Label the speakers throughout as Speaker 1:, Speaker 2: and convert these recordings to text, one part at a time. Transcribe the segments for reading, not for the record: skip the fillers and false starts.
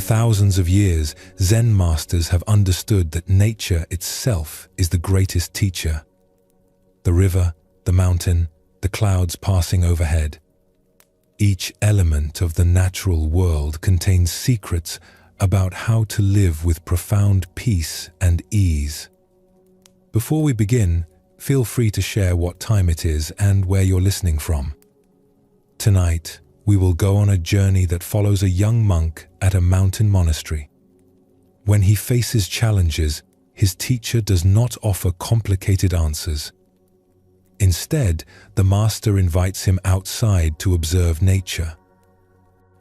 Speaker 1: thousands of years, Zen masters have understood that nature itself is the greatest teacher. The river, the mountain, the clouds passing overhead. Each element of the natural world contains secrets about how to live with profound peace and ease. Before we begin, feel free to share what time it is and where you're listening from. Tonight, we will go on a journey that follows a young monk at a mountain monastery. When he faces challenges, his teacher does not offer complicated answers. Instead, the master invites him outside to observe nature.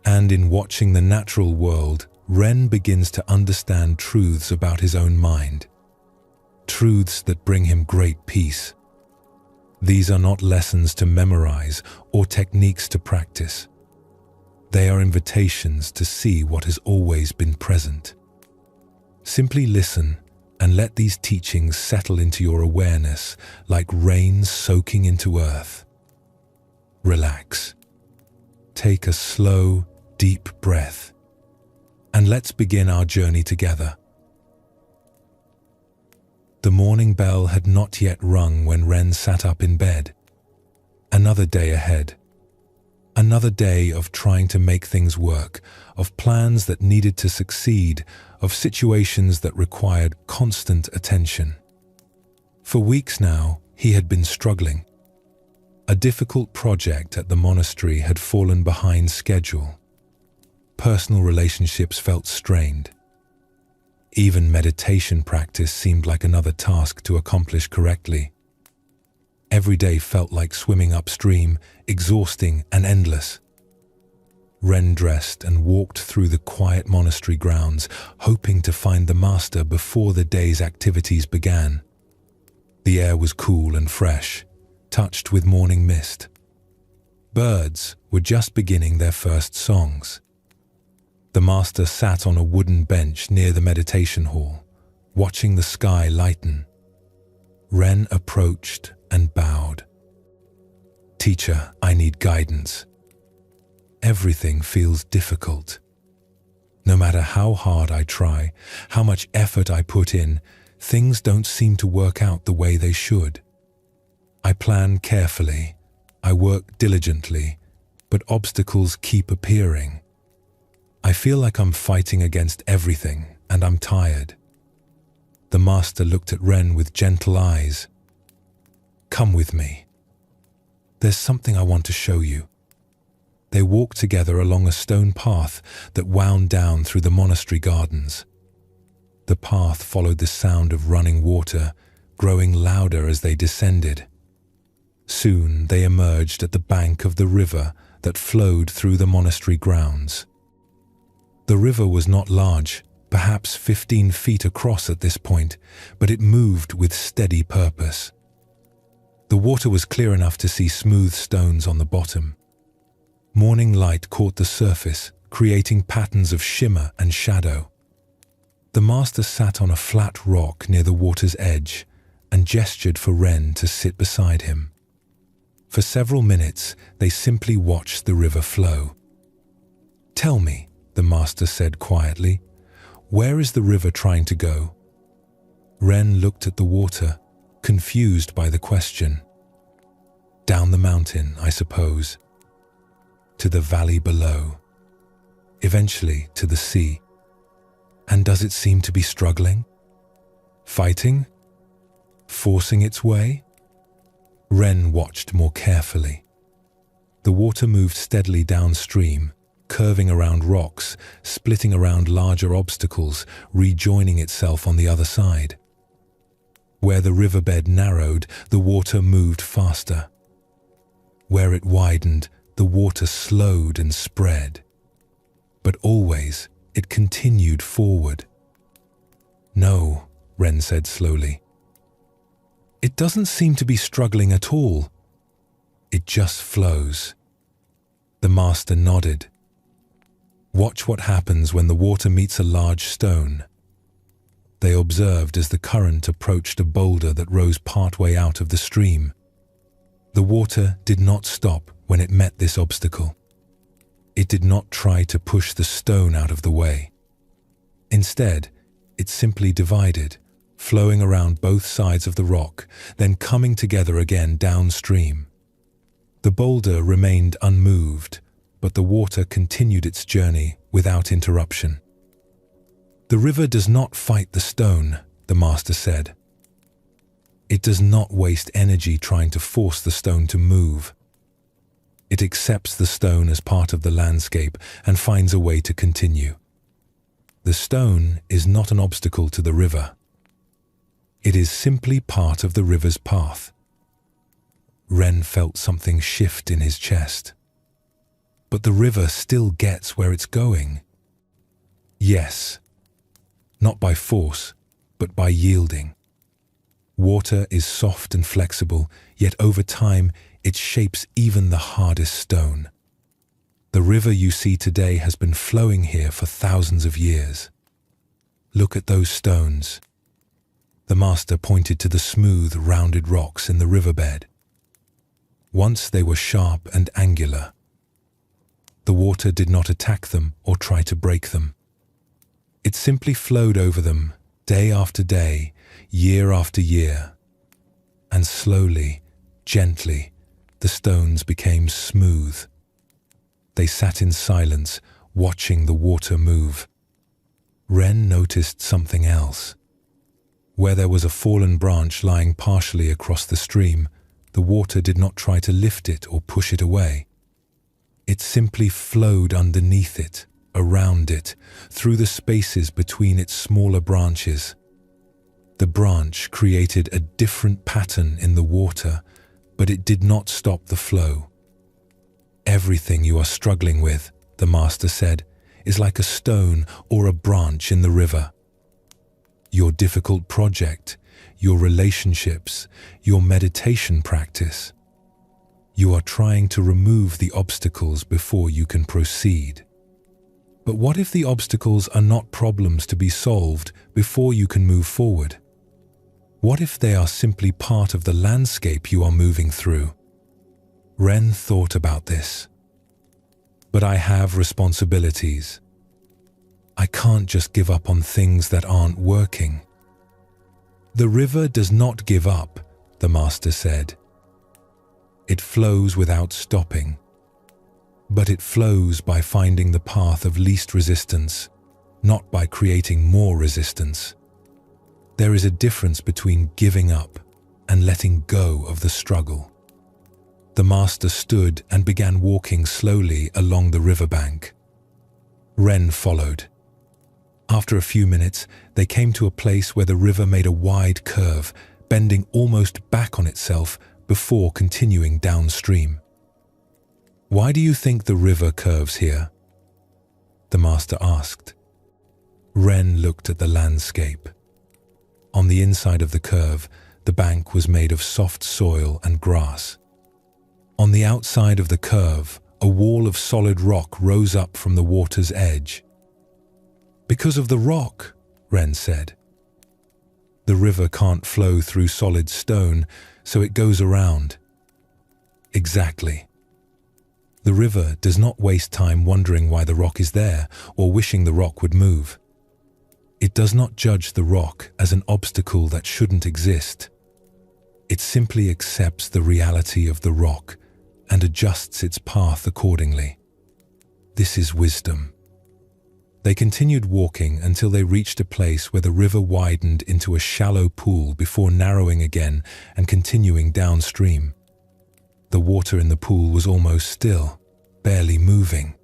Speaker 1: And in watching the natural world, Ren begins to understand truths about his own mind. Truths that bring him great peace. These are not lessons to memorize or techniques to practice. They are invitations to see what has always been present. Simply listen and let these teachings settle into your awareness like rain soaking into earth. Relax. Take a slow, deep breath, and let's begin our journey together. The morning bell had not yet rung when Ren sat up in bed. Another day ahead. Another day of trying to make things work, of plans that needed to succeed, of situations that required constant attention. For weeks now, he had been struggling. A difficult project at the monastery had fallen behind schedule. Personal relationships felt strained. Even meditation practice seemed like another task to accomplish correctly. Every day felt like swimming upstream, exhausting and endless. Ren dressed and walked through the quiet monastery grounds, hoping to find the master before the day's activities began. The air was cool and fresh, touched with morning mist. Birds were just beginning their first songs. The master sat on a wooden bench near the meditation hall, watching the sky lighten. Ren approached and bowed. "Teacher, I need guidance. Everything feels difficult. No matter how hard I try, how much effort I put in, things don't seem to work out the way they should. I plan carefully, I work diligently, but obstacles keep appearing. I feel like I'm fighting against everything, and I'm tired." The master looked at Ren with gentle eyes. "Come with me. There's something I want to show you." They walked together along a stone path that wound down through the monastery gardens. The path followed the sound of running water, growing louder as they descended. Soon they emerged at the bank of the river that flowed through the monastery grounds. The river was not large, perhaps 15 feet across at this point, but it moved with steady purpose. The water was clear enough to see smooth stones on the bottom. Morning light caught the surface, creating patterns of shimmer and shadow. The master sat on a flat rock near the water's edge and gestured for Ren to sit beside him. For several minutes, they simply watched the river flow. "Tell me," the master said quietly, "where is the river trying to go?" Ren looked at the water, confused by the question. "Down the mountain, I suppose. To the valley below. Eventually to the sea. And does it seem to be struggling? Fighting? Forcing its way?" Ren watched more carefully. The water moved steadily downstream, curving around rocks, splitting around larger obstacles, rejoining itself on the other side. Where the riverbed narrowed, the water moved faster. Where it widened, the water slowed and spread. But always, it continued forward. "No," Ren said slowly. "It doesn't seem to be struggling at all. It just flows." The master nodded. "Watch what happens when the water meets a large stone." They observed as the current approached a boulder that rose partway out of the stream. The water did not stop when it met this obstacle. It did not try to push the stone out of the way. Instead, it simply divided, flowing around both sides of the rock, then coming together again downstream. The boulder remained unmoved, but the water continued its journey without interruption. "The river does not fight the stone," the master said. "It does not waste energy trying to force the stone to move. It accepts the stone as part of the landscape and finds a way to continue. The stone is not an obstacle to the river. It is simply part of the river's path." Ren felt something shift in his chest. "But the river still gets where it's going." "Yes. Not by force, but by yielding. Water is soft and flexible, yet over time it shapes even the hardest stone. The river you see today has been flowing here for thousands of years. Look at those stones." The master pointed to the smooth, rounded rocks in the riverbed. Once they were sharp and angular. The water did not attack them or try to break them. It simply flowed over them, day after day, year after year. And slowly, gently, the stones became smooth. They sat in silence, watching the water move. Ren noticed something else. Where there was a fallen branch lying partially across the stream, the water did not try to lift it or push it away. It simply flowed underneath it, around it, through the spaces between its smaller branches. The branch created a different pattern in the water, but it did not stop the flow. "Everything you are struggling with," the master said, "is like a stone or a branch in the river. Your difficult project, your relationships, your meditation practice. You are trying to remove the obstacles before you can proceed. But what if the obstacles are not problems to be solved before you can move forward? What if they are simply part of the landscape you are moving through?" Ren thought about this. "But I have responsibilities. I can't just give up on things that aren't working." "The river does not give up," the master said. "It flows without stopping. But it flows by finding the path of least resistance, not by creating more resistance. There is a difference between giving up and letting go of the struggle." The master stood and began walking slowly along the riverbank. Ren followed. After a few minutes, they came to a place where the river made a wide curve, bending almost back on itself before continuing downstream. "Why do you think the river curves here?" the master asked. Ren looked at the landscape. On the inside of the curve, the bank was made of soft soil and grass. On the outside of the curve, a wall of solid rock rose up from the water's edge. "Because of the rock," Ren said. "The river can't flow through solid stone, so it goes around." "Exactly. The river does not waste time wondering why the rock is there or wishing the rock would move. It does not judge the rock as an obstacle that shouldn't exist. It simply accepts the reality of the rock and adjusts its path accordingly. This is wisdom." They continued walking until they reached a place where the river widened into a shallow pool before narrowing again and continuing downstream. The water in the pool was almost still, barely moving.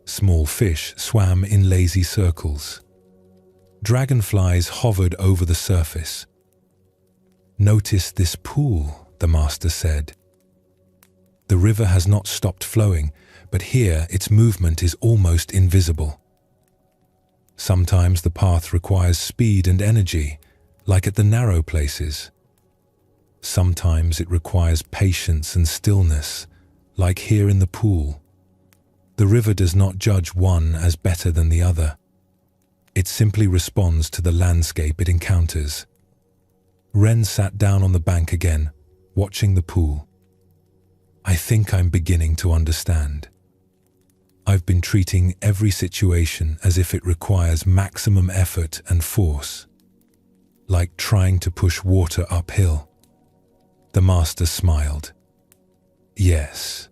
Speaker 1: Small fish swam in lazy circles. Dragonflies hovered over the surface. "Notice this pool," the master said. "The river has not stopped flowing, but here its movement is almost invisible. Sometimes the path requires speed and energy, like at the narrow places. Sometimes it requires patience and stillness, like here in the pool. The river does not judge one as better than the other. It simply responds to the landscape it encounters." Ren sat down on the bank again, watching the pool. "I think I'm beginning to understand." I've been treating every situation as if it requires maximum effort and force, like trying to push water uphill." The master smiled. "Yes.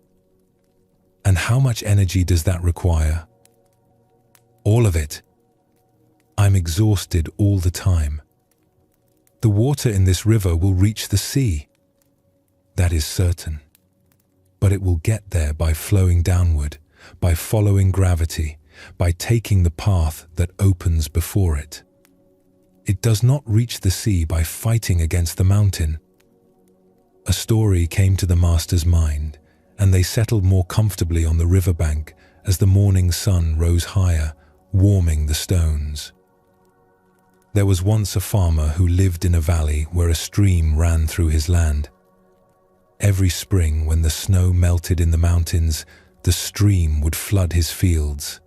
Speaker 1: And how much energy does that require?" "All of it. I'm exhausted all the time. The water in this river will reach the sea. That is certain. But it will get there by flowing downward, by following gravity, by taking the path that opens before it. It does not reach the sea by fighting against the mountain." A story came to the master's mind, and they settled more comfortably on the riverbank as the morning sun rose higher, warming the stones. There was once a farmer who lived in a valley where a stream ran through his land. Every spring, when the snow melted in the mountains, the stream would flood his fields.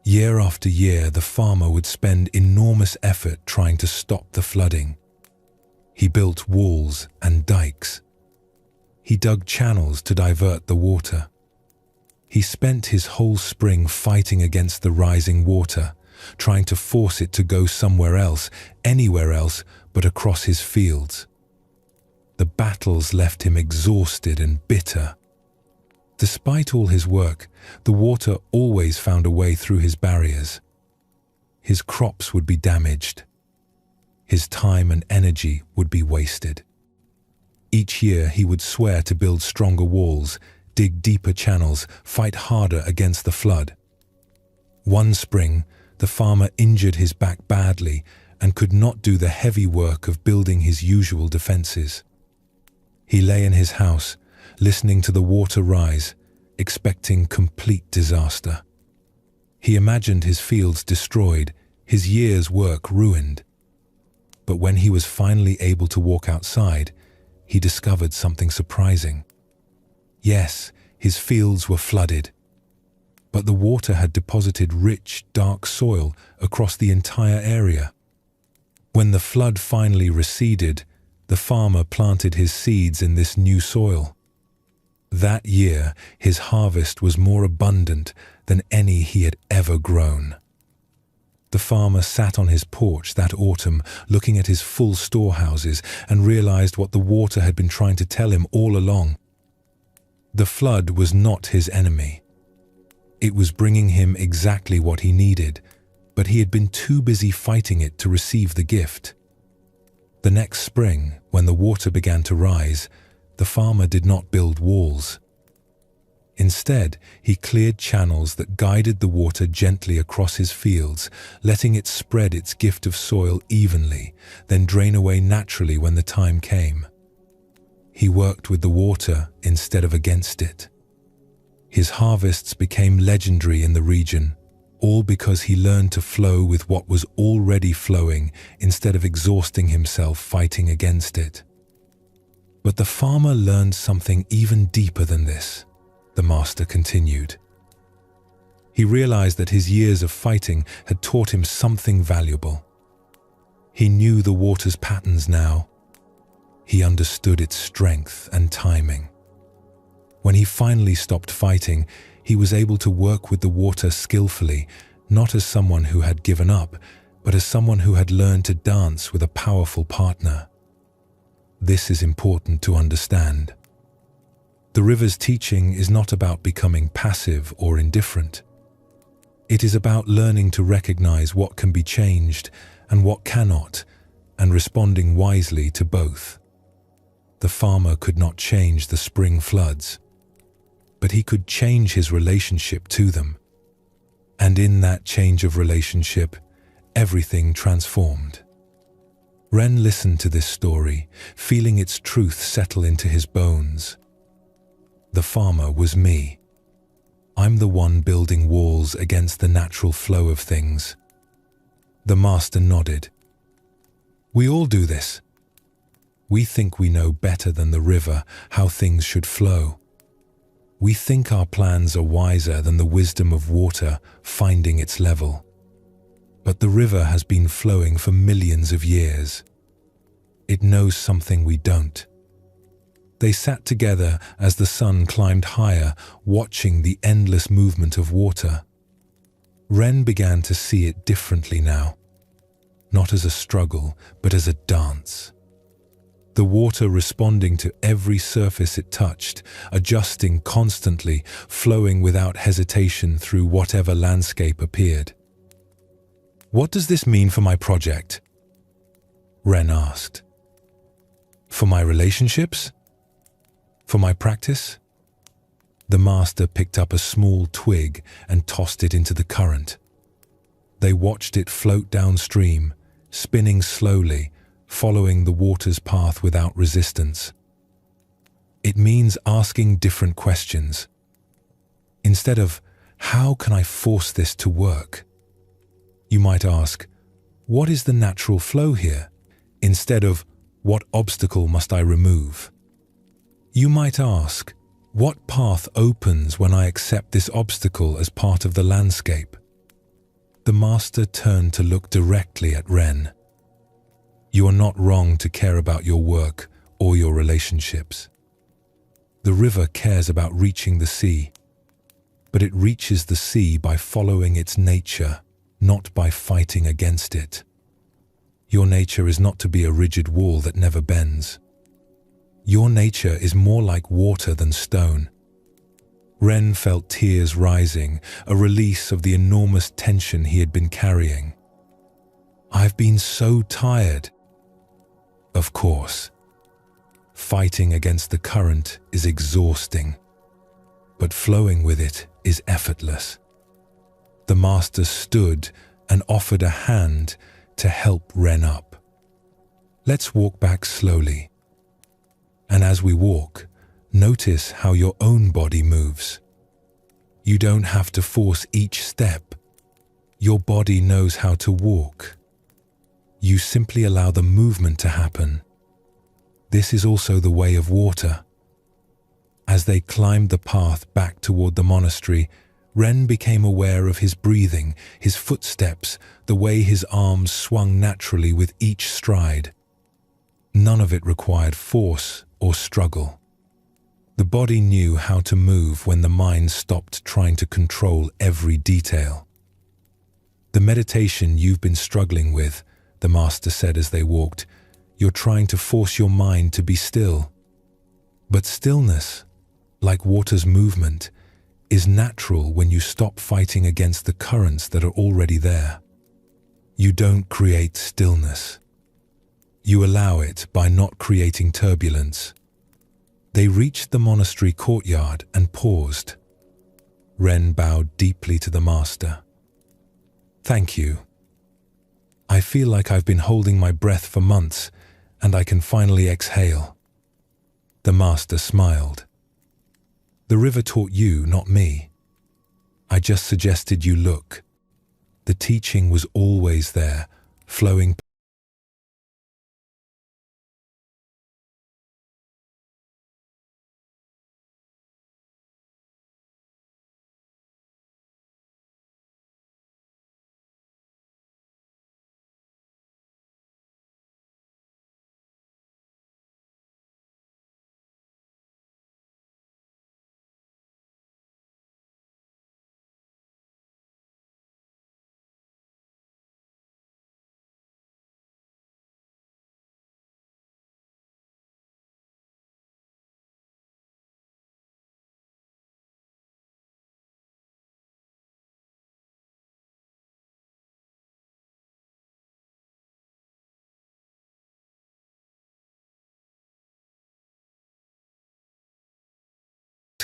Speaker 1: Year after year, the farmer would spend enormous effort trying to stop the flooding. He built walls and dikes. He dug channels to divert the water. He spent his whole spring fighting against the rising water, trying to force it to go somewhere else, anywhere else but across his fields. The battles left him exhausted and bitter. Despite all his work, the water always found a way through his barriers. His crops would be damaged. His time and energy would be wasted. Each year he would swear to build stronger walls, dig deeper channels, fight harder against the flood. One spring, the farmer injured his back badly and could not do the heavy work of building his usual defenses. He lay in his house, listening to the water rise, expecting complete disaster. He imagined his fields destroyed, his year's work ruined. But when he was finally able to walk outside, he discovered something surprising. Yes, his fields were flooded, but the water had deposited rich, dark soil across the entire area. When the flood finally receded, the farmer planted his seeds in this new soil. That year, his harvest was more abundant than any he had ever grown. The farmer sat on his porch that autumn, looking at his full storehouses, and realized what the water had been trying to tell him all along. The flood was not his enemy. It was bringing him exactly what he needed, but he had been too busy fighting it to receive the gift. The next spring, when the water began to rise, the farmer did not build walls. Instead, he cleared channels that guided the water gently across his fields, letting it spread its gift of soil evenly, then drain away naturally when the time came. He worked with the water instead of against it. His harvests became legendary in the region, all because he learned to flow with what was already flowing instead of exhausting himself fighting against it. But the farmer learned something even deeper than this, the master continued. He realized that his years of fighting had taught him something valuable. He knew the water's patterns now. He understood its strength and timing. When he finally stopped fighting, he was able to work with the water skillfully, not as someone who had given up, but as someone who had learned to dance with a powerful partner. This is important to understand. The river's teaching is not about becoming passive or indifferent. It is about learning to recognize what can be changed and what cannot, and responding wisely to both. The farmer could not change the spring floods, but he could change his relationship to them. And in that change of relationship, everything transformed. Ren listened to this story, feeling its truth settle into his bones. The farmer was me. I'm the one building walls against the natural flow of things. The master nodded. We all do this. We think we know better than the river how things should flow. We think our plans are wiser than the wisdom of water finding its level. But the river has been flowing for millions of years. It knows something we don't. They sat together as the sun climbed higher, watching the endless movement of water. Ren began to see it differently now, not as a struggle, but as a dance. The water responding to every surface it touched, adjusting constantly, flowing without hesitation through whatever landscape appeared. "What does this mean for my project?" Ren asked. "For my relationships? For my practice?" The master picked up a small twig and tossed it into the current. They watched it float downstream, spinning slowly, following the water's path without resistance. "It means asking different questions. Instead of, 'How can I force this to work?' you might ask, 'What is the natural flow here?' instead of, 'What obstacle must I remove?' You might ask, 'What path opens when I accept this obstacle as part of the landscape?'" The master turned to look directly at Ren. "You are not wrong to care about your work or your relationships. The river cares about reaching the sea, but it reaches the sea by following its nature, not by fighting against it. Your nature is not to be a rigid wall that never bends. Your nature is more like water than stone." Ren felt tears rising, a release of the enormous tension he had been carrying. "I've been so tired." Of course. Fighting against the current is exhausting, but flowing with it is effortless. The master stood and offered a hand to help Ren up. "Let's walk back slowly. And as we walk, notice how your own body moves. You don't have to force each step. Your body knows how to walk. You simply allow the movement to happen. This is also the way of water." As they climbed the path back toward the monastery, Ren became aware of his breathing, his footsteps, the way his arms swung naturally with each stride. None of it required force or struggle. The body knew how to move when the mind stopped trying to control every detail. "The meditation you've been struggling with," the master said as they walked, "you're trying to force your mind to be still. But stillness, like water's movement, is natural when you stop fighting against the currents that are already there. You don't create stillness. You allow it by not creating turbulence." They reached the monastery courtyard and paused. Ren bowed deeply to the master. "Thank you. I feel like I've been holding my breath for months, and I can finally exhale." The master smiled. "The river taught you, not me. I just suggested you look. The teaching was always there, flowing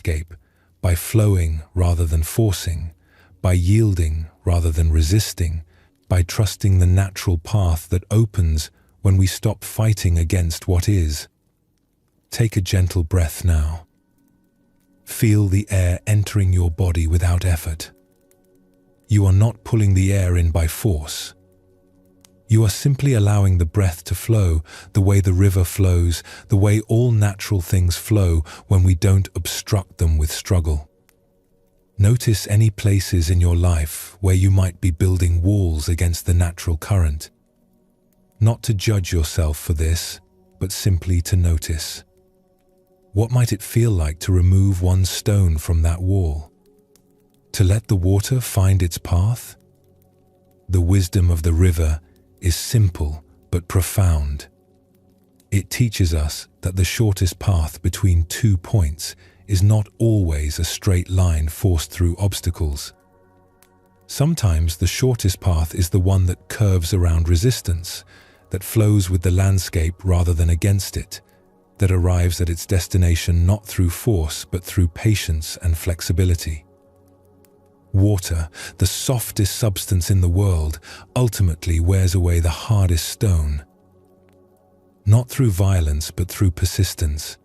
Speaker 1: landscape by flowing rather than forcing, by yielding rather than resisting, by trusting the natural path that opens when we stop fighting against what is. Take a gentle breath now. Feel the air entering your body without effort. You are not pulling the air in by force. You are simply allowing the breath to flow the way the river flows, the way all natural things flow when we don't obstruct them with struggle. Notice any places in your life where you might be building walls against the natural current. Not to judge yourself for this, but simply to notice. What might it feel like to remove one stone from that wall? To let the water find its path? The wisdom of the river is simple but profound. It teaches us that the shortest path between 2 points is not always a straight line forced through obstacles. Sometimes the shortest path is the one that curves around resistance, that flows with the landscape rather than against it, that arrives at its destination not through force but through patience and flexibility. Water, the softest substance in the world, ultimately wears away the hardest stone. Not through violence but through persistence.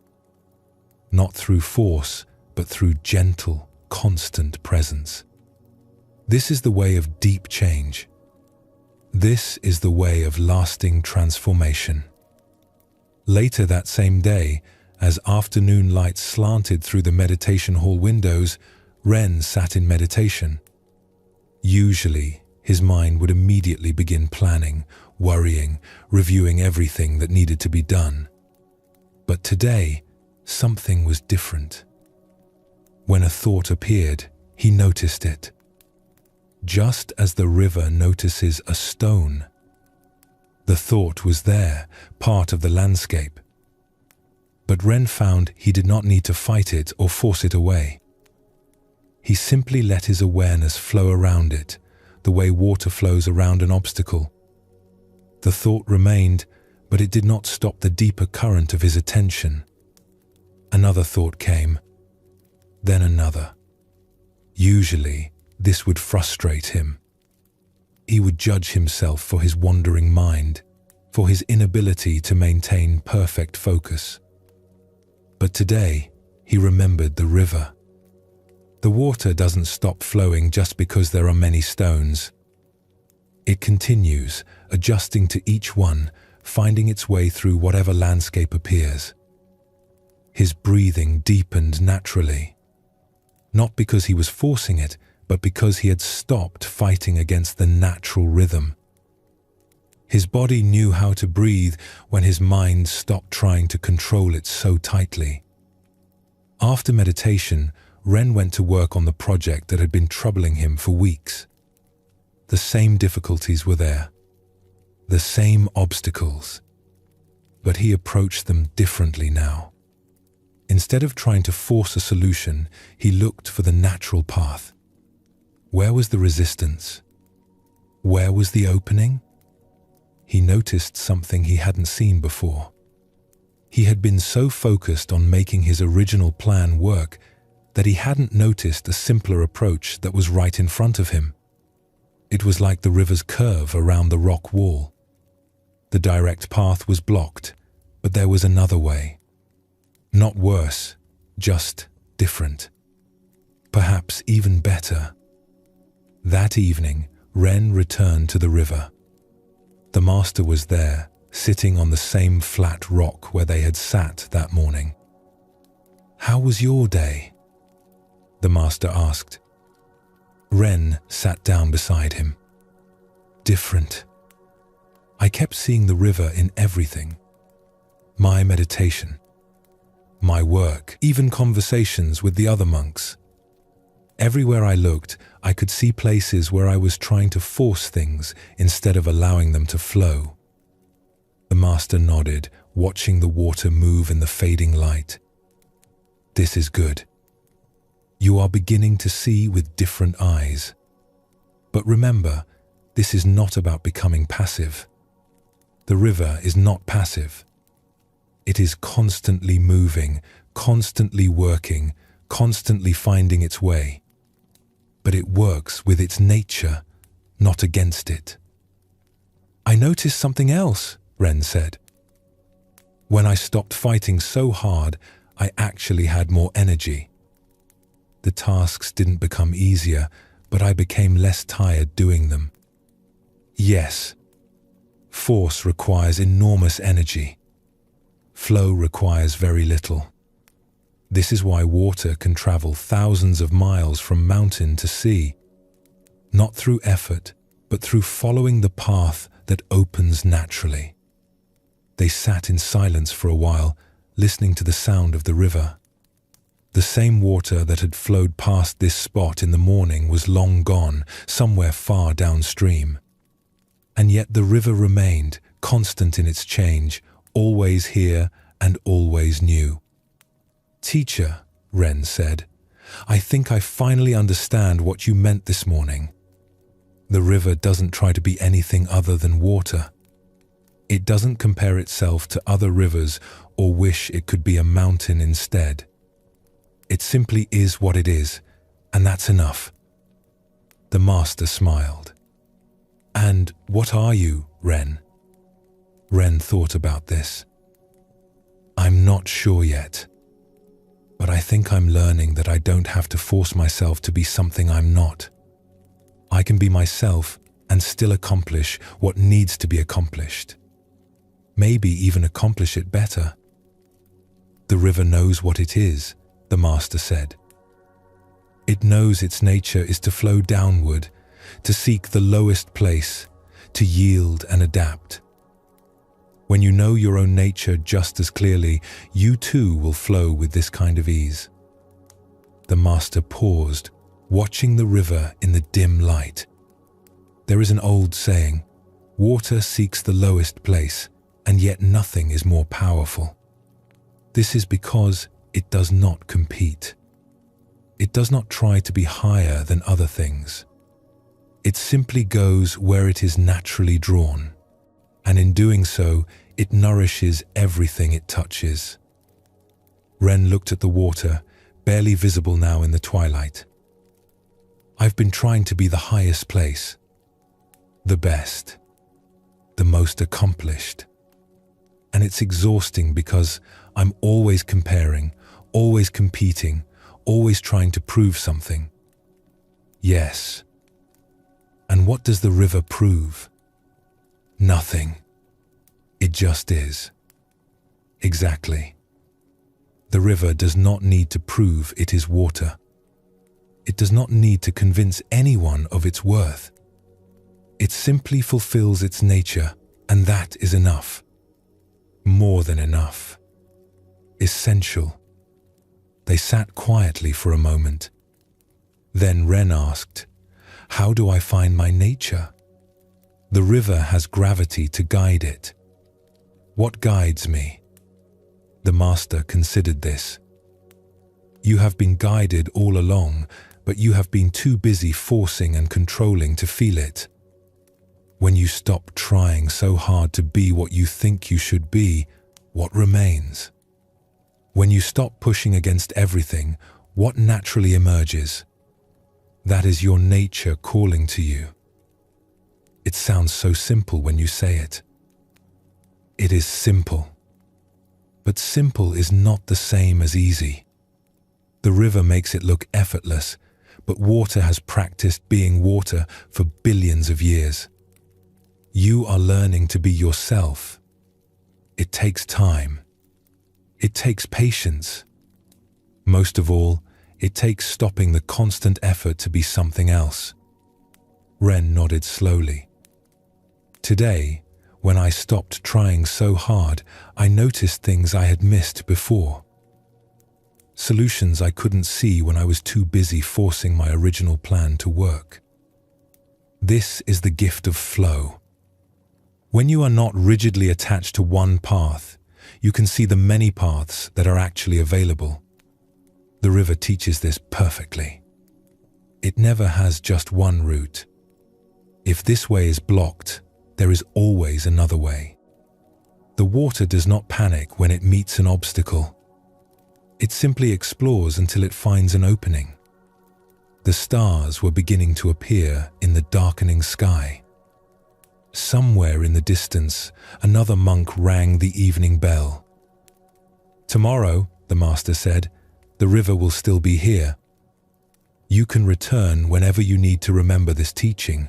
Speaker 1: Not through force but through gentle, constant presence. This is the way of deep change. This is the way of lasting transformation. Later that same day, as afternoon light slanted through the meditation hall windows, Ren sat in meditation. Usually, his mind would immediately begin planning, worrying, reviewing everything that needed to be done. But today, something was different. When a thought appeared, he noticed it. Just as the river notices a stone. The thought was there, part of the landscape. But Ren found he did not need to fight it or force it away. He simply let his awareness flow around it, the way water flows around an obstacle. The thought remained, but it did not stop the deeper current of his attention. Another thought came, then another. Usually, this would frustrate him. He would judge himself for his wandering mind, for his inability to maintain perfect focus. But today, he remembered the river. The water doesn't stop flowing just because there are many stones. It continues, adjusting to each one, finding its way through whatever landscape appears. His breathing deepened naturally, not because he was forcing it, but because he had stopped fighting against the natural rhythm. His body knew how to breathe when his mind stopped trying to control it so tightly. After meditation, Ren went to work on the project that had been troubling him for weeks. The same difficulties were there, the same obstacles, but he approached them differently now. Instead of trying to force a solution, he looked for the natural path. Where was the resistance? Where was the opening? He noticed something he hadn't seen before. He had been so focused on making his original plan work that he hadn't noticed a simpler approach that was right in front of him. It was like the river's curve around the rock wall. The direct path was blocked, but there was another way. Not worse, just different. Perhaps even better. That evening, Ren returned to the river. The master was there, sitting on the same flat rock where they had sat that morning. "How was your day?" the master asked. Ren sat down beside him. "Different. I kept seeing the river in everything. My meditation, my work, even conversations with the other monks. Everywhere I looked, I could see places where I was trying to force things instead of allowing them to flow." The master nodded, watching the water move in the fading light. "This is good. You are beginning to see with different eyes. But remember, this is not about becoming passive. The river is not passive. It is constantly moving, constantly working, constantly finding its way. But it works with its nature, not against it." "I noticed something else," Ren said. "When I stopped fighting so hard, I actually had more energy. The tasks didn't become easier, but I became less tired doing them. Yes, force requires enormous energy. Flow requires very little. This is why water can travel thousands of miles from mountain to sea, not through effort, but through following the path that opens naturally." They sat in silence for a while, listening to the sound of the river. The same water that had flowed past this spot in the morning was long gone, somewhere far downstream. And yet the river remained, constant in its change, always here and always new. "Teacher," Ren said, "I think I finally understand what you meant this morning. The river doesn't try to be anything other than water. It doesn't compare itself to other rivers or wish it could be a mountain instead. It simply is what it is, and that's enough." The master smiled. "And what are you, Ren?" Ren thought about this. "I'm not sure yet, but I think I'm learning that I don't have to force myself to be something I'm not. I can be myself and still accomplish what needs to be accomplished. Maybe even accomplish it better." "The river knows what it is," the master said. "It knows its nature is to flow downward, to seek the lowest place, to yield and adapt. When you know your own nature just as clearly, you too will flow with this kind of ease." The master paused, watching the river in the dim light. There is an old saying, "Water seeks the lowest place, and yet nothing is more powerful." This is because it does not compete. It does not try to be higher than other things. It simply goes where it is naturally drawn, and in doing so, it nourishes everything it touches. Ren looked at the water, barely visible now in the twilight. "I've been trying to be the highest place, the best, the most accomplished. And it's exhausting because I'm always comparing, always competing, always trying to prove something." "Yes. And what does the river prove?" "Nothing. It just is." "Exactly. The river does not need to prove it is water. It does not need to convince anyone of its worth. It simply fulfills its nature, and that is enough. More than enough. Essential." They sat quietly for a moment. Then Ren asked, "How do I find my nature?" "The river has gravity to guide it." "What guides me?" The master considered this. "You have been guided all along, but you have been too busy forcing and controlling to feel it. When you stop trying so hard to be what you think you should be, what remains? When you stop pushing against everything, what naturally emerges? That is your nature calling to you." It sounds so simple when you say it. It is simple. But simple is not the same as easy. The river makes it look effortless, but water has practiced being water for billions of years. You are learning to be yourself. It takes time. It takes patience. Most of all, it takes stopping the constant effort to be something else. Ren nodded slowly. "Today, when I stopped trying so hard, I noticed things I had missed before. Solutions I couldn't see when I was too busy forcing my original plan to work. This is the gift of flow. When you are not rigidly attached to one path, you can see the many paths that are actually available. The river teaches this perfectly. It never has just one route. If this way is blocked, there is always another way. The water does not panic when it meets an obstacle. It simply explores until it finds an opening. The stars were beginning to appear in the darkening sky. Somewhere in the distance, another monk rang the evening bell. "Tomorrow," the master said, "the river will still be here. You can return whenever you need to remember this teaching.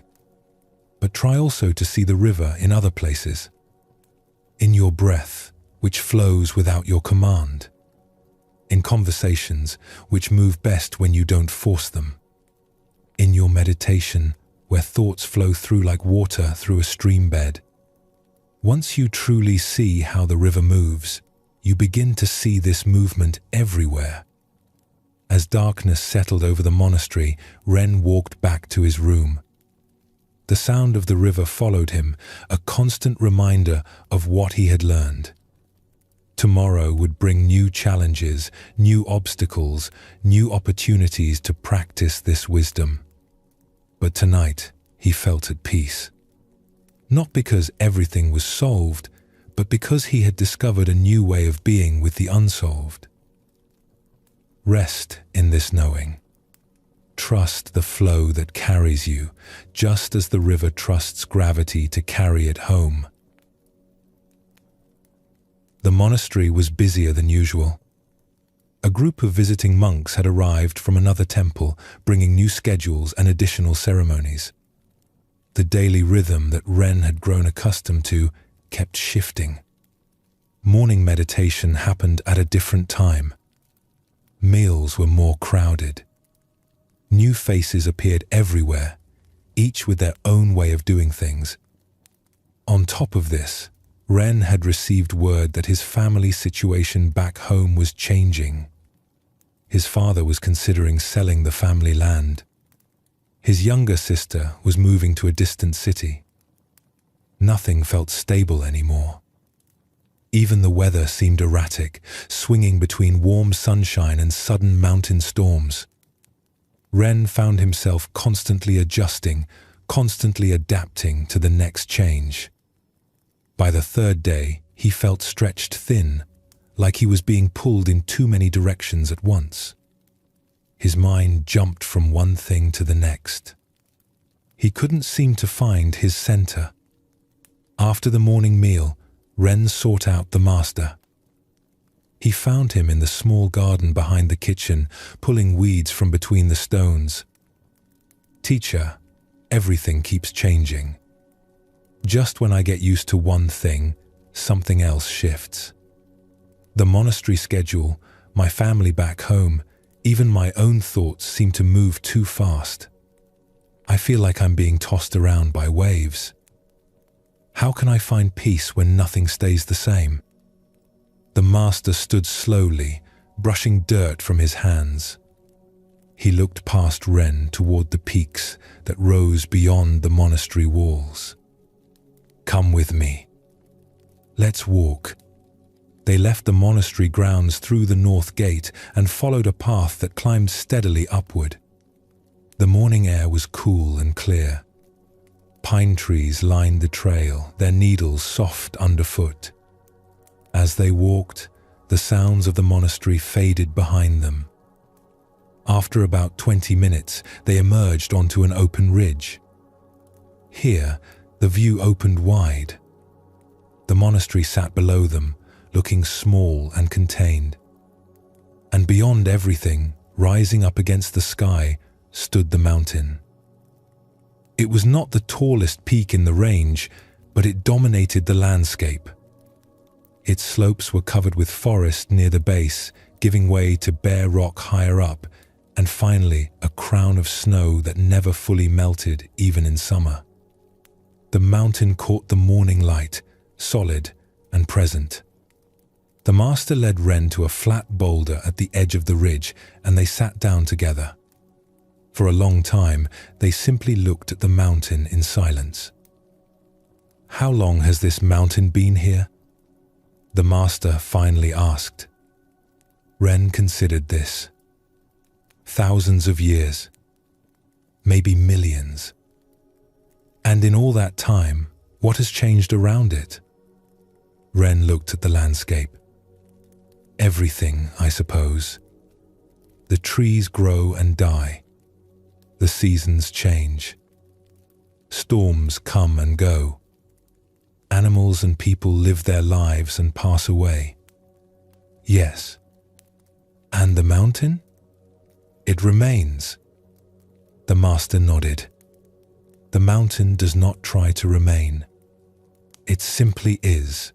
Speaker 1: But try also to see the river in other places. In your breath, which flows without your command. In conversations, which move best when you don't force them. In your meditation, where thoughts flow through like water through a stream bed. Once you truly see how the river moves, you begin to see this movement everywhere. As darkness settled over the monastery, Ren walked back to his room. The sound of the river followed him, a constant reminder of what he had learned. Tomorrow would bring new challenges, new obstacles, new opportunities to practice this wisdom. But tonight, he felt at peace. Not because everything was solved, but because he had discovered a new way of being with the unsolved. Rest in this knowing. Trust the flow that carries you, just as the river trusts gravity to carry it home. The monastery was busier than usual. A group of visiting monks had arrived from another temple, bringing new schedules and additional ceremonies. The daily rhythm that Ren had grown accustomed to kept shifting. Morning meditation happened at a different time. Meals were more crowded. New faces appeared everywhere, each with their own way of doing things. On top of this, Ren had received word that his family situation back home was changing. His father was considering selling the family land. His younger sister was moving to a distant city. Nothing felt stable anymore. Even the weather seemed erratic, swinging between warm sunshine and sudden mountain storms. Ren found himself constantly adjusting, constantly adapting to the next change. By the third day, he felt stretched thin, like he was being pulled in too many directions at once. His mind jumped from one thing to the next. He couldn't seem to find his center. After the morning meal, Ren sought out the master. He found him in the small garden behind the kitchen, pulling weeds from between the stones. "Teacher, everything keeps changing. Just when I get used to one thing, something else shifts. The monastery schedule, my family back home, even my own thoughts seem to move too fast. I feel like I'm being tossed around by waves. How can I find peace when nothing stays the same?" The master stood slowly, brushing dirt from his hands. He looked past Ren toward the peaks that rose beyond the monastery walls. "Come with me. Let's walk." They left the monastery grounds through the north gate and followed a path that climbed steadily upward. The morning air was cool and clear. Pine trees lined the trail, their needles soft underfoot. As they walked, the sounds of the monastery faded behind them. After about 20 minutes, they emerged onto an open ridge. Here, the view opened wide. The monastery sat below them, looking small and contained. And beyond everything, rising up against the sky, stood the mountain. It was not the tallest peak in the range, but it dominated the landscape. Its slopes were covered with forest near the base, giving way to bare rock higher up, and finally a crown of snow that never fully melted even in summer. The mountain caught the morning light, solid and present. The master led Ren to a flat boulder at the edge of the ridge, and they sat down together. For a long time, they simply looked at the mountain in silence. "How long has this mountain been here?" the master finally asked. Ren considered this. Thousands of years, maybe millions. And in all that time, what has changed around it? Ren looked at the landscape. Everything, I suppose. The trees grow and die. The seasons change. Storms come and go. Animals and people live their lives and pass away. Yes. And the mountain? It remains. The master nodded. The mountain does not try to remain. It simply is.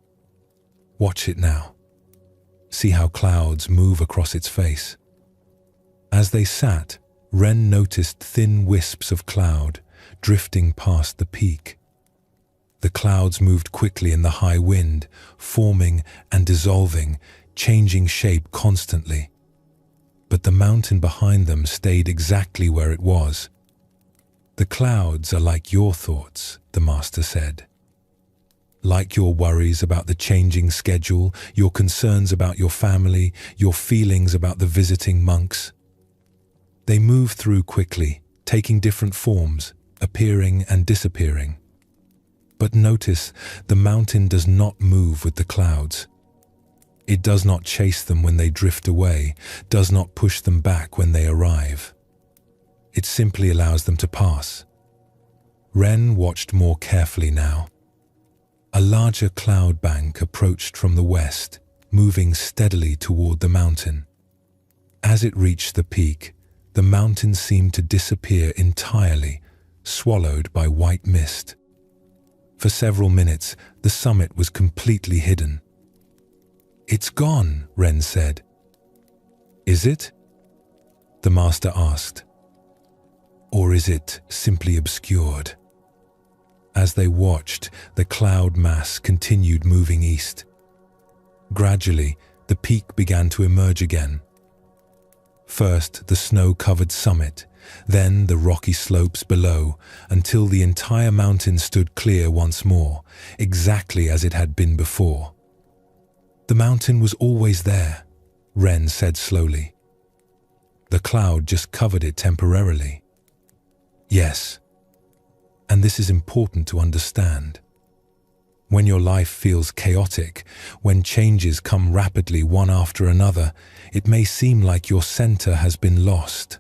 Speaker 1: Watch it now. See how clouds move across its face. As they sat, Ren noticed thin wisps of cloud drifting past the peak. The clouds moved quickly in the high wind, forming and dissolving, changing shape constantly. But the mountain behind them stayed exactly where it was. "The clouds are like your thoughts," the master said. "Like your worries about the changing schedule, your concerns about your family, your feelings about the visiting monks. They move through quickly, taking different forms, appearing and disappearing. But notice, the mountain does not move with the clouds. It does not chase them when they drift away, does not push them back when they arrive. It simply allows them to pass." Ren watched more carefully now. A larger cloud bank approached from the west, moving steadily toward the mountain. As it reached the peak, the mountain seemed to disappear entirely, swallowed by white mist. For several minutes, the summit was completely hidden. "It's gone," Ren said. "Is it?" the master asked. "Or is it simply obscured?" As they watched, the cloud mass continued moving east. Gradually, the peak began to emerge again. First, the snow-covered summit, then the rocky slopes below, until the entire mountain stood clear once more, exactly as it had been before. "The mountain was always there," Ren said slowly. "The cloud just covered it temporarily." "Yes, and this is important to understand. When your life feels chaotic, when changes come rapidly one after another, it may seem like your center has been lost.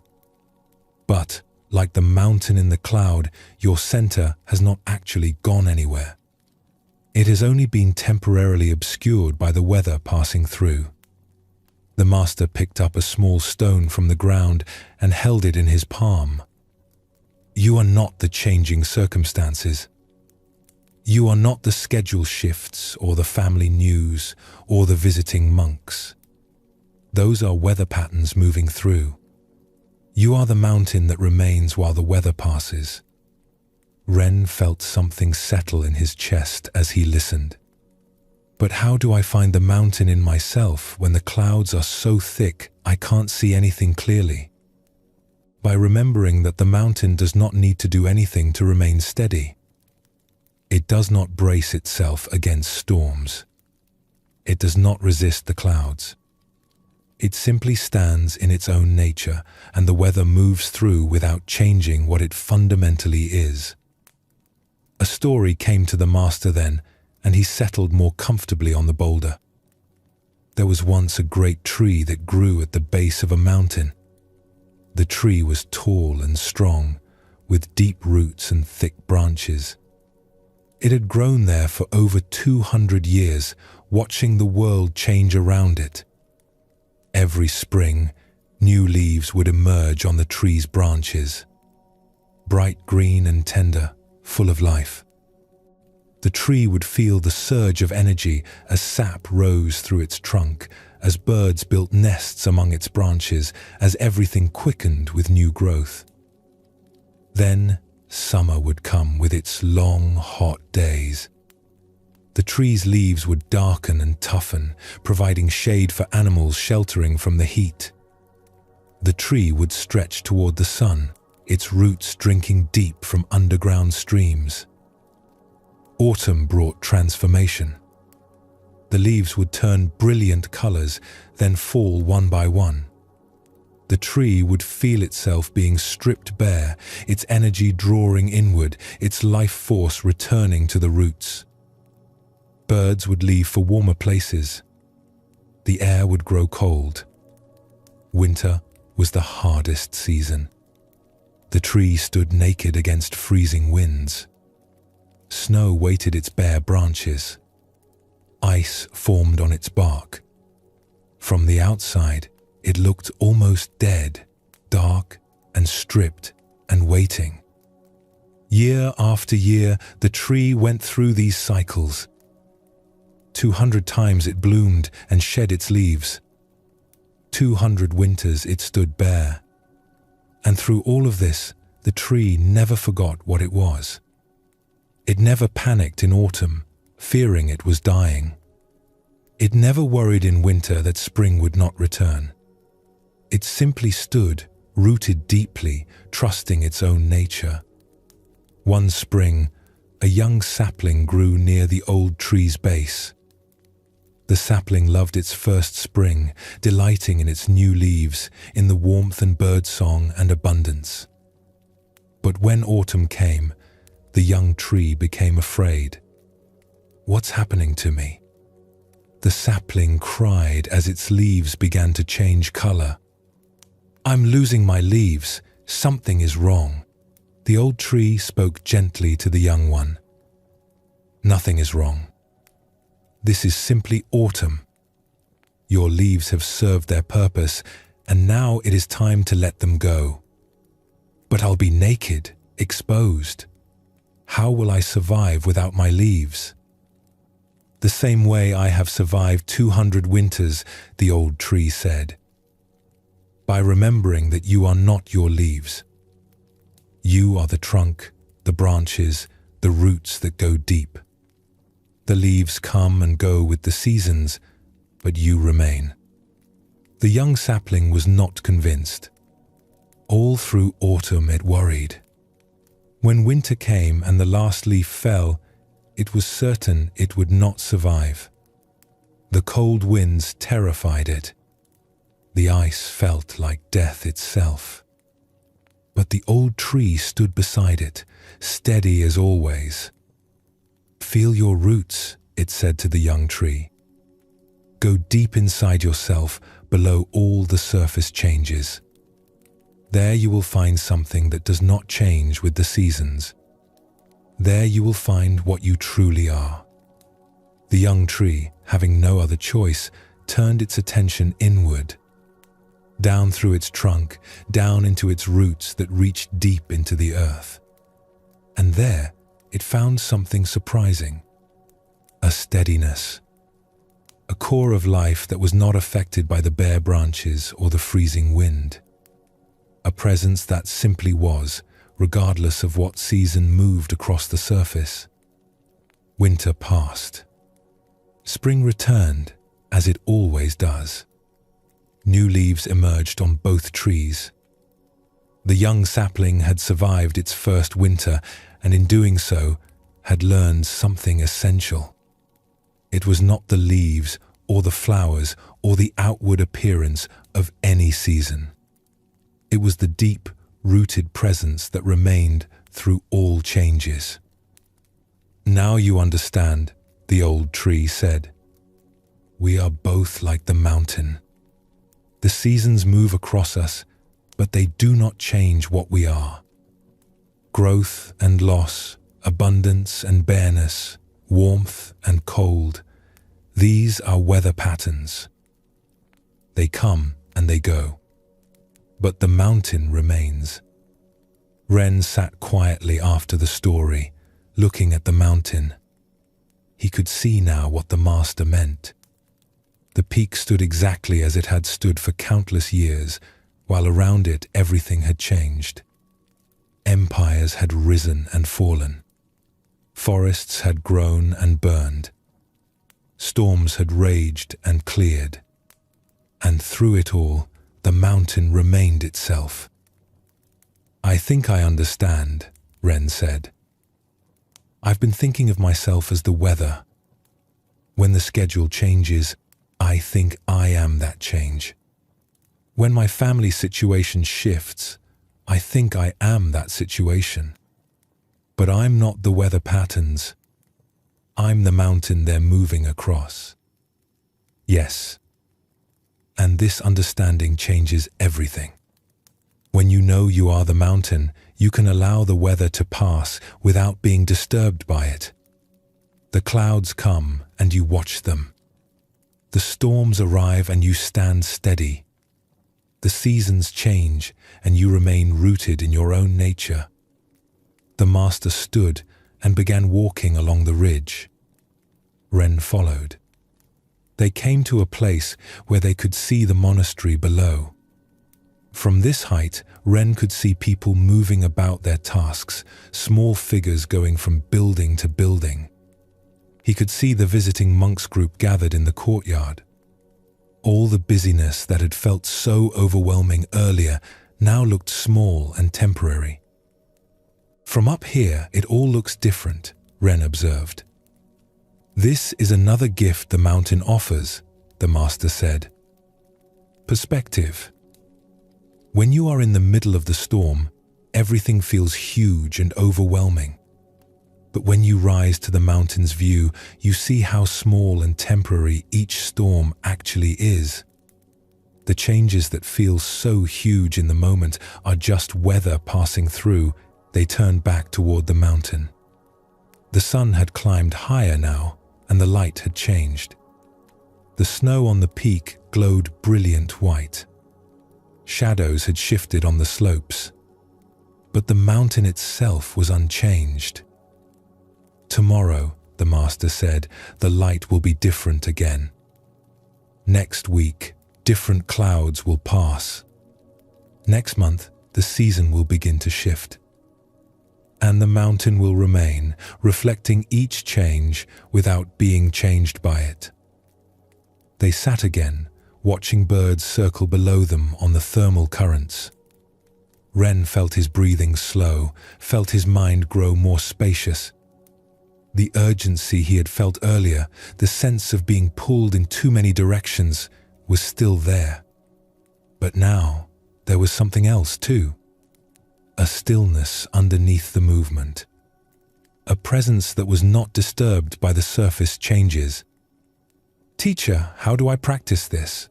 Speaker 1: But, like the mountain in the cloud, your center has not actually gone anywhere. It has only been temporarily obscured by the weather passing through." The master picked up a small stone from the ground and held it in his palm. "You are not the changing circumstances. You are not the schedule shifts or the family news or the visiting monks. Those are weather patterns moving through. You are the mountain that remains while the weather passes." Ren felt something settle in his chest as he listened. "But how do I find the mountain in myself when the clouds are so thick I can't see anything clearly?" "By remembering that the mountain does not need to do anything to remain steady. It does not brace itself against storms. It does not resist the clouds. It simply stands in its own nature, and the weather moves through without changing what it fundamentally is." A story came to the master then, and he settled more comfortably on the boulder. There was once a great tree that grew at the base of a mountain. The tree was tall and strong, with deep roots and thick branches. It had grown there for over 200 years, watching the world change around it. Every spring, new leaves would emerge on the tree's branches, bright green and tender, full of life. The tree would feel the surge of energy as sap rose through its trunk, as birds built nests among its branches, as everything quickened with new growth. Then summer would come with its long, hot days. The tree's leaves would darken and toughen, providing shade for animals sheltering from the heat. The tree would stretch toward the sun, its roots drinking deep from underground streams. Autumn brought transformation. The leaves would turn brilliant colors, then fall one by one. The tree would feel itself being stripped bare, its energy drawing inward, its life force returning to the roots. Birds would leave for warmer places. The air would grow cold. Winter was the hardest season. The tree stood naked against freezing winds. Snow weighted its bare branches. Ice formed on its bark. From the outside, it looked almost dead, dark and stripped and waiting. Year after year, the tree went through these cycles. 200 times it bloomed and shed its leaves. 200 winters it stood bare. And through all of this, the tree never forgot what it was. It never panicked in autumn, fearing it was dying. It never worried in winter that spring would not return. It simply stood, rooted deeply, trusting its own nature. One spring, a young sapling grew near the old tree's base. The sapling loved its first spring, delighting in its new leaves, in the warmth and birdsong and abundance. But when autumn came, the young tree became afraid. "What's happening to me?" The sapling cried as its leaves began to change color. "I'm losing my leaves. Something is wrong." The old tree spoke gently to the young one. "Nothing is wrong. This is simply autumn. Your leaves have served their purpose, and now it is time to let them go. But I'll be naked, exposed. How will I survive without my leaves?" "The same way I have survived 200 winters," the old tree said. "By remembering that you are not your leaves. You are the trunk, the branches, the roots that go deep. The leaves come and go with the seasons, but you remain." The young sapling was not convinced. All through autumn it worried. When winter came and the last leaf fell, it was certain it would not survive. The cold winds terrified it. The ice felt like death itself. But the old tree stood beside it, steady as always. "Feel your roots," it said to the young tree. "Go deep inside yourself, below all the surface changes. There you will find something that does not change with the seasons. There you will find what you truly are." The young tree, having no other choice, turned its attention inward, down through its trunk, down into its roots that reached deep into the earth. And there it found something surprising. A steadiness. A core of life that was not affected by the bare branches or the freezing wind. A presence that simply was, regardless of what season moved across the surface. Winter passed. Spring returned, as it always does. New leaves emerged on both trees. The young sapling had survived its first winter, and in doing so, had learned something essential. It was not the leaves, or the flowers, or the outward appearance of any season. It was the deep, rooted presence that remained through all changes. "Now you understand," the old tree said. "We are both like the mountain. The seasons move across us, but they do not change what we are. Growth and loss, abundance and bareness, warmth and cold, these are weather patterns. They come and they go. But the mountain remains." Ren sat quietly after the story, looking at the mountain. He could see now what the master meant. The peak stood exactly as it had stood for countless years, while around it everything had changed. Empires had risen and fallen. Forests had grown and burned. Storms had raged and cleared. And through it all, the mountain remained itself. "I think I understand," Ren said. "I've been thinking of myself as the weather. When the schedule changes, I think I am that change. When my family situation shifts, I think I am that situation. But I'm not the weather patterns. I'm the mountain they're moving across." Yes. And this understanding changes everything. When you know you are the mountain, you can allow the weather to pass without being disturbed by it. The clouds come and you watch them. The storms arrive and you stand steady. The seasons change and you remain rooted in your own nature. The master stood and began walking along the ridge. Ren followed. They came to a place where they could see the monastery below. From this height, Ren could see people moving about their tasks, small figures going from building to building. He could see the visiting monks group gathered in the courtyard. All the busyness that had felt so overwhelming earlier now looked small and temporary. From up here, it all looks different, Ren observed. This is another gift the mountain offers, the master said. Perspective. When you are in the middle of the storm, everything feels huge and overwhelming. But when you rise to the mountain's view, you see how small and temporary each storm actually is. The changes that feel so huge in the moment are just weather passing through. They turn back toward the mountain. The sun had climbed higher now, and the light had changed. The snow on the peak glowed brilliant white. Shadows had shifted on the slopes, but the mountain itself was unchanged. Tomorrow, the master said, the light will be different again. Next week, different clouds will pass. Next month, the season will begin to shift. And the mountain will remain, reflecting each change without being changed by it. They sat again, watching birds circle below them on the thermal currents. Ren felt his breathing slow, felt his mind grow more spacious. The urgency he had felt earlier, the sense of being pulled in too many directions, was still there. But now, there was something else too. A stillness underneath the movement. A presence that was not disturbed by the surface changes. Teacher, how do I practice this?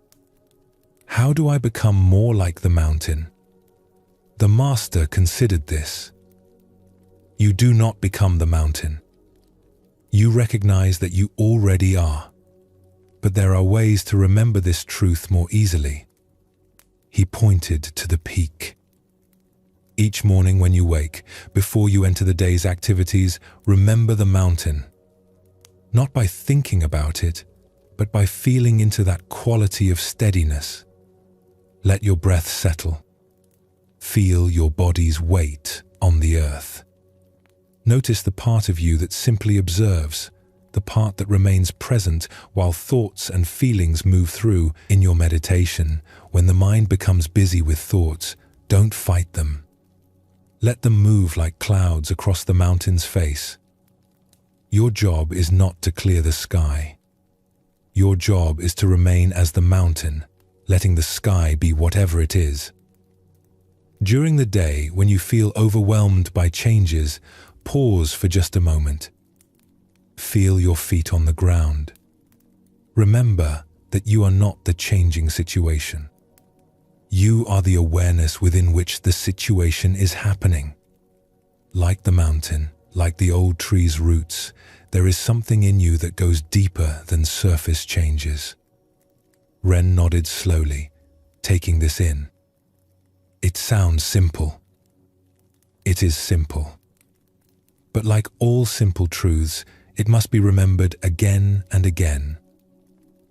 Speaker 1: How do I become more like the mountain? The master considered this. You do not become the mountain. You recognize that you already are. But there are ways to remember this truth more easily. He pointed to the peak. Each morning when you wake, before you enter the day's activities, remember the mountain. Not by thinking about it, but by feeling into that quality of steadiness. Let your breath settle. Feel your body's weight on the earth. Notice the part of you that simply observes, the part that remains present while thoughts and feelings move through. In your meditation, when the mind becomes busy with thoughts, don't fight them. Let them move like clouds across the mountain's face. Your job is not to clear the sky. Your job is to remain as the mountain, letting the sky be whatever it is. During the day, when you feel overwhelmed by changes, pause for just a moment. Feel your feet on the ground. Remember that you are not the changing situation. You are the awareness within which the situation is happening. Like the mountain, like the old tree's roots, there is something in you that goes deeper than surface changes. Ren nodded slowly, taking this in. It sounds simple. It is simple. But like all simple truths, it must be remembered again and again.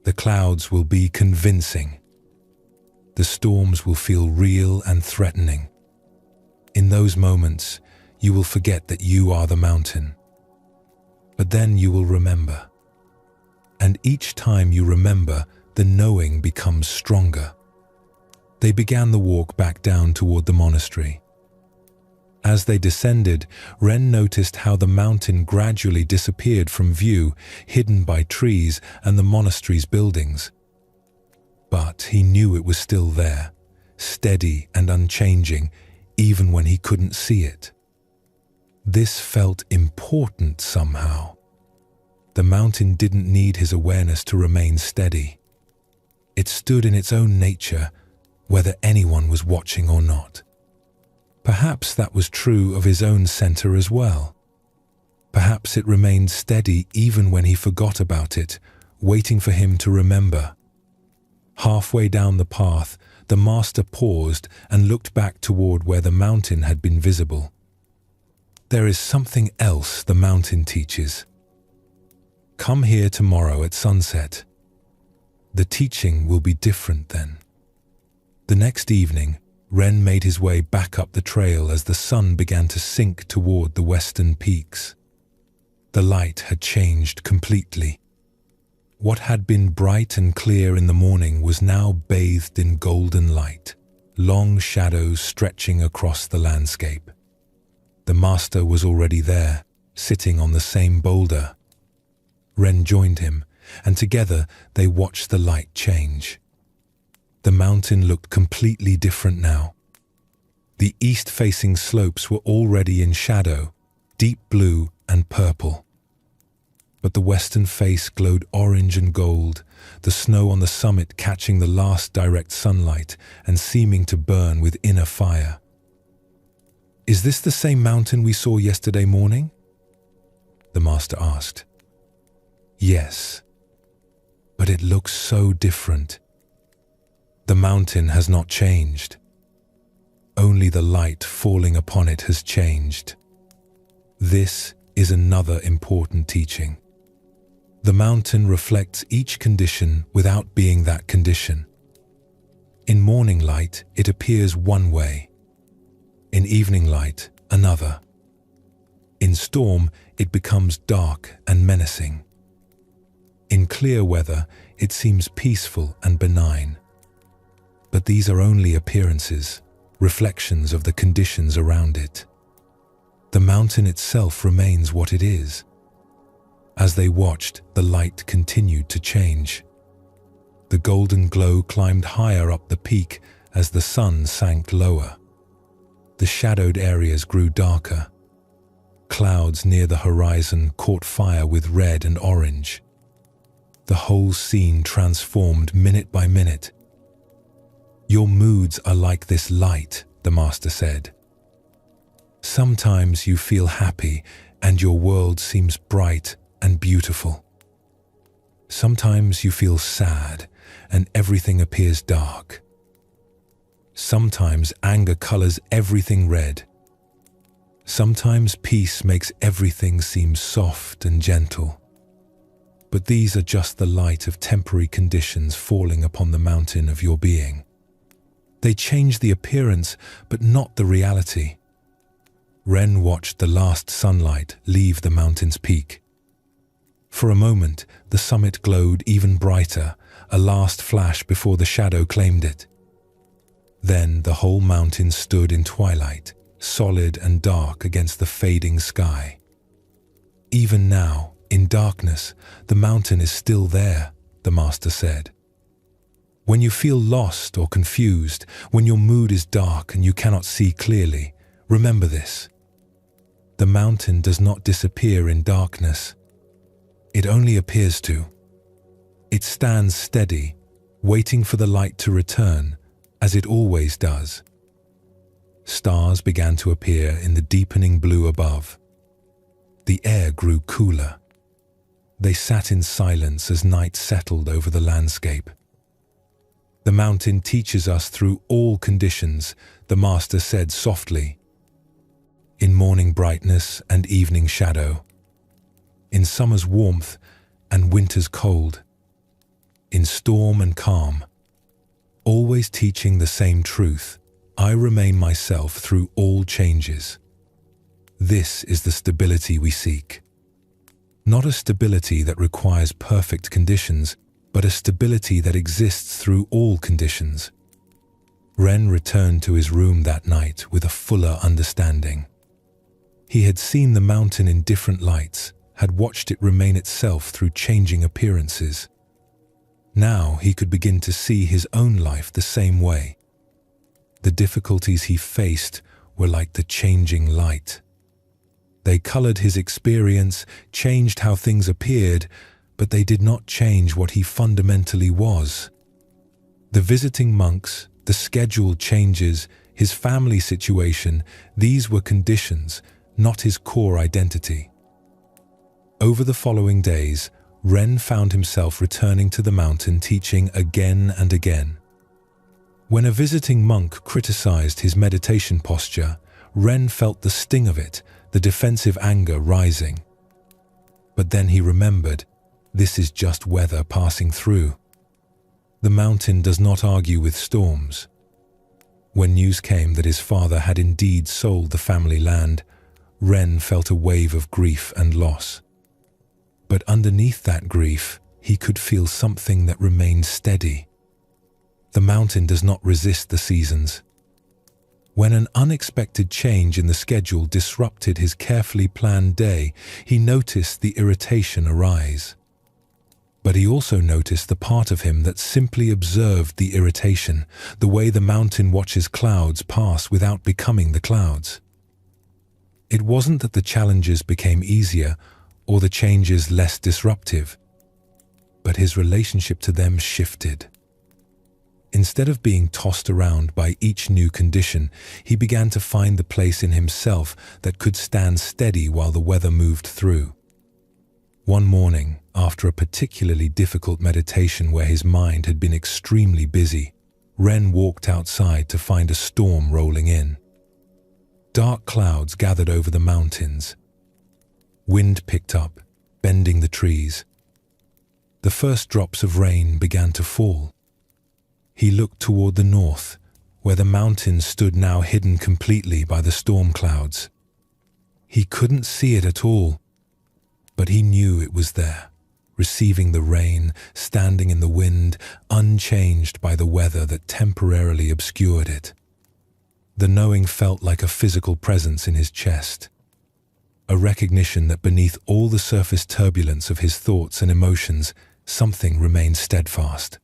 Speaker 1: The clouds will be convincing. The storms will feel real and threatening. In those moments, you will forget that you are the mountain. But then you will remember. And each time you remember, the knowing becomes stronger. They began the walk back down toward the monastery. As they descended, Ren noticed how the mountain gradually disappeared from view, hidden by trees and the monastery's buildings. But he knew it was still there, steady and unchanging, even when he couldn't see it. This felt important somehow. The mountain didn't need his awareness to remain steady. It stood in its own nature, whether anyone was watching or not. Perhaps that was true of his own center as well. Perhaps it remained steady even when he forgot about it, waiting for him to remember. Halfway down the path, the master paused and looked back toward where the mountain had been visible. There is something else the mountain teaches. Come here tomorrow at sunset. The teaching will be different then. The next evening, Ren made his way back up the trail as the sun began to sink toward the western peaks. The light had changed completely. What had been bright and clear in the morning was now bathed in golden light, long shadows stretching across the landscape. The master was already there, sitting on the same boulder. Ren joined him, and together they watched the light change. The mountain looked completely different now. The east-facing slopes were already in shadow, deep blue and purple. But the western face glowed orange and gold, the snow on the summit catching the last direct sunlight and seeming to burn with inner fire. "Is this the same mountain we saw yesterday morning?" the master asked. "Yes, but it looks so different. The mountain has not changed. Only the light falling upon it has changed. This is another important teaching. The mountain reflects each condition without being that condition. In morning light, it appears one way. In evening light, another. In storm, it becomes dark and menacing. In clear weather, it seems peaceful and benign. But these are only appearances, reflections of the conditions around it. The mountain itself remains what it is. As they watched, the light continued to change. The golden glow climbed higher up the peak as the sun sank lower. The shadowed areas grew darker. Clouds near the horizon caught fire with red and orange. The whole scene transformed minute by minute. "Your moods are like this light," the master said. "Sometimes you feel happy and your world seems bright and beautiful. Sometimes you feel sad and everything appears dark. Sometimes anger colors everything red. Sometimes peace makes everything seem soft and gentle. But these are just the light of temporary conditions falling upon the mountain of your being. They change the appearance, but not the reality." Ren watched the last sunlight leave the mountain's peak. For a moment, the summit glowed even brighter, a last flash before the shadow claimed it. Then the whole mountain stood in twilight, solid and dark against the fading sky. "Even now, in darkness, the mountain is still there," the master said. "When you feel lost or confused, when your mood is dark and you cannot see clearly, remember this. The mountain does not disappear in darkness. It only appears to. It stands steady, waiting for the light to return, as it always does." Stars began to appear in the deepening blue above. The air grew cooler. They sat in silence as night settled over the landscape. "The mountain teaches us through all conditions," the master said softly. "In morning brightness and evening shadow. In summer's warmth and winter's cold. In storm and calm. Always teaching the same truth. I remain myself through all changes. This is the stability we seek. Not a stability that requires perfect conditions, but a stability that exists through all conditions." Ren returned to his room that night with a fuller understanding. He had seen the mountain in different lights, had watched it remain itself through changing appearances. Now he could begin to see his own life the same way. The difficulties he faced were like the changing light. They colored his experience, changed how things appeared, but they did not change what he fundamentally was. The visiting monks, the schedule changes, his family situation, these were conditions, not his core identity. Over the following days, Ren found himself returning to the mountain teaching again and again. When a visiting monk criticized his meditation posture, Ren felt the sting of it, the defensive anger rising. But then he remembered, this is just weather passing through. The mountain does not argue with storms. When news came that his father had indeed sold the family land, Ren felt a wave of grief and loss. But underneath that grief, he could feel something that remained steady. The mountain does not resist the seasons. When an unexpected change in the schedule disrupted his carefully planned day, he noticed the irritation arise. But he also noticed the part of him that simply observed the irritation, the way the mountain watches clouds pass without becoming the clouds. It wasn't that the challenges became easier or the changes less disruptive, but his relationship to them shifted. Instead of being tossed around by each new condition, he began to find the place in himself that could stand steady while the weather moved through. One morning, after a particularly difficult meditation where his mind had been extremely busy, Ren walked outside to find a storm rolling in. Dark clouds gathered over the mountains. Wind picked up, bending the trees. The first drops of rain began to fall. He looked toward the north, where the mountains stood now hidden completely by the storm clouds. He couldn't see it at all, but he knew it was there, receiving the rain, standing in the wind, unchanged by the weather that temporarily obscured it. The knowing felt like a physical presence in his chest, a recognition that beneath all the surface turbulence of his thoughts and emotions, something remained steadfast.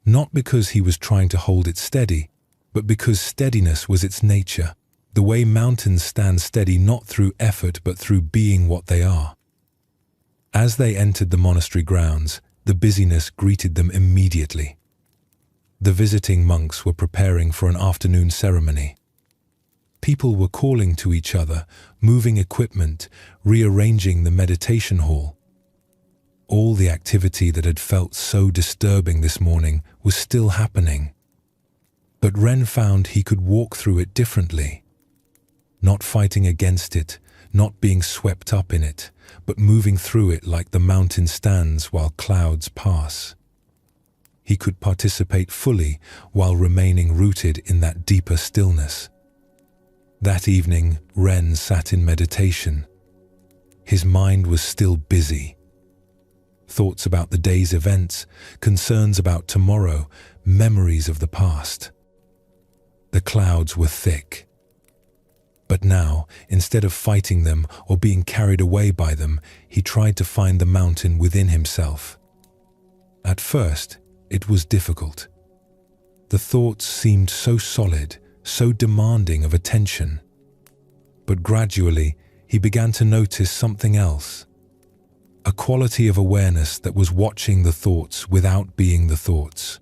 Speaker 1: Not because he was trying to hold it steady, but because steadiness was its nature, the way mountains stand steady not through effort but through being what they are. As they entered the monastery grounds, the busyness greeted them immediately. The visiting monks were preparing for an afternoon ceremony. People were calling to each other, moving equipment, rearranging the meditation hall. All the activity that had felt so disturbing this morning was still happening. But Ren found he could walk through it differently. Not fighting against it, not being swept up in it, but moving through it like the mountain stands while clouds pass. He could participate fully while remaining rooted in that deeper stillness. That evening, Ren sat in meditation. His mind was still busy. Thoughts about the day's events, concerns about tomorrow, memories of the past. The clouds were thick. But now, instead of fighting them or being carried away by them, he tried to find the mountain within himself. At first, it was difficult. The thoughts seemed so solid, so demanding of attention. But gradually, he began to notice something else. A quality of awareness that was watching the thoughts without being the thoughts.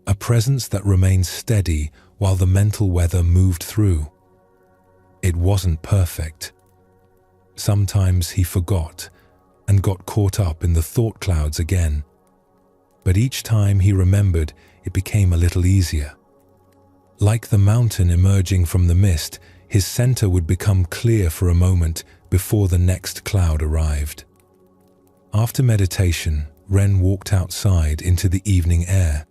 Speaker 1: A presence that remained steady while the mental weather moved through. It wasn't perfect. Sometimes he forgot and got caught up in the thought clouds again. But each time he remembered, it became a little easier. Like the mountain emerging from the mist, his center would become clear for a moment before the next cloud arrived. After meditation, Ren walked outside into the evening air.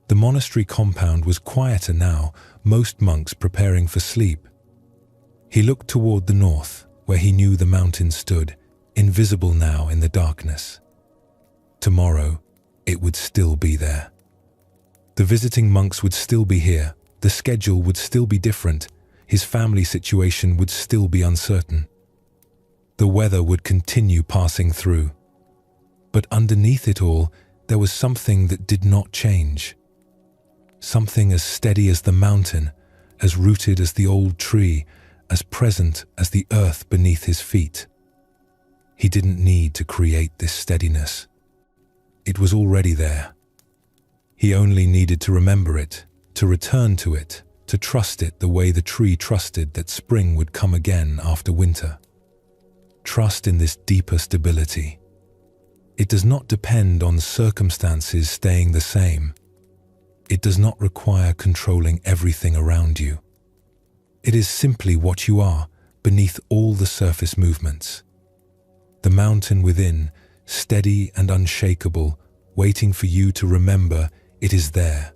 Speaker 1: The monastery compound was quieter now, most monks preparing for sleep. He looked toward the north, where he knew the mountain stood, invisible now in the darkness. Tomorrow, it would still be there. The visiting monks would still be here, the schedule would still be different, his family situation would still be uncertain. The weather would continue passing through. But underneath it all, there was something that did not change. Something as steady as the mountain, as rooted as the old tree, as present as the earth beneath his feet. He didn't need to create this steadiness. It was already there. He only needed to remember it, to return to it, to trust it the way the tree trusted that spring would come again after winter. Trust in this deeper stability. It does not depend on circumstances staying the same. It does not require controlling everything around you. It is simply what you are beneath all the surface movements. The mountain within, steady and unshakable, waiting for you to remember it is there.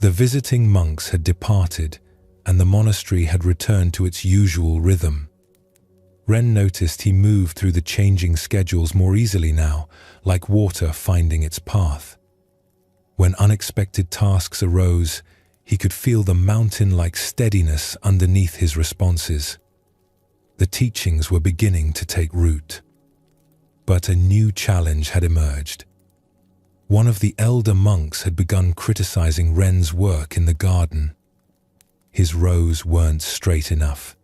Speaker 1: The visiting monks had departed, and the monastery had returned to its usual rhythm. Ren noticed he moved through the changing schedules more easily now, like water finding its path. When unexpected tasks arose, he could feel the mountain-like steadiness underneath his responses. The teachings were beginning to take root. But a new challenge had emerged. One of the elder monks had begun criticizing Ren's work in the garden. His rows weren't straight enough.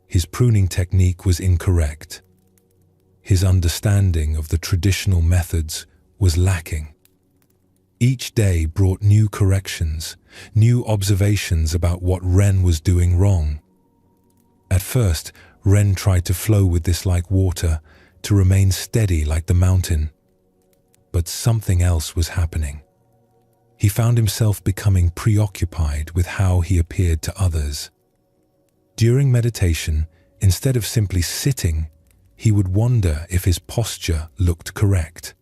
Speaker 1: His pruning technique was incorrect. His understanding of the traditional methods was lacking. Each day brought new corrections, new observations about what Ren was doing wrong. At first, Ren tried to flow with this like water, to remain steady like the mountain. But something else was happening. He found himself becoming preoccupied with how he appeared to others. During meditation, instead of simply sitting, he would wonder if his posture looked correct.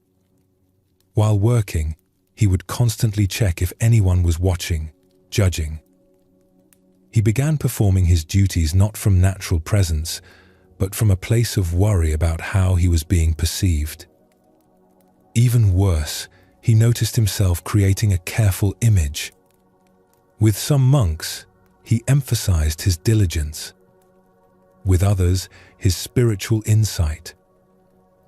Speaker 1: While working, he would constantly check if anyone was watching, judging. He began performing his duties not from natural presence, but from a place of worry about how he was being perceived. Even worse, he noticed himself creating a careful image. With some monks, he emphasized his diligence. With others, his spiritual insight.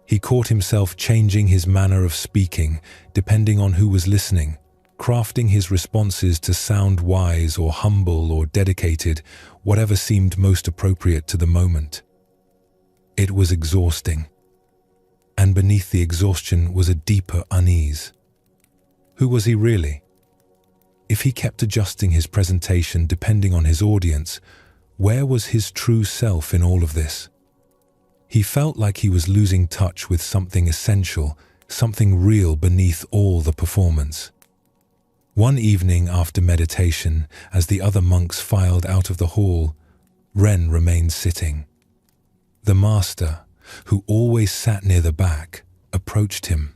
Speaker 1: He caught himself changing his manner of speaking, depending on who was listening, crafting his responses to sound wise or humble or dedicated, whatever seemed most appropriate to the moment. It was exhausting. And beneath the exhaustion was a deeper unease. Who was he really? If he kept adjusting his presentation depending on his audience, where was his true self in all of this? He felt like he was losing touch with something essential, something real beneath all the performance. One evening after meditation, as the other monks filed out of the hall, Ren remained sitting. The master, who always sat near the back, approached him.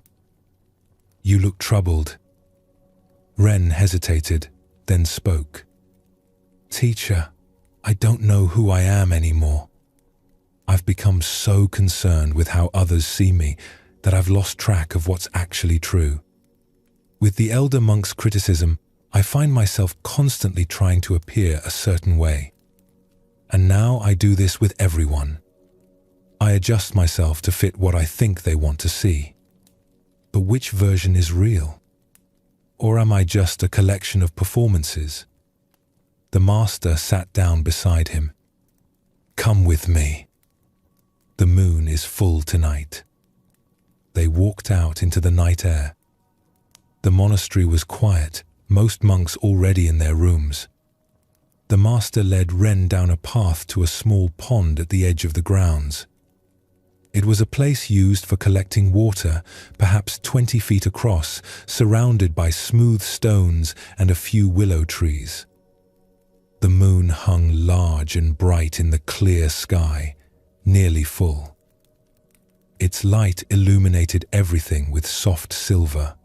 Speaker 1: "You look troubled." Ren hesitated, then spoke. "Teacher, I don't know who I am anymore. I've become so concerned with how others see me that I've lost track of what's actually true. With the elder monk's criticism, I find myself constantly trying to appear a certain way. And now I do this with everyone. I adjust myself to fit what I think they want to see. But which version is real? Or am I just a collection of performances?" The master sat down beside him. "Come with me. The moon is full tonight." They walked out into the night air. The monastery was quiet, most monks already in their rooms. The master led Ren down a path to a small pond at the edge of the grounds. It was a place used for collecting water, perhaps 20 feet across, surrounded by smooth stones and a few willow trees. The moon hung large and bright in the clear sky, nearly full. Its light illuminated everything with soft silver.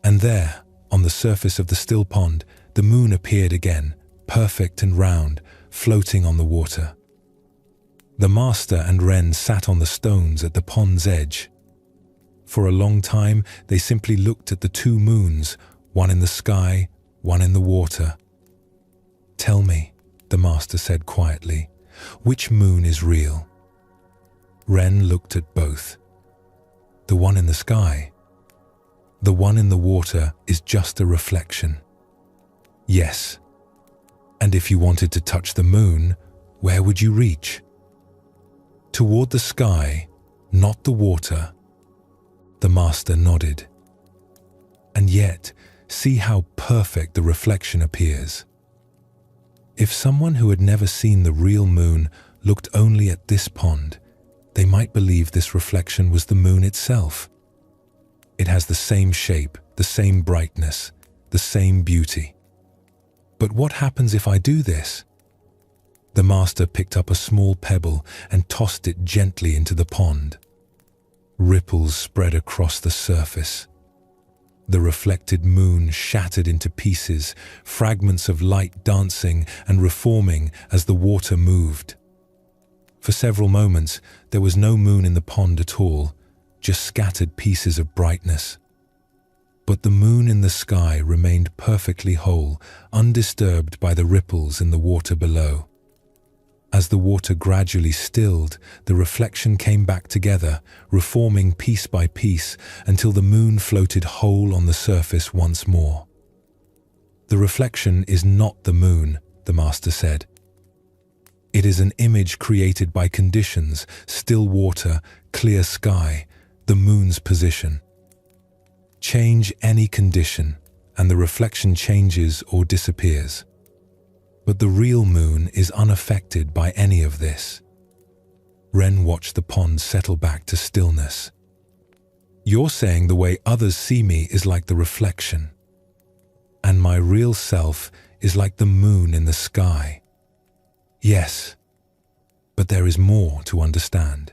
Speaker 1: And there, on the surface of the still pond, the moon appeared again, perfect and round, floating on the water. The master and Ren sat on the stones at the pond's edge. For a long time, they simply looked at the two moons, one in the sky, one in the water. "Tell me," the master said quietly, "which moon is real?" Ren looked at both. "The one in the sky. The one in the water is just a reflection." "Yes. And if you wanted to touch the moon, where would you reach?" "Toward the sky, not the water." The master nodded. "And yet, see how perfect the reflection appears." If someone who had never seen the real moon looked only at this pond, they might believe this reflection was the moon itself. It has the same shape, the same brightness, the same beauty. But what happens if I do this? The master picked up a small pebble and tossed it gently into the pond. Ripples spread across the surface. The reflected moon shattered into pieces, fragments of light dancing and reforming as the water moved. For several moments, there was no moon in the pond at all, just scattered pieces of brightness. But the moon in the sky remained perfectly whole, undisturbed by the ripples in the water below. As the water gradually stilled, the reflection came back together, reforming piece by piece until the moon floated whole on the surface once more. "The reflection is not the moon," the master said. "It is an image created by conditions, still water, clear sky, the moon's position. Change any condition, and the reflection changes or disappears. But the real moon is unaffected by any of this." Ren watched the pond settle back to stillness. "You're saying the way others see me is like the reflection, and my real self is like the moon in the sky." "Yes, but there is more to understand.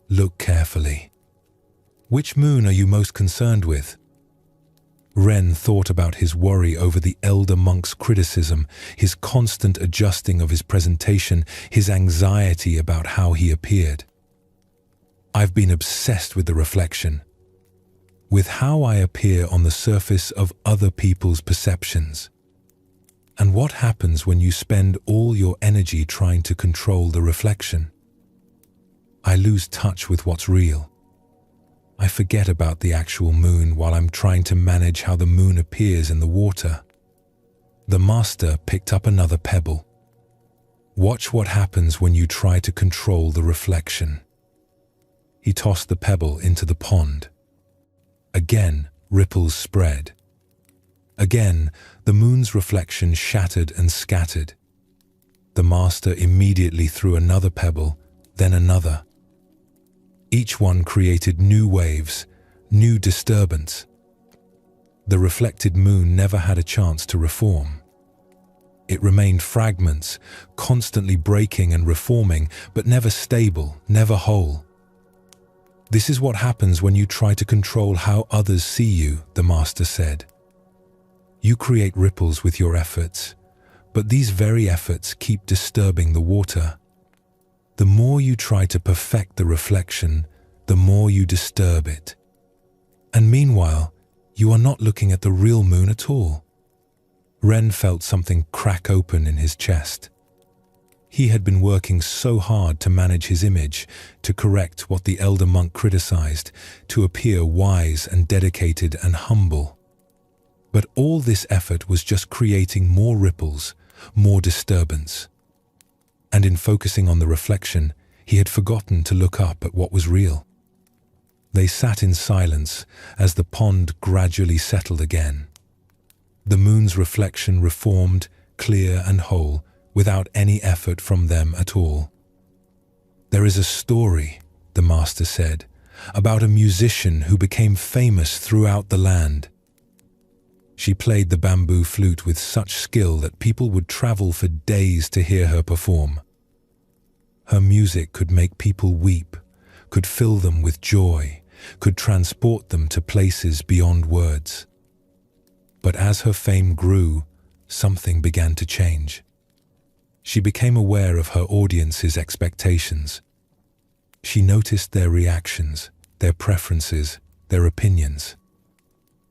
Speaker 1: Look carefully. Which moon are you most concerned with?" Ren thought about his worry over the elder monk's criticism, his constant adjusting of his presentation, his anxiety about how he appeared. "I've been obsessed with the reflection, with how I appear on the surface of other people's perceptions. And what happens when you spend all your energy trying to control the reflection? I lose touch with what's real. I forget about the actual moon while I'm trying to manage how the moon appears in the water." The master picked up another pebble. "Watch what happens when you try to control the reflection." He tossed the pebble into the pond. Again, ripples spread. Again, the moon's reflection shattered and scattered. The master immediately threw another pebble, then another. Each one created new waves, new disturbance. The reflected moon never had a chance to reform. It remained fragments, constantly breaking and reforming, but never stable, never whole. "This is what happens when you try to control how others see you," the master said. "You create ripples with your efforts, but these very efforts keep disturbing the water. The more you try to perfect the reflection, the more you disturb it. And meanwhile, you are not looking at the real moon at all." Ren felt something crack open in his chest. He had been working so hard to manage his image, to correct what the elder monk criticized, to appear wise and dedicated and humble. But all this effort was just creating more ripples, more disturbance. And in focusing on the reflection, he had forgotten to look up at what was real. They sat in silence as the pond gradually settled again. The moon's reflection reformed, clear and whole, without any effort from them at all. "There is a story," the master said, "about a musician who became famous throughout the land. She played the bamboo flute with such skill that people would travel for days to hear her perform. Her music could make people weep, could fill them with joy, could transport them to places beyond words. But as her fame grew, something began to change. She became aware of her audience's expectations. She noticed their reactions, their preferences, their opinions.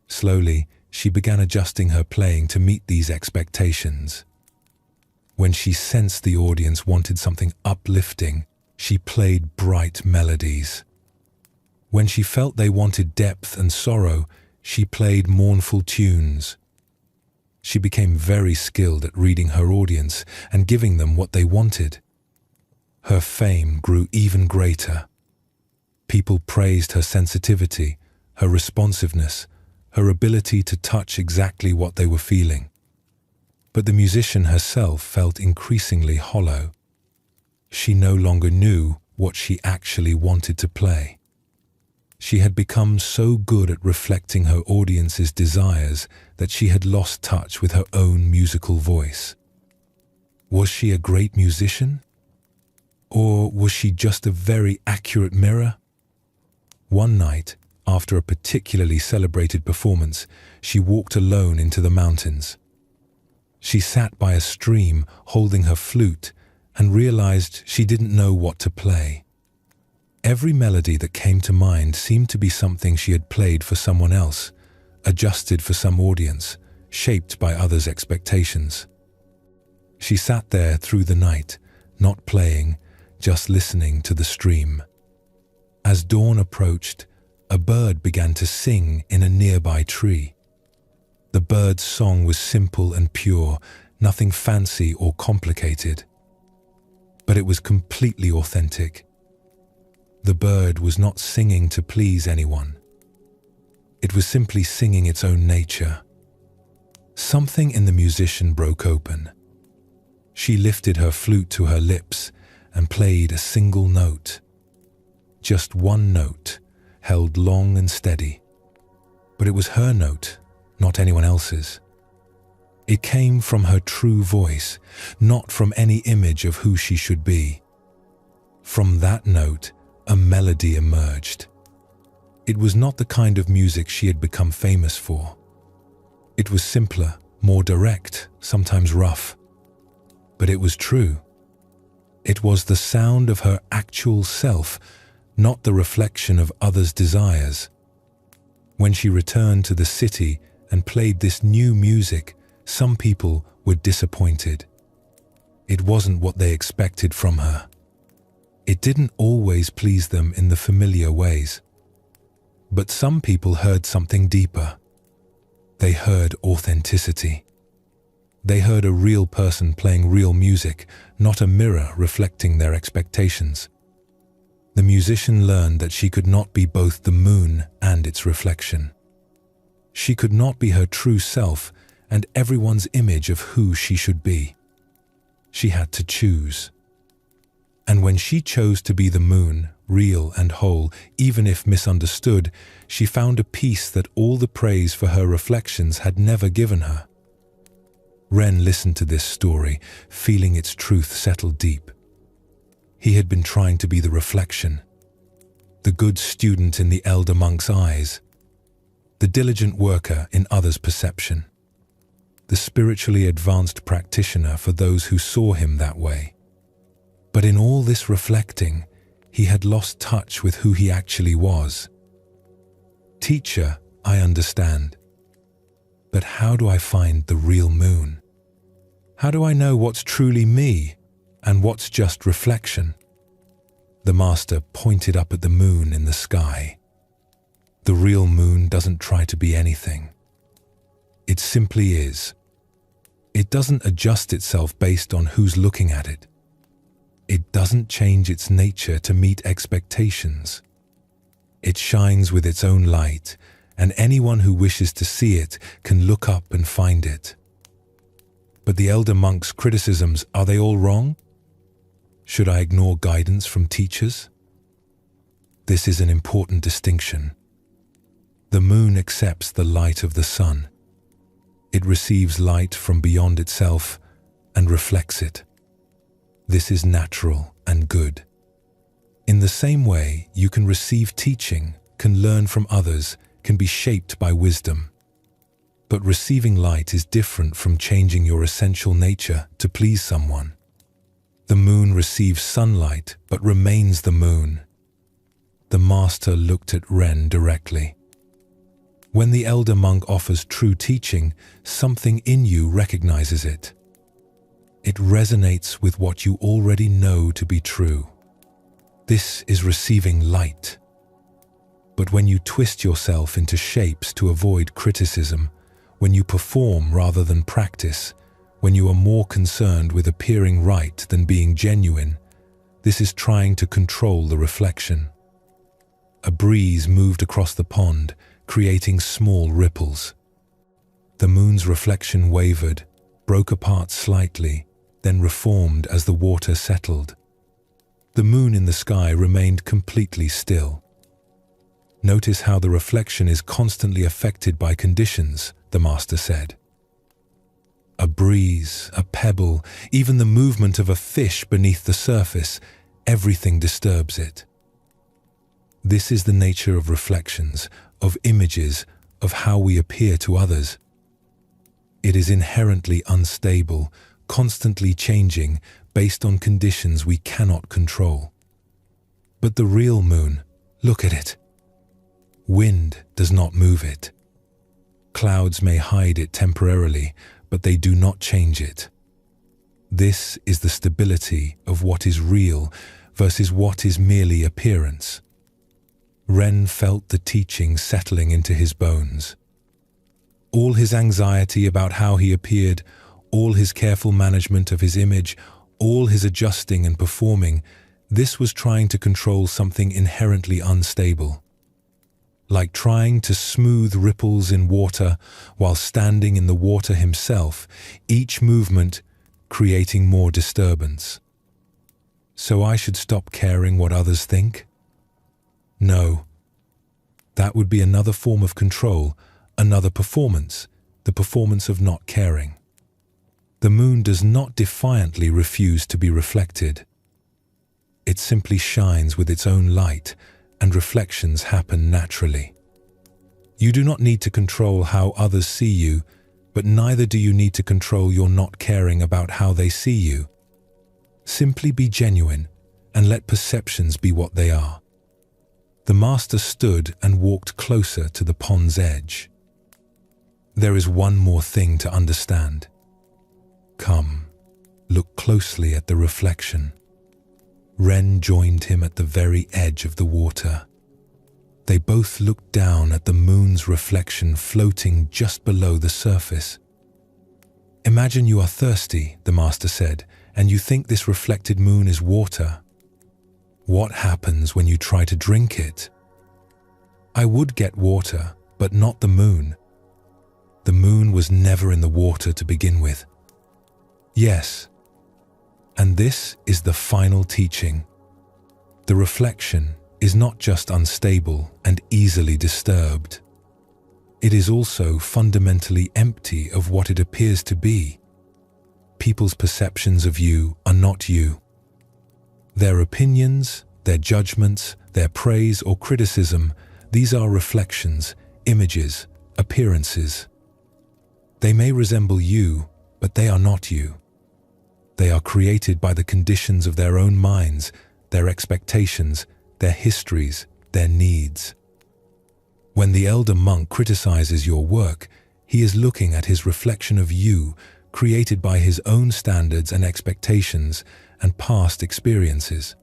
Speaker 1: Slowly, she began adjusting her playing to meet these expectations. When she sensed the audience wanted something uplifting, she played bright melodies. When she felt they wanted depth and sorrow, she played mournful tunes. She became very skilled at reading her audience and giving them what they wanted. Her fame grew even greater. People praised her sensitivity, her responsiveness, her ability to touch exactly what they were feeling. But the musician herself felt increasingly hollow. She no longer knew what she actually wanted to play. She had become so good at reflecting her audience's desires that she had lost touch with her own musical voice. Was she a great musician? Or was she just a very accurate mirror? One night, after a particularly celebrated performance, she walked alone into the mountains. She sat by a stream holding her flute and realized she didn't know what to play. Every melody that came to mind seemed to be something she had played for someone else, adjusted for some audience, shaped by others' expectations. She sat there through the night, not playing, just listening to the stream. As dawn approached, a bird began to sing in a nearby tree. The bird's song was simple and pure, nothing fancy or complicated. But it was completely authentic. The bird was not singing to please anyone. It was simply singing its own nature. Something in the musician broke open. She lifted her flute to her lips and played a single note. Just one note, held long and steady. But it was her note, not anyone else's. It came from her true voice, not from any image of who she should be. From that note, a melody emerged. It was not the kind of music she had become famous for. It was simpler, more direct, sometimes rough. But it was true. It was the sound of her actual self, not the reflection of others' desires. When she returned to the city and played this new music, some people were disappointed. It wasn't what they expected from her. It didn't always please them in the familiar ways. But some people heard something deeper. They heard authenticity. They heard a real person playing real music, not a mirror reflecting their expectations. The musician learned that she could not be both the moon and its reflection. She could not be her true self and everyone's image of who she should be. She had to choose. And when she chose to be the moon, real and whole, even if misunderstood, she found a peace that all the praise for her reflections had never given her. Ren listened to this story, feeling its truth settle deep. He had been trying to be the reflection, the good student in the elder monk's eyes, the diligent worker in others' perception, the spiritually advanced practitioner for those who saw him that way. But in all this reflecting, he had lost touch with who he actually was. Teacher, I understand. But how do I find the real moon? How do I know what's truly me and what's just reflection? The master pointed up at the moon in the sky. The real moon doesn't try to be anything. It simply is. It doesn't adjust itself based on who's looking at it. It doesn't change its nature to meet expectations. It shines with its own light, and anyone who wishes to see it can look up and find it. But the elder monk's criticisms, are they all wrong? Should I ignore guidance from teachers? This is an important distinction. The moon accepts the light of the sun. It receives light from beyond itself and reflects it. This is natural and good. In the same way, you can receive teaching, can learn from others, can be shaped by wisdom. But receiving light is different from changing your essential nature to please someone. The moon receives sunlight but remains the moon. The master looked at Ren directly. When the elder monk offers true teaching, something in you recognizes it. It resonates with what you already know to be true. This is receiving light. But when you twist yourself into shapes to avoid criticism, when you perform rather than practice, when you are more concerned with appearing right than being genuine, this is trying to control the reflection. A breeze moved across the pond, creating small ripples. The moon's reflection wavered, broke apart slightly, then reformed as the water settled. The moon in the sky remained completely still. Notice how the reflection is constantly affected by conditions, the master said. A breeze, a pebble, even the movement of a fish beneath the surface, everything disturbs it. This is the nature of reflections, of images, of how we appear to others. It is inherently unstable, constantly changing, based on conditions we cannot control. But the real moon, look at it. Wind does not move it. Clouds may hide it temporarily, but they do not change it. This is the stability of what is real versus what is merely appearance. Ren felt the teaching settling into his bones. All his anxiety about how he appeared, all his careful management of his image, all his adjusting and performing, this was trying to control something inherently unstable. Like trying to smooth ripples in water while standing in the water himself, each movement creating more disturbance. So I should stop caring what others think? No. That would be another form of control, another performance, the performance of not caring. The moon does not defiantly refuse to be reflected. It simply shines with its own light, and reflections happen naturally. You do not need to control how others see you, but neither do you need to control your not caring about how they see you. Simply be genuine and let perceptions be what they are. The master stood and walked closer to the pond's edge. There is one more thing to understand. Come, look closely at the reflection. Ren joined him at the very edge of the water. They both looked down at the moon's reflection floating just below the surface. Imagine you are thirsty, the master said, and you think this reflected moon is water. What happens when you try to drink it? I would get water, but not the moon. The moon was never in the water to begin with. Yes, and this is the final teaching. The reflection is not just unstable and easily disturbed. It is also fundamentally empty of what it appears to be. People's perceptions of you are not you. Their opinions, their judgments, their praise or criticism, these are reflections, images, appearances. They may resemble you, but they are not you. They are created by the conditions of their own minds, their expectations, their histories, their needs. When the elder monk criticizes your work, he is looking at his reflection of you, created by his own standards and expectations and past experiences.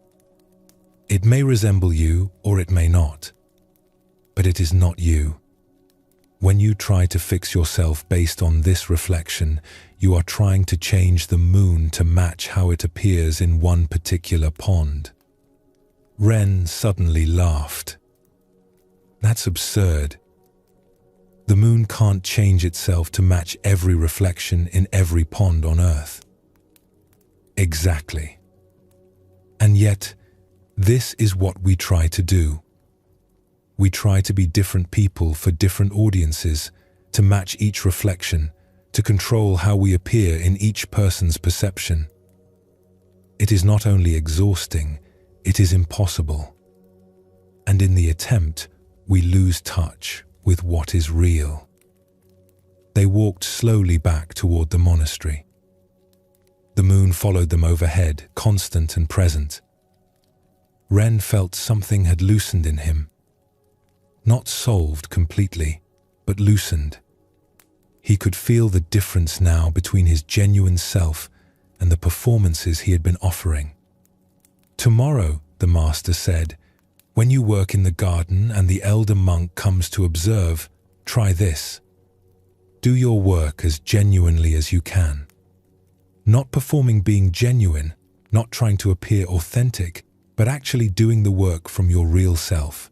Speaker 1: It may resemble you or it may not, but it is not you. When you try to fix yourself based on this reflection, you are trying to change the moon to match how it appears in one particular pond. Ren suddenly laughed. That's absurd. The moon can't change itself to match every reflection in every pond on Earth. Exactly. And yet, this is what we try to do. We try to be different people for different audiences, to match each reflection, to control how we appear in each person's perception. It is not only exhausting, it is impossible. And in the attempt, we lose touch with what is real. They walked slowly back toward the monastery. The moon followed them overhead, constant and present. Ren felt something had loosened in him. Not solved completely, but loosened. He could feel the difference now between his genuine self and the performances he had been offering. Tomorrow, the master said, when you work in the garden and the elder monk comes to observe, try this. Do your work as genuinely as you can. Not performing being genuine, not trying to appear authentic, but actually doing the work from your real self.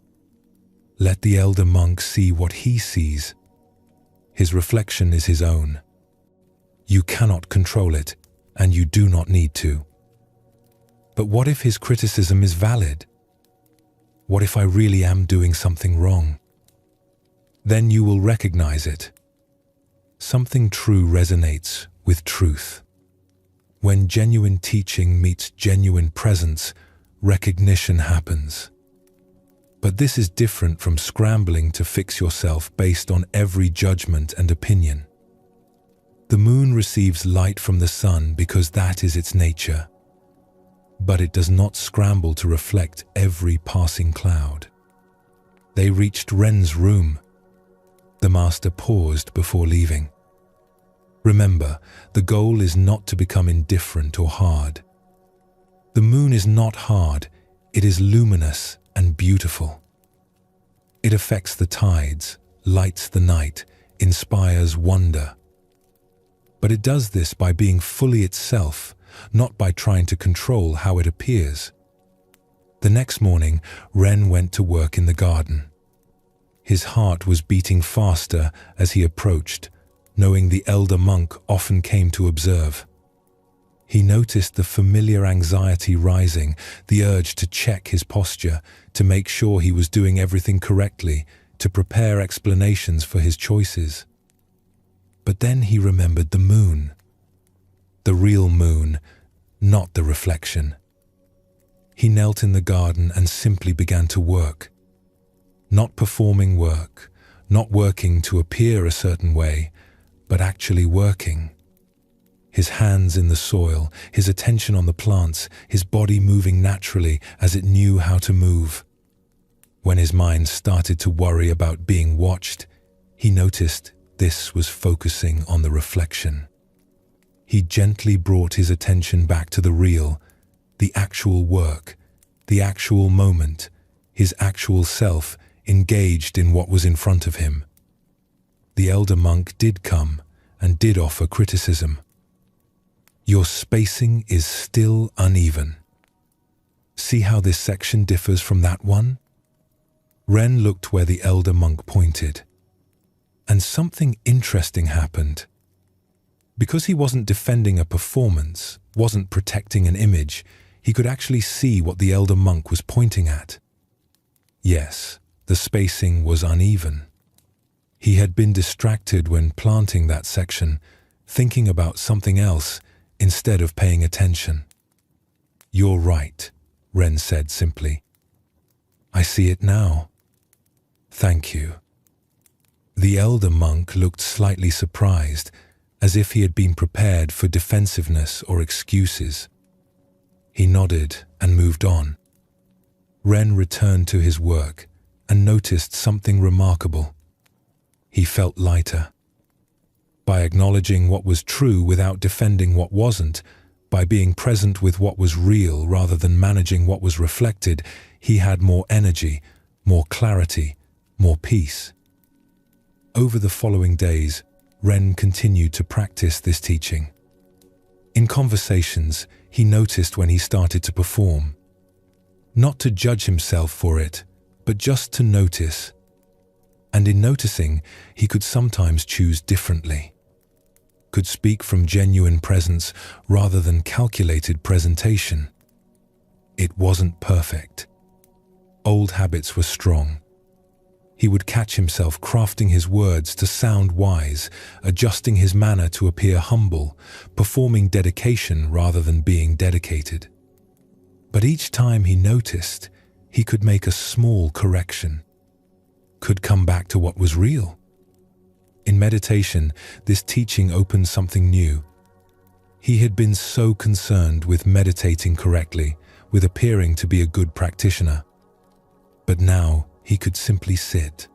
Speaker 1: Let the elder monk see what he sees. His reflection is his own. You cannot control it, and you do not need to. But what if his criticism is valid? What if I really am doing something wrong? Then you will recognize it. Something true resonates with truth. When genuine teaching meets genuine presence, recognition happens. But this is different from scrambling to fix yourself based on every judgment and opinion. The moon receives light from the sun because that is its nature. But it does not scramble to reflect every passing cloud. They reached Ren's room. The master paused before leaving. Remember, the goal is not to become indifferent or hard. The moon is not hard, it is luminous and beautiful. It affects the tides, lights the night, inspires wonder. But it does this by being fully itself, not by trying to control how it appears. The next morning, Ren went to work in the garden. His heart was beating faster as he approached, knowing the elder monk often came to observe. He noticed the familiar anxiety rising, the urge to check his posture, to make sure he was doing everything correctly, to prepare explanations for his choices. But then he remembered the moon. The real moon, not the reflection. He knelt in the garden and simply began to work. Not performing work, not working to appear a certain way, but actually working. His hands in the soil, his attention on the plants, his body moving naturally as it knew how to move. When his mind started to worry about being watched, he noticed this was focusing on the reflection. He gently brought his attention back to the real, the actual work, the actual moment, his actual self engaged in what was in front of him. The elder monk did come and did offer criticism. Your spacing is still uneven. See how this section differs from that one? Ren looked where the elder monk pointed. And something interesting happened. Because he wasn't defending a performance, wasn't protecting an image, he could actually see what the elder monk was pointing at. Yes, the spacing was uneven. He had been distracted when planting that section, thinking about something else instead of paying attention. You're right, Ren said simply. I see it now. Thank you. The elder monk looked slightly surprised, as if he had been prepared for defensiveness or excuses. He nodded and moved on. Ren returned to his work and noticed something remarkable. He felt lighter. By acknowledging what was true without defending what wasn't, by being present with what was real rather than managing what was reflected, he had more energy, more clarity, more peace. Over the following days, Ren continued to practice this teaching. In conversations, he noticed when he started to perform. Not to judge himself for it, but just to notice. And in noticing, he could sometimes choose differently. Could speak from genuine presence rather than calculated presentation. It wasn't perfect. Old habits were strong. He would catch himself crafting his words to sound wise, adjusting his manner to appear humble, performing dedication rather than being dedicated. But each time he noticed, he could make a small correction, could come back to what was real. In meditation, this teaching opened something new. He had been so concerned with meditating correctly, with appearing to be a good practitioner. But now he could simply sit.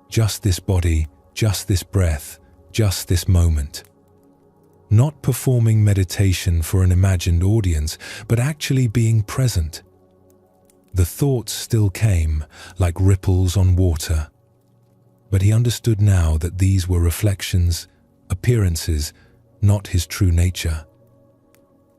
Speaker 1: Just this body, just this breath, just this moment. Not performing meditation for an imagined audience, but actually being present. The thoughts still came, like ripples on water. But he understood now that these were reflections, appearances, not his true nature.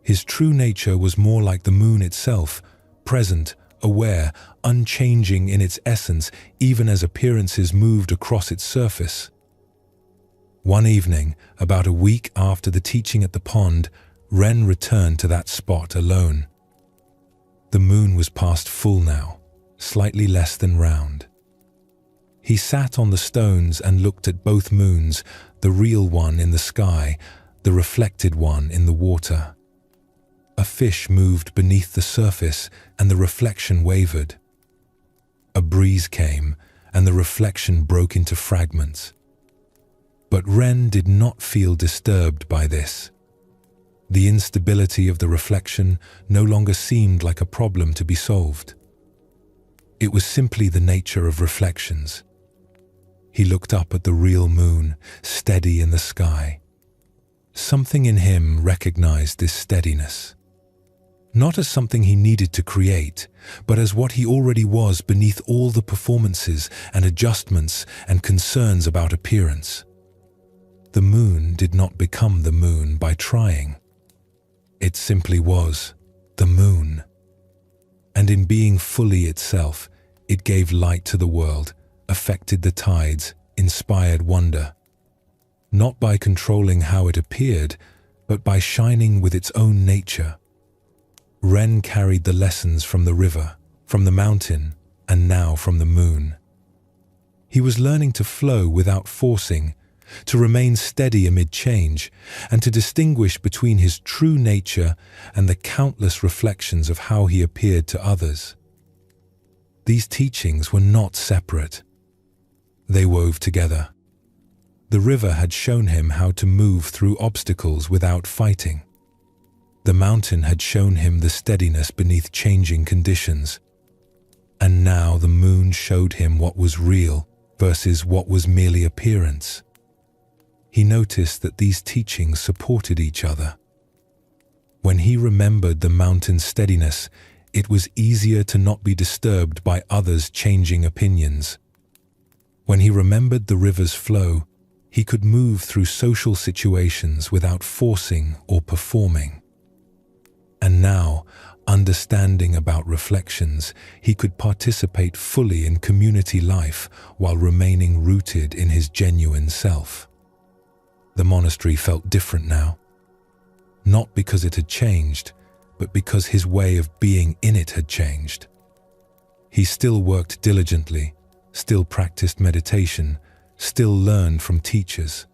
Speaker 1: His true nature was more like the moon itself, present, aware, unchanging in its essence, even as appearances moved across its surface. One evening, about a week after the teaching at the pond, Ren returned to that spot alone. The moon was past full now, slightly less than round. He sat on the stones and looked at both moons, the real one in the sky, the reflected one in the water. A fish moved beneath the surface and the reflection wavered. A breeze came, and the reflection broke into fragments. But Ren did not feel disturbed by this. The instability of the reflection no longer seemed like a problem to be solved. It was simply the nature of reflections. He looked up at the real moon, steady in the sky. Something in him recognized this steadiness. Not as something he needed to create, but as what he already was beneath all the performances and adjustments and concerns about appearance. The moon did not become the moon by trying. It simply was the moon. And in being fully itself, it gave light to the world, affected the tides, inspired wonder. Not by controlling how it appeared, but by shining with its own nature. Ren carried the lessons from the river, from the mountain, and now from the moon. He was learning to flow without forcing, to remain steady amid change, and to distinguish between his true nature and the countless reflections of how he appeared to others. These teachings were not separate. They wove together. The river had shown him how to move through obstacles without fighting. The mountain had shown him the steadiness beneath changing conditions. And now the moon showed him what was real versus what was merely appearance. He noticed that these teachings supported each other. When he remembered the mountain's steadiness, it was easier to not be disturbed by others' changing opinions. When he remembered the river's flow, he could move through social situations without forcing or performing. And now, understanding about reflections, he could participate fully in community life while remaining rooted in his genuine self. The monastery felt different now. Not because it had changed, but because his way of being in it had changed. He still worked diligently, still practiced meditation, still learned from teachers.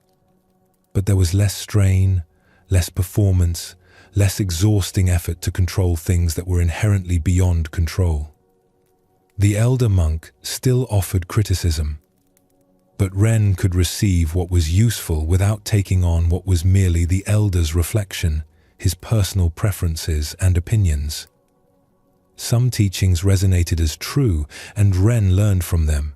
Speaker 1: But there was less strain, less performance, less exhausting effort to control things that were inherently beyond control. The elder monk still offered criticism, but Ren could receive what was useful without taking on what was merely the elder's reflection, his personal preferences and opinions. Some teachings resonated as true, and Ren learned from them.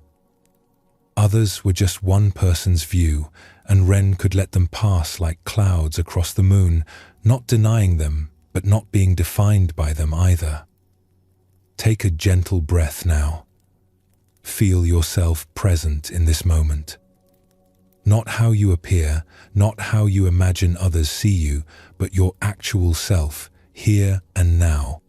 Speaker 1: Others were just one person's view, and Ren could let them pass like clouds across the moon, not denying them, but not being defined by them either. Take a gentle breath now. Feel yourself present in this moment. Not how you appear, not how you imagine others see you, but your actual self, here and now.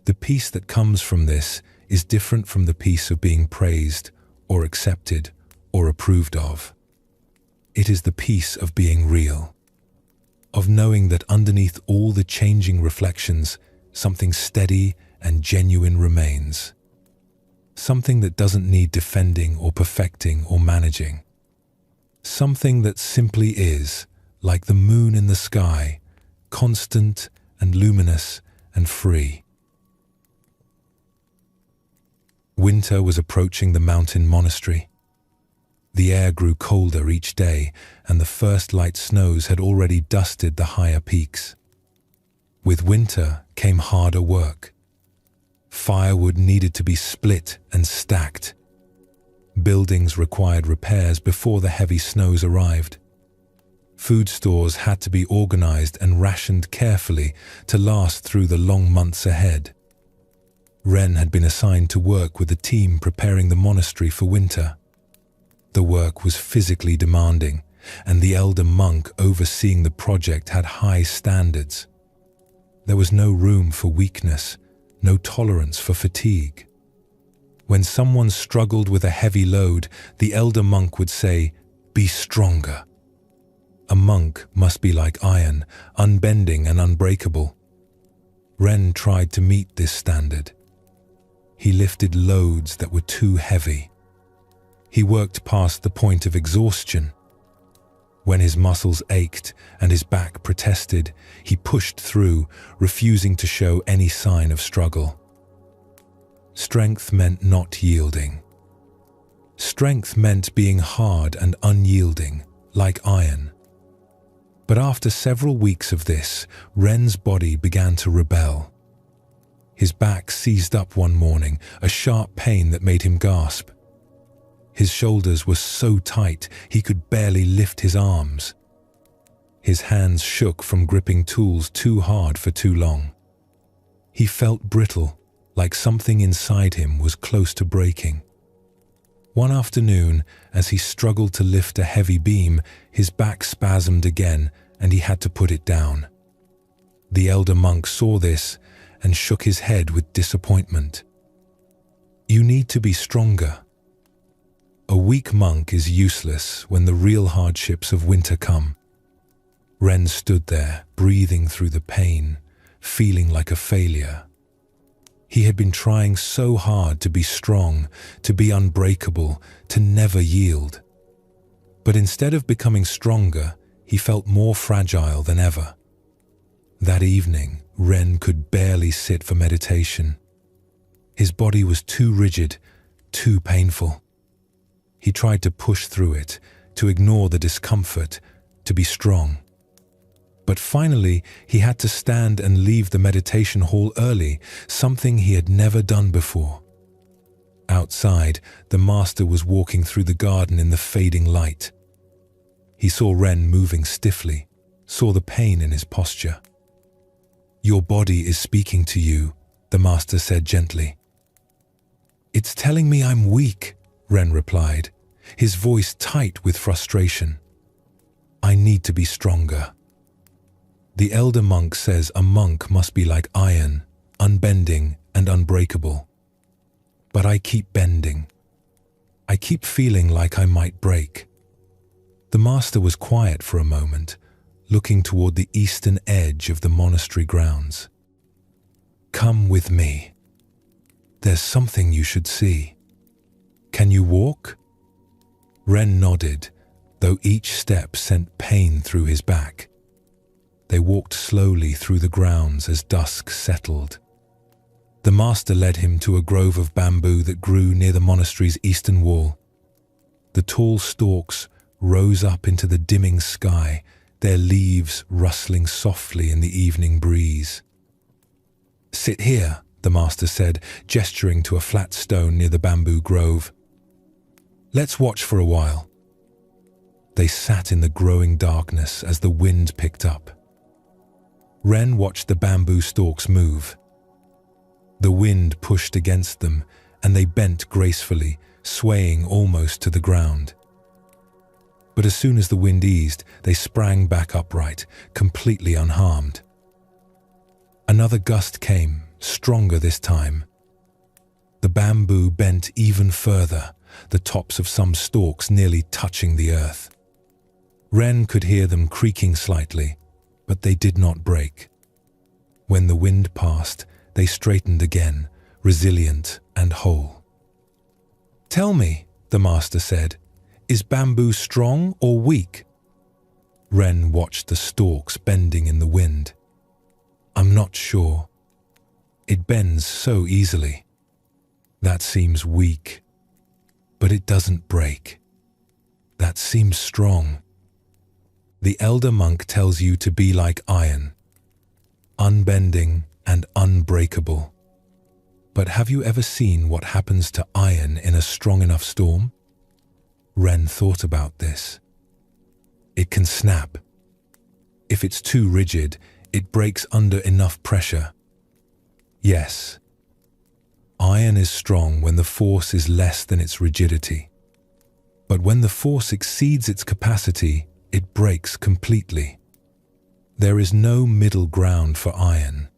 Speaker 1: The peace that comes from this is different from the peace of being praised, or accepted, or approved of. It is the peace of being real, of knowing that underneath all the changing reflections, something steady and genuine remains. Something that doesn't need defending or perfecting or managing. Something that simply is, like the moon in the sky, constant and luminous and free. Winter was approaching the mountain monastery. The air grew colder each day, and the first light snows had already dusted the higher peaks. With winter came harder work. Firewood needed to be split and stacked. Buildings required repairs before the heavy snows arrived. Food stores had to be organized and rationed carefully to last through the long months ahead. Ren had been assigned to work with the team preparing the monastery for winter. The work was physically demanding, and the elder monk overseeing the project had high standards. There was no room for weakness, no tolerance for fatigue. When someone struggled with a heavy load, the elder monk would say, "Be stronger." A monk must be like iron, unbending and unbreakable. Ren tried to meet this standard. He lifted loads that were too heavy. He worked past the point of exhaustion. When his muscles ached and his back protested, he pushed through, refusing to show any sign of struggle. Strength meant not yielding. Strength meant being hard and unyielding, like iron. But after several weeks of this, Ren's body began to rebel. His back seized up one morning, a sharp pain that made him gasp. His shoulders were so tight he could barely lift his arms. His hands shook from gripping tools too hard for too long. He felt brittle, like something inside him was close to breaking. One afternoon, as he struggled to lift a heavy beam, his back spasmed again and he had to put it down. The elder monk saw this and shook his head with disappointment. "You need to be stronger. A weak monk is useless when the real hardships of winter come." Ren stood there, breathing through the pain, feeling like a failure. He had been trying so hard to be strong, to be unbreakable, to never yield. But instead of becoming stronger, he felt more fragile than ever. That evening, Ren could barely sit for meditation. His body was too rigid, too painful. He tried to push through it, to ignore the discomfort, to be strong. But finally, he had to stand and leave the meditation hall early, something he had never done before. Outside, the master was walking through the garden in the fading light. He saw Ren moving stiffly, saw the pain in his posture. "Your body is speaking to you," the master said gently. "It's telling me I'm weak," Ren replied, his voice tight with frustration. "I need to be stronger. The elder monk says a monk must be like iron, unbending and unbreakable. But I keep bending. I keep feeling like I might break." The master was quiet for a moment, looking toward the eastern edge of the monastery grounds. "Come with me. There's something you should see. Can you walk?" Ren nodded, though each step sent pain through his back. They walked slowly through the grounds as dusk settled. The master led him to a grove of bamboo that grew near the monastery's eastern wall. The tall stalks rose up into the dimming sky, their leaves rustling softly in the evening breeze. "Sit here," the master said, gesturing to a flat stone near the bamboo grove. "Let's watch for a while." They sat in the growing darkness as the wind picked up. Ren watched the bamboo stalks move. The wind pushed against them, and they bent gracefully, swaying almost to the ground. But as soon as the wind eased, they sprang back upright, completely unharmed. Another gust came, stronger this time. The bamboo bent even further, the tops of some stalks nearly touching the earth. Ren could hear them creaking slightly, but they did not break. When the wind passed, they straightened again, resilient and whole. "Tell me," the master said, "is bamboo strong or weak?" Ren watched the stalks bending in the wind. "I'm not sure. It bends so easily. That seems weak. But it doesn't break. That seems strong. The elder monk tells you to be like iron, unbending and unbreakable. But have you ever seen what happens to iron in a strong enough storm?" Ren thought about this. It can snap. If it's too rigid, it breaks under enough pressure. Yes, iron is strong when the force is less than its rigidity. But when the force exceeds its capacity, it breaks completely. There is no middle ground for iron.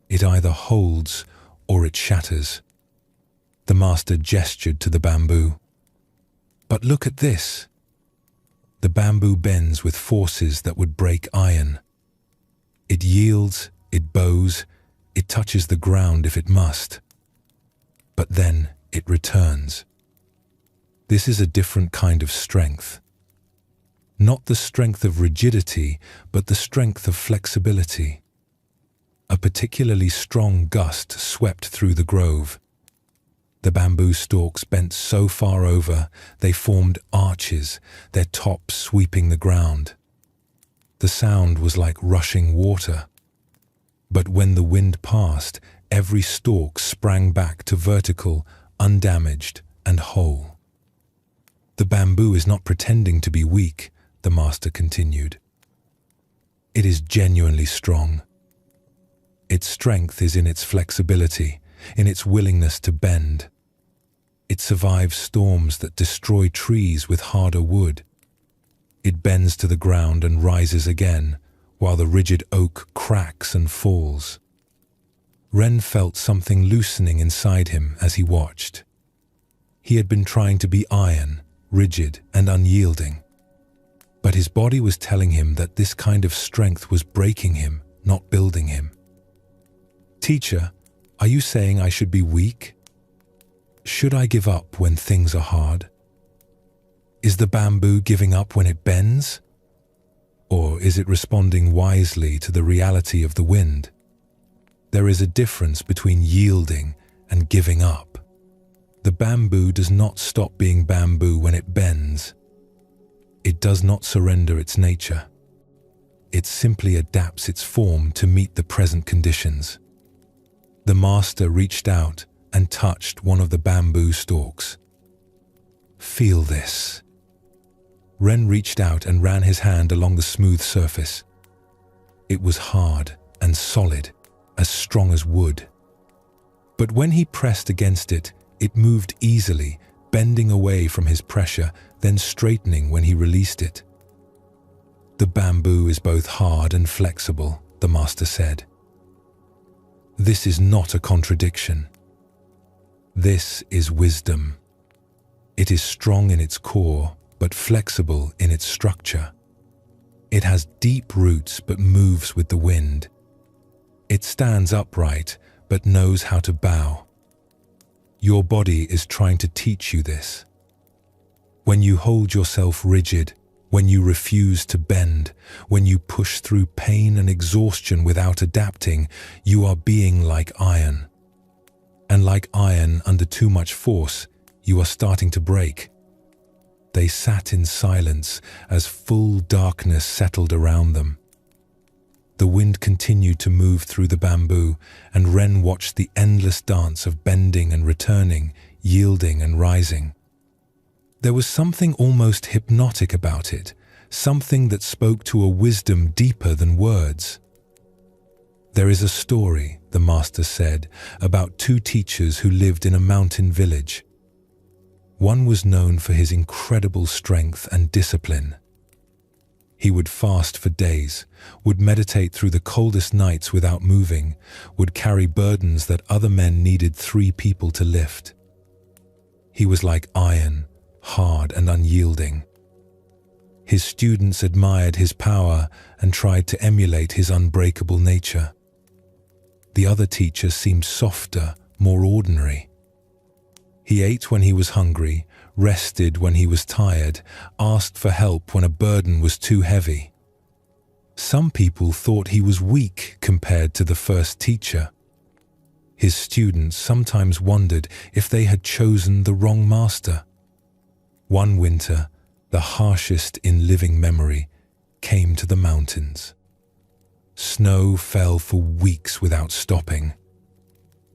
Speaker 1: It either holds or it shatters. The master gestured to the bamboo. "But look at this." The bamboo bends with forces that would break iron. It yields, it bows, it touches the ground if it must. But then it returns. This is a different kind of strength. Not the strength of rigidity, but the strength of flexibility. A particularly strong gust swept through the grove. The bamboo stalks bent so far over they formed arches, their tops sweeping the ground. The sound was like rushing water. But when the wind passed, every stalk sprang back to vertical, undamaged, and whole. The bamboo is not pretending to be weak, the master continued. It is genuinely strong. Its strength is in its flexibility, in its willingness to bend. It survives storms that destroy trees with harder wood. It bends to the ground and rises again, while the rigid oak cracks and falls. Ren felt something loosening inside him as he watched. He had been trying to be iron, rigid and unyielding. But his body was telling him that this kind of strength was breaking him, not building him. "Teacher, are you saying I should be weak? Should I give up when things are hard? Is the bamboo giving up when it bends? Or is it responding wisely to the reality of the wind? There is a difference between yielding and giving up. The bamboo does not stop being bamboo when it bends. It does not surrender its nature. It simply adapts its form to meet the present conditions." The master reached out and touched one of the bamboo stalks. "Feel this." Ren reached out and ran his hand along the smooth surface. It was hard and solid, as strong as wood. But when he pressed against it, it moved easily, bending away from his pressure, then straightening when he released it. "The bamboo is both hard and flexible," the master said. "This is not a contradiction. This is wisdom. It is strong in its core, but flexible in its structure. It has deep roots but moves with the wind. It stands upright but knows how to bow. Your body is trying to teach you this. When you hold yourself rigid, when you refuse to bend, when you push through pain and exhaustion without adapting, you are being like iron. And like iron under too much force, you are starting to break." They sat in silence as full darkness settled around them. The wind continued to move through the bamboo, and Ren watched the endless dance of bending and returning, yielding and rising. There was something almost hypnotic about it, something that spoke to a wisdom deeper than words. "There is a story," the master said, "about two teachers who lived in a mountain village. One was known for his incredible strength and discipline. He would fast for days, would meditate through the coldest nights without moving, would carry burdens that other men needed 3 people to lift. He was like iron, hard and unyielding. His students admired his power and tried to emulate his unbreakable nature. The other teacher seemed softer, more ordinary. He ate when he was hungry, rested when he was tired, asked for help when a burden was too heavy. Some people thought he was weak compared to the first teacher. His students sometimes wondered if they had chosen the wrong master. One winter, the harshest in living memory, came to the mountains. Snow fell for weeks without stopping.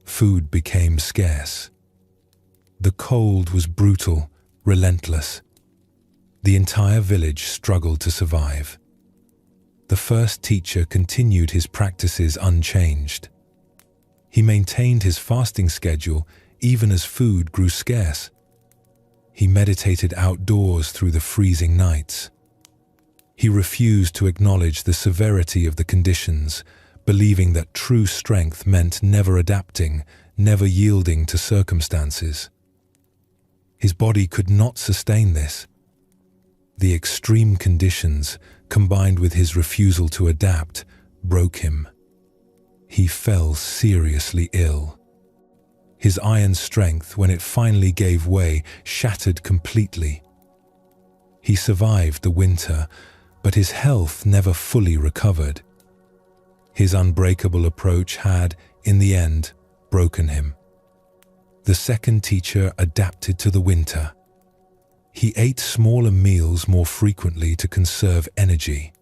Speaker 1: Food became scarce. The cold was brutal, relentless. The entire village struggled to survive. The first teacher continued his practices unchanged. He maintained his fasting schedule even as food grew scarce. He meditated outdoors through the freezing nights. He refused to acknowledge the severity of the conditions, believing that true strength meant never adapting, never yielding to circumstances. His body could not sustain this. The extreme conditions, combined with his refusal to adapt, broke him. He fell seriously ill. His iron strength, when it finally gave way, shattered completely. He survived the winter, but his health never fully recovered. His unbreakable approach had, in the end, broken him. The second teacher adapted to the winter. He ate smaller meals more frequently to conserve energy.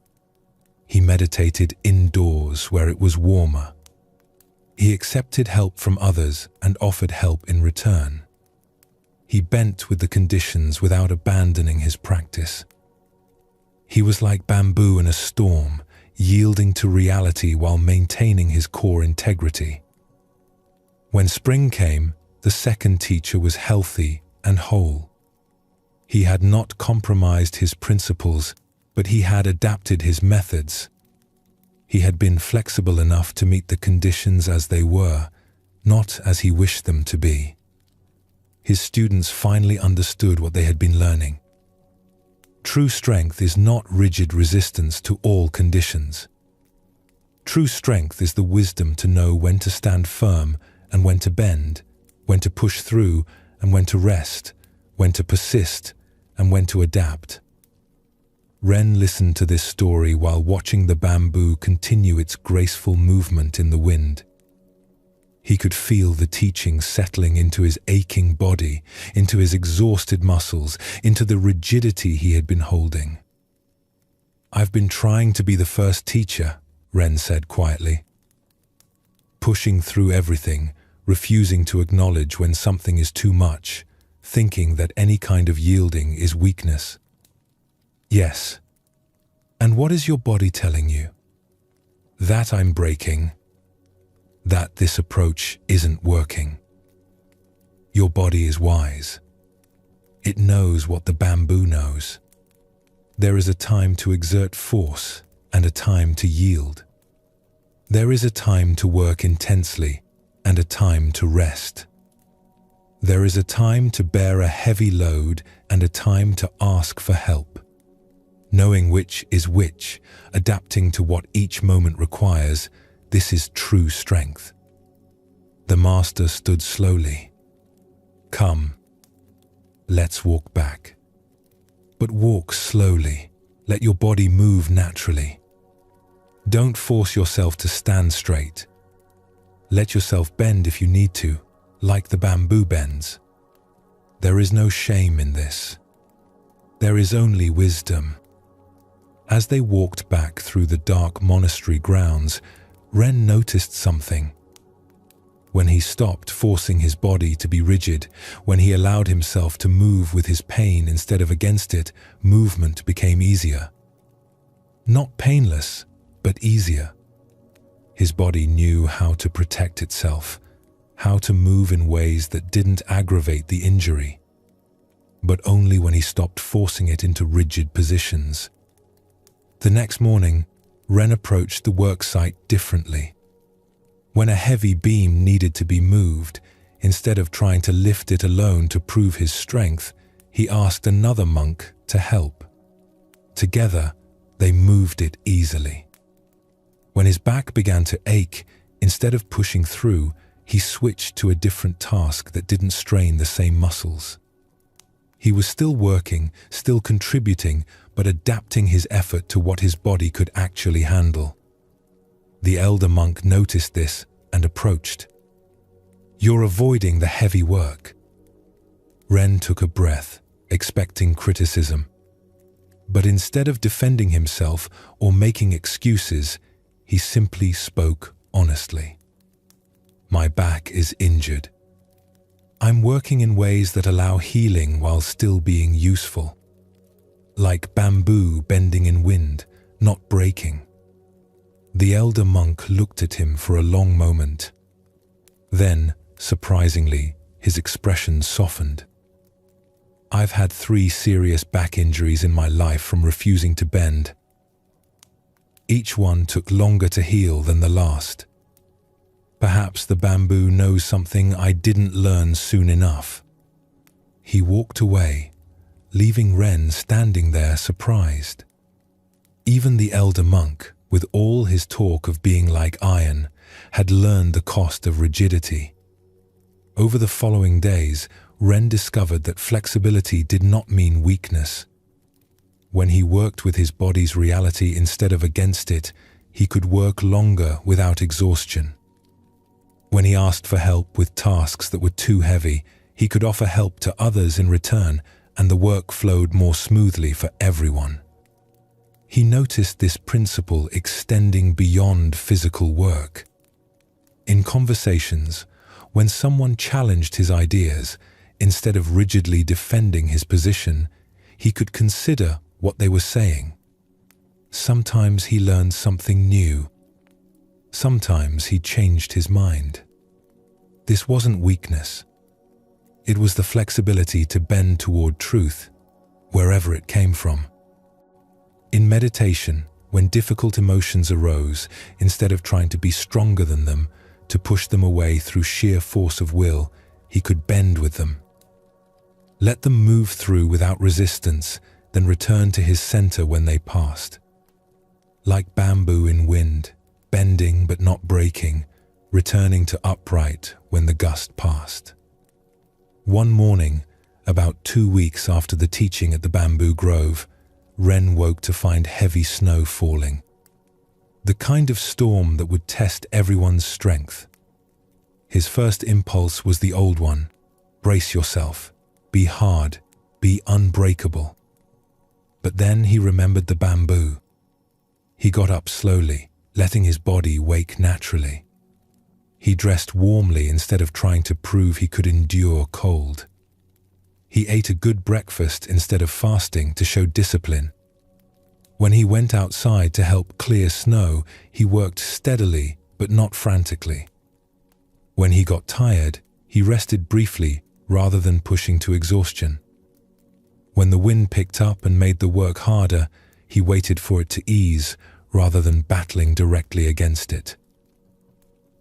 Speaker 1: He meditated indoors where it was warmer. He accepted help from others and offered help in return. He bent with the conditions without abandoning his practice. He was like bamboo in a storm, yielding to reality while maintaining his core integrity. When spring came, the second teacher was healthy and whole. He had not compromised his principles, but he had adapted his methods. He had been flexible enough to meet the conditions as they were, not as he wished them to be. His students finally understood what they had been learning. True strength is not rigid resistance to all conditions. True strength is the wisdom to know when to stand firm and when to bend, when to push through and when to rest, when to persist and when to adapt. Ren listened to this story while watching the bamboo continue its graceful movement in the wind. He could feel the teaching settling into his aching body, into his exhausted muscles, into the rigidity he had been holding. "I've been trying to be the first teacher," Ren said quietly. Pushing through everything, refusing to acknowledge when something is too much, thinking that any kind of yielding is weakness. "Yes. And what is your body telling you?" "That I'm breaking. That this approach isn't working." Your body is wise. It knows what the bamboo knows. There is a time to exert force and a time to yield. There is a time to work intensely and a time to rest. There is a time to bear a heavy load and a time to ask for help. Knowing which is which, adapting to what each moment requires, this is true strength. The master stood slowly. "Come, let's walk back. But walk slowly. Let your body move naturally. Don't force yourself to stand straight. Let yourself bend if you need to, like the bamboo bends. There is no shame in this. There is only wisdom." As they walked back through the dark monastery grounds, Ren noticed something. When he stopped forcing his body to be rigid, when he allowed himself to move with his pain instead of against it, movement became easier. Not painless, but easier. His body knew how to protect itself, how to move in ways that didn't aggravate the injury, but only when he stopped forcing it into rigid positions. The next morning, Ren approached the worksite differently. When a heavy beam needed to be moved, instead of trying to lift it alone to prove his strength, he asked another monk to help. Together, they moved it easily. When his back began to ache, instead of pushing through, he switched to a different task that didn't strain the same muscles. He was still working, still contributing, but adapting his effort to what his body could actually handle. The elder monk noticed this and approached. "You're avoiding the heavy work." Ren took a breath, expecting criticism. But instead of defending himself or making excuses, he simply spoke honestly. "My back is injured. I'm working in ways that allow healing while still being useful. Like bamboo bending in wind, not breaking." The elder monk looked at him for a long moment. Then, surprisingly, his expression softened. "I've had 3 serious back injuries in my life from refusing to bend. Each one took longer to heal than the last. Perhaps the bamboo knows something I didn't learn soon enough." He walked away, leaving Ren standing there surprised. Even the elder monk, with all his talk of being like iron, had learned the cost of rigidity. Over the following days, Ren discovered that flexibility did not mean weakness. When he worked with his body's reality instead of against it, he could work longer without exhaustion. When he asked for help with tasks that were too heavy, he could offer help to others in return, and the work flowed more smoothly for everyone. He noticed this principle extending beyond physical work. In conversations, when someone challenged his ideas, instead of rigidly defending his position, he could consider what they were saying. Sometimes he learned something new. Sometimes he changed his mind. This wasn't weakness. It was the flexibility to bend toward truth, wherever it came from. In meditation, when difficult emotions arose, instead of trying to be stronger than them, to push them away through sheer force of will, he could bend with them. Let them move through without resistance, then return to his center when they passed. Like bamboo in wind, bending but not breaking, returning to upright when the gust passed. One morning, about 2 weeks after the teaching at the bamboo grove, Ren woke to find heavy snow falling. The kind of storm that would test everyone's strength. His first impulse was the old one: brace yourself, be hard, be unbreakable. But then he remembered the bamboo. He got up slowly, letting his body wake naturally. He dressed warmly instead of trying to prove he could endure cold. He ate a good breakfast instead of fasting to show discipline. When he went outside to help clear snow, he worked steadily but not frantically. When he got tired, he rested briefly rather than pushing to exhaustion. When the wind picked up and made the work harder, he waited for it to ease rather than battling directly against it.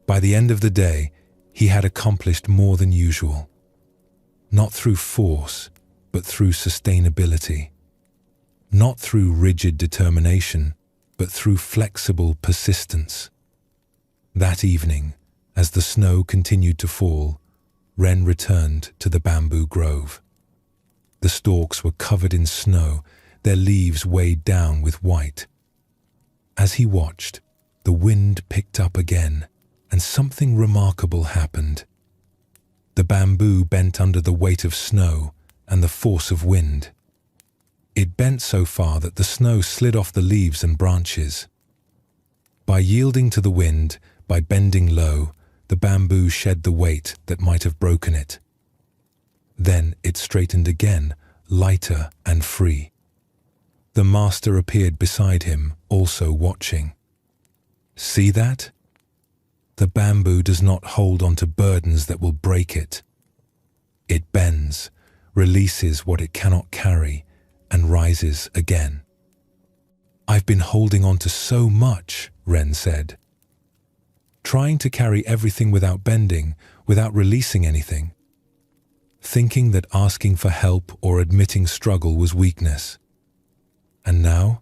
Speaker 1: By the end of the day, he had accomplished more than usual. Not through force, but through sustainability. Not through rigid determination, but through flexible persistence. That evening, as the snow continued to fall, Ren returned to the bamboo grove. The stalks were covered in snow, their leaves weighed down with white. As he watched, the wind picked up again, and something remarkable happened. The bamboo bent under the weight of snow and the force of wind. It bent so far that the snow slid off the leaves and branches. By yielding to the wind, by bending low, the bamboo shed the weight that might have broken it. Then it straightened again, lighter and free. The master appeared beside him, also watching. See that? The bamboo does not hold onto burdens that will break it. It bends, releases what it cannot carry, and rises again. I've been holding on to so much, Ren said. Trying to carry everything without bending, without releasing anything. Thinking that asking for help or admitting struggle was weakness. And now?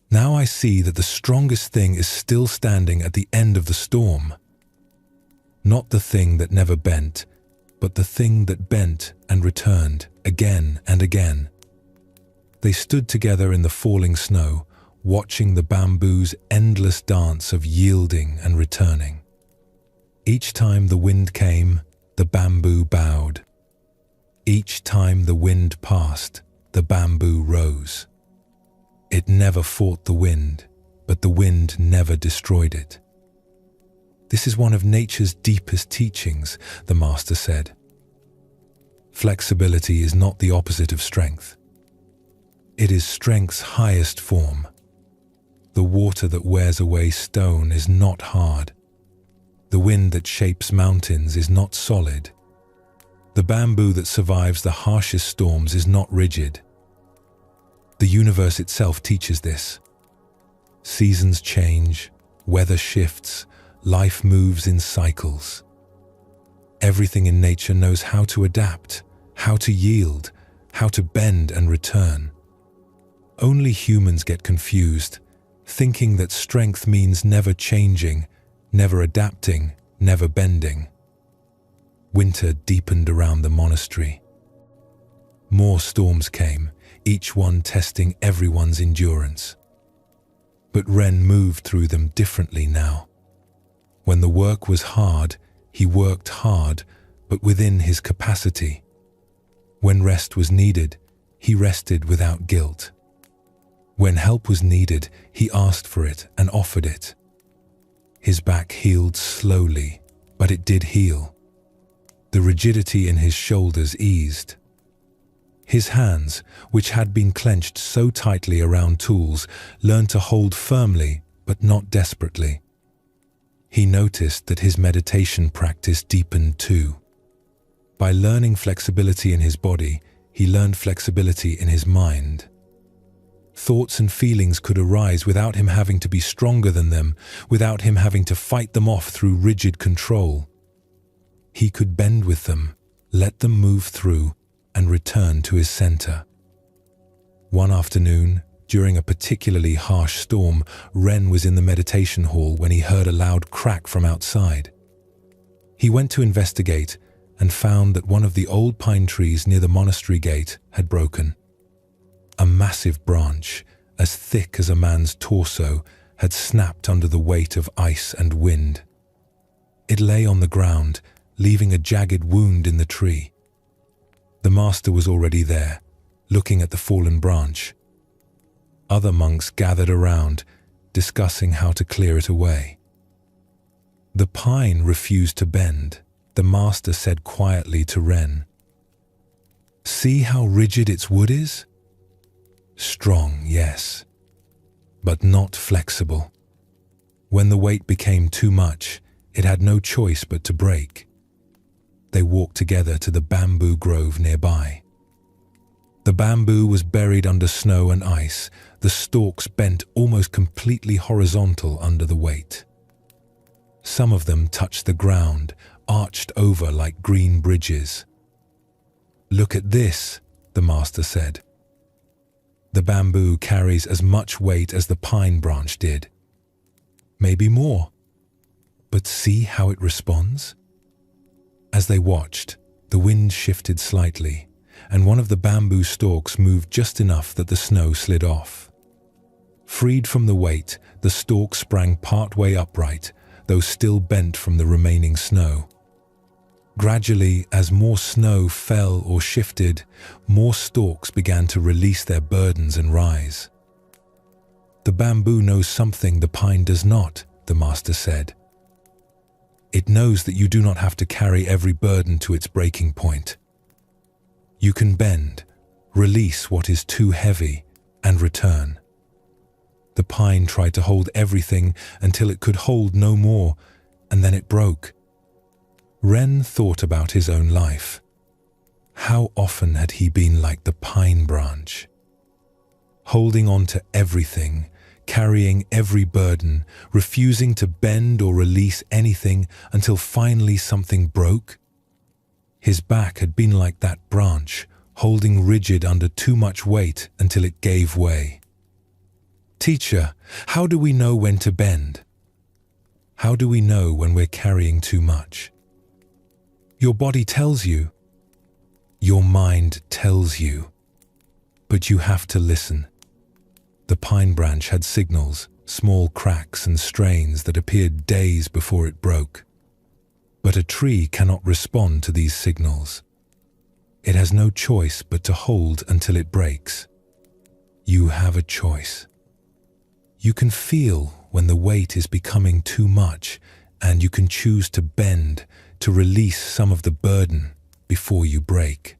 Speaker 1: Now I see that the strongest thing is still standing at the end of the storm. Not the thing that never bent, but the thing that bent and returned again and again. They stood together in the falling snow, watching the bamboo's endless dance of yielding and returning. Each time the wind came, the bamboo bowed. Each time the wind passed, the bamboo rose. It never fought the wind, but the wind never destroyed it. This is one of nature's deepest teachings, the master said. Flexibility is not the opposite of strength. It is strength's highest form. The water that wears away stone is not hard. The wind that shapes mountains is not solid. The bamboo that survives the harshest storms is not rigid. The universe itself teaches this. Seasons change, weather shifts, life moves in cycles. Everything in nature knows how to adapt, how to yield, how to bend and return. Only humans get confused, thinking that strength means never changing, never adapting, never bending. Winter deepened around the monastery. More storms came, each one testing everyone's endurance. But Ren moved through them differently now. When the work was hard, he worked hard, but within his capacity. When rest was needed, he rested without guilt. When help was needed, he asked for it and offered it. His back healed slowly, but it did heal. The rigidity in his shoulders eased. His hands, which had been clenched so tightly around tools, learned to hold firmly, but not desperately. He noticed that his meditation practice deepened too. By learning flexibility in his body, he learned flexibility in his mind. Thoughts and feelings could arise without him having to be stronger than them, without him having to fight them off through rigid control. He could bend with them, let them move through, and return to his center. One afternoon, during a particularly harsh storm, Ren was in the meditation hall when he heard a loud crack from outside. He went to investigate and found that one of the old pine trees near the monastery gate had broken. A massive branch, as thick as a man's torso, had snapped under the weight of ice and wind. It lay on the ground, leaving a jagged wound in the tree. The master was already there, looking at the fallen branch. Other monks gathered around, discussing how to clear it away. The pine refused to bend. The master said quietly to Ren, "See how rigid its wood is? Strong, yes, but not flexible. When the weight became too much, it had no choice but to break." They walked together to the bamboo grove nearby. The bamboo was buried under snow and ice, the stalks bent almost completely horizontal under the weight. Some of them touched the ground, arched over like green bridges. "Look at this," the master said. "The bamboo carries as much weight as the pine branch did. Maybe more. But see how it responds?" As they watched, the wind shifted slightly, and one of the bamboo stalks moved just enough that the snow slid off. Freed from the weight, the stalk sprang partway upright, though still bent from the remaining snow. Gradually, as more snow fell or shifted, more stalks began to release their burdens and rise. "The bamboo knows something the pine does not," the master said. "It knows that you do not have to carry every burden to its breaking point. You can bend, release what is too heavy, and return." The pine tried to hold everything until it could hold no more, and then it broke. Ren thought about his own life. How often had he been like the pine branch? Holding on to everything, carrying every burden, refusing to bend or release anything until finally something broke? His back had been like that branch, holding rigid under too much weight until it gave way. "Teacher, how do we know when to bend? How do we know when we're carrying too much?" "Your body tells you." "Your mind tells you. But you have to listen." The pine branch had signals, small cracks and strains that appeared days before it broke. But a tree cannot respond to these signals. It has no choice but to hold until it breaks. You have a choice. You can feel when the weight is becoming too much, and you can choose to bend, to release some of the burden before you break.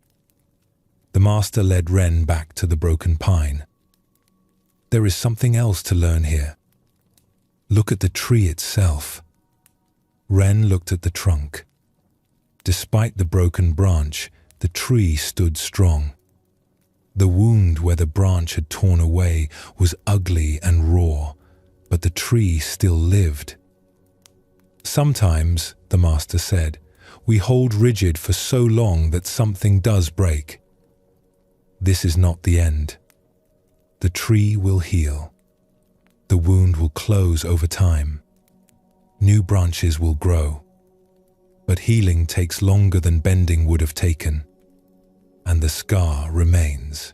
Speaker 1: The master led Ren back to the broken pine. "There is something else to learn here. Look at the tree itself." Ren looked at the trunk. Despite the broken branch, the tree stood strong. The wound where the branch had torn away was ugly and raw, but the tree still lived. "Sometimes," the master said, "we hold rigid for so long that something does break. This is not the end. The tree will heal. The wound will close over time. New branches will grow. But healing takes longer than bending would have taken, and the scar remains.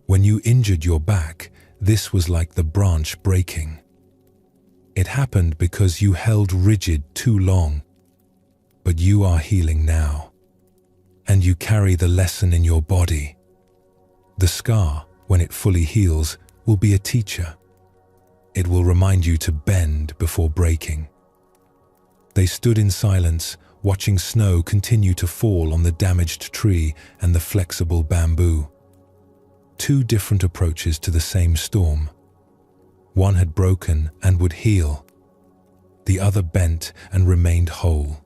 Speaker 1: When you injured your back, this was like the branch breaking. It happened because you held rigid too long. But you are healing now. And you carry the lesson in your body. The scar, when it fully heals, will be a teacher. It will remind you to bend before breaking. They stood in silence, watching snow continue to fall on the damaged tree and the flexible bamboo. Two different approaches to the same storm. One had broken and would heal. The other bent and remained whole.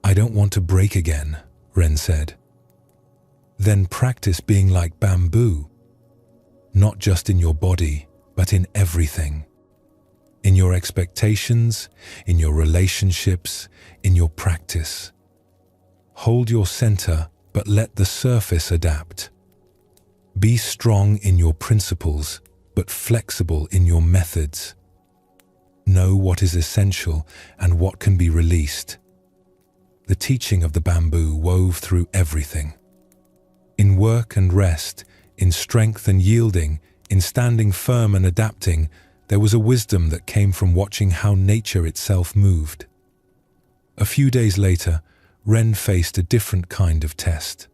Speaker 1: "I don't want to break again," Ren said. "Then practice being like bamboo. Not just in your body, but in everything. In your expectations, in your relationships, in your practice. Hold your center, but let the surface adapt. Be strong in your principles, but flexible in your methods. Know what is essential and what can be released." The teaching of the bamboo wove through everything. In work and rest, in strength and yielding, in standing firm and adapting, there was a wisdom that came from watching how nature itself moved. A few days later, Ren faced a different kind of test.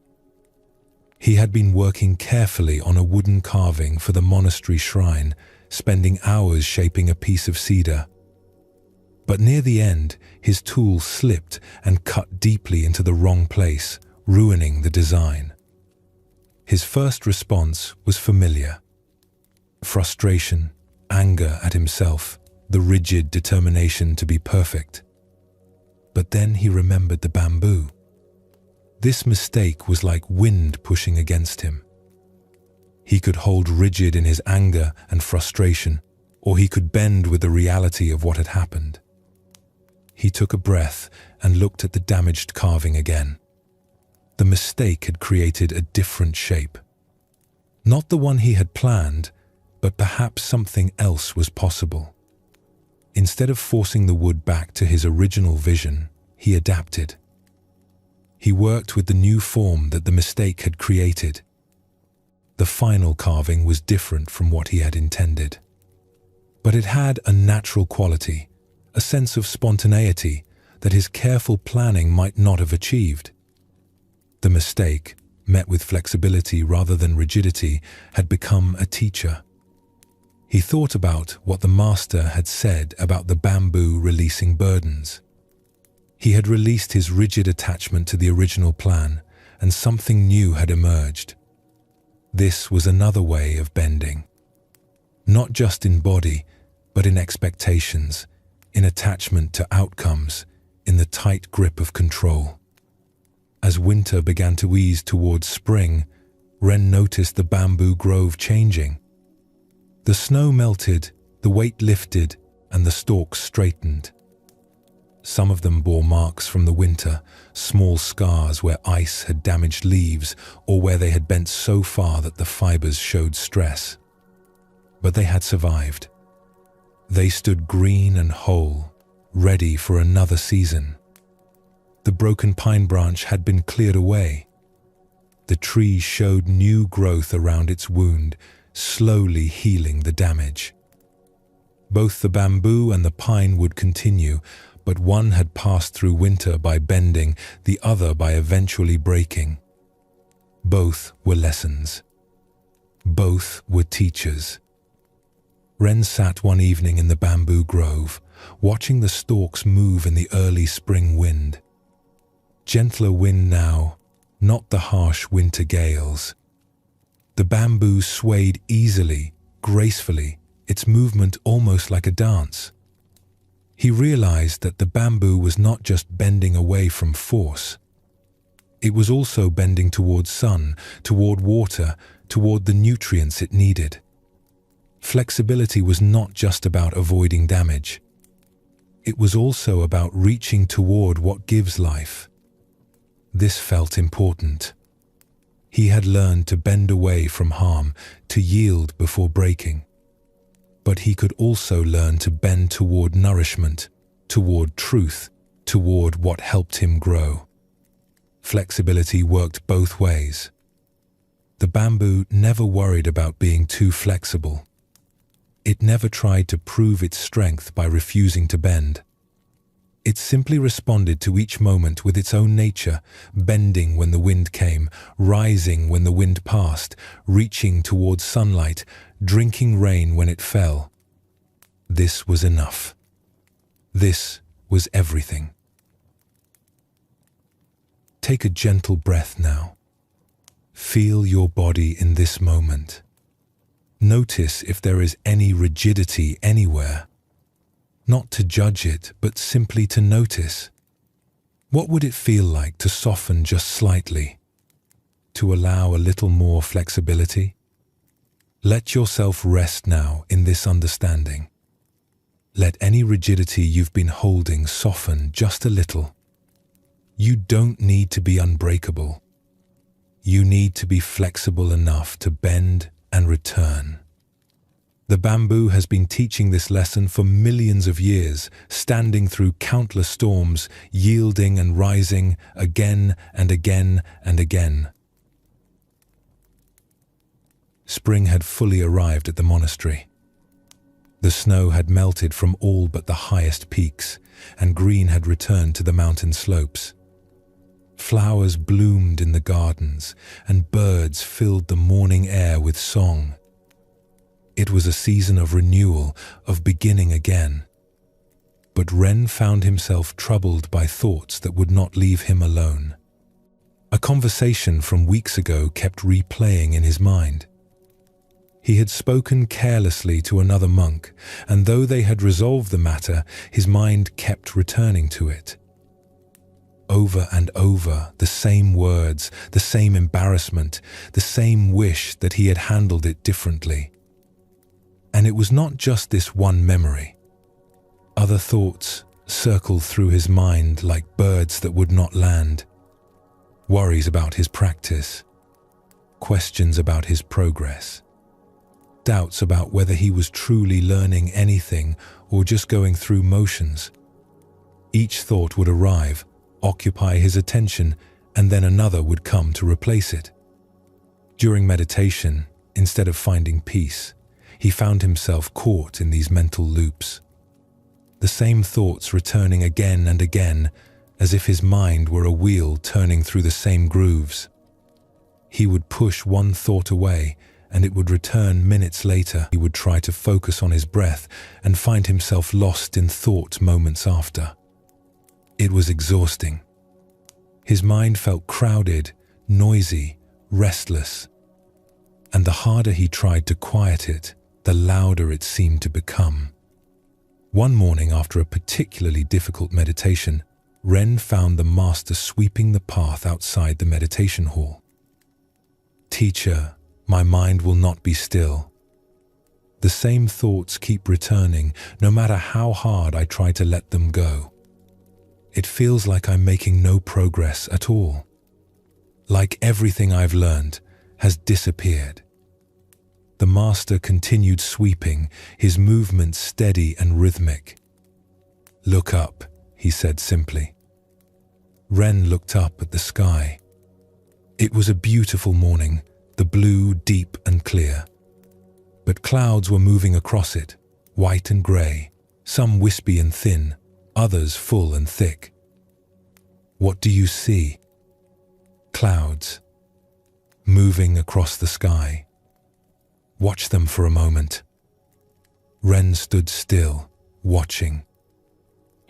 Speaker 1: He had been working carefully on a wooden carving for the monastery shrine, spending hours shaping a piece of cedar. But near the end, his tool slipped and cut deeply into the wrong place, ruining the design. His first response was familiar. Frustration, anger at himself, the rigid determination to be perfect. But then he remembered the bamboo. This mistake was like wind pushing against him. He could hold rigid in his anger and frustration, or he could bend with the reality of what had happened. He took a breath and looked at the damaged carving again. The mistake had created a different shape. Not the one he had planned, but perhaps something else was possible. Instead of forcing the wood back to his original vision, he adapted. He worked with the new form that the mistake had created. The final carving was different from what he had intended. But it had a natural quality, a sense of spontaneity that his careful planning might not have achieved. The mistake, met with flexibility rather than rigidity, had become a teacher. He thought about what the master had said about the bamboo releasing burdens. He had released his rigid attachment to the original plan, and something new had emerged. This was another way of bending. Not just in body, but in expectations, in attachment to outcomes, in the tight grip of control. As winter began to ease towards spring, Ren noticed the bamboo grove changing. The snow melted, the weight lifted, and the stalks straightened. Some of them bore marks from the winter, small scars where ice had damaged leaves or where they had bent so far that the fibers showed stress. But they had survived. They stood green and whole, ready for another season. The broken pine branch had been cleared away. The tree showed new growth around its wound, slowly healing the damage. Both the bamboo and the pine would continue, but one had passed through winter by bending, the other by eventually breaking. Both were lessons. Both were teachers. Ren sat one evening in the bamboo grove, watching the stalks move in the early spring wind. Gentler wind now, not the harsh winter gales. The bamboo swayed easily, gracefully, its movement almost like a dance. He realized that the bamboo was not just bending away from force. It was also bending toward sun, toward water, toward the nutrients it needed. Flexibility was not just about avoiding damage. It was also about reaching toward what gives life. This felt important. He had learned to bend away from harm, to yield before breaking. But he could also learn to bend toward nourishment, toward truth, toward what helped him grow. Flexibility worked both ways. The bamboo never worried about being too flexible. It It never tried to prove its strength by refusing to bend. It simply responded to each moment with its own nature, bending when the wind came, rising when the wind passed, reaching towards sunlight, drinking rain when it fell. This was enough. This was everything. Take a gentle breath now. Feel your body in this moment. Notice if there is any rigidity anywhere. Not to judge it, but simply to notice. What would it feel like to soften just slightly? To allow a little more flexibility? Let yourself rest now in this understanding. Let any rigidity you've been holding soften just a little. You don't need to be unbreakable. You need to be flexible enough to bend and return. The bamboo has been teaching this lesson for millions of years, standing through countless storms, yielding and rising again and again and again. Spring had fully arrived at the monastery. The snow had melted from all but the highest peaks, and green had returned to the mountain slopes. Flowers bloomed in the gardens, and birds filled the morning air with song. It was a season of renewal, of beginning again. But Ren found himself troubled by thoughts that would not leave him alone. A conversation from weeks ago kept replaying in his mind. He had spoken carelessly to another monk, and though they had resolved the matter, his mind kept returning to it. Over and over, the same words, the same embarrassment, the same wish that he had handled it differently. And it was not just this one memory. Other thoughts circled through his mind like birds that would not land. Worries about his practice, questions about his progress, doubts about whether he was truly learning anything or just going through motions. Each thought would arrive, occupy his attention, and then another would come to replace it. During meditation, instead of finding peace, he found himself caught in these mental loops. The same thoughts returning again and again, as if his mind were a wheel turning through the same grooves. He would push one thought away, and it would return minutes later. He would try to focus on his breath and find himself lost in thought moments after. It was exhausting. His mind felt crowded, noisy, restless. And the harder he tried to quiet it, the louder it seemed to become. One morning after a particularly difficult meditation, Ren found the master sweeping the path outside the meditation hall. "Teacher, my mind will not be still. The same thoughts keep returning, no matter how hard I try to let them go. It feels like I'm making no progress at all. Like everything I've learned has disappeared." The master continued sweeping, his movements steady and rhythmic. "Look up," he said simply. Ren looked up at the sky. It was a beautiful morning, the blue deep and clear. But clouds were moving across it, white and grey, some wispy and thin, others full and thick. "What do you see?" "Clouds, moving across the sky. Watch them for a moment." Ren stood still, watching.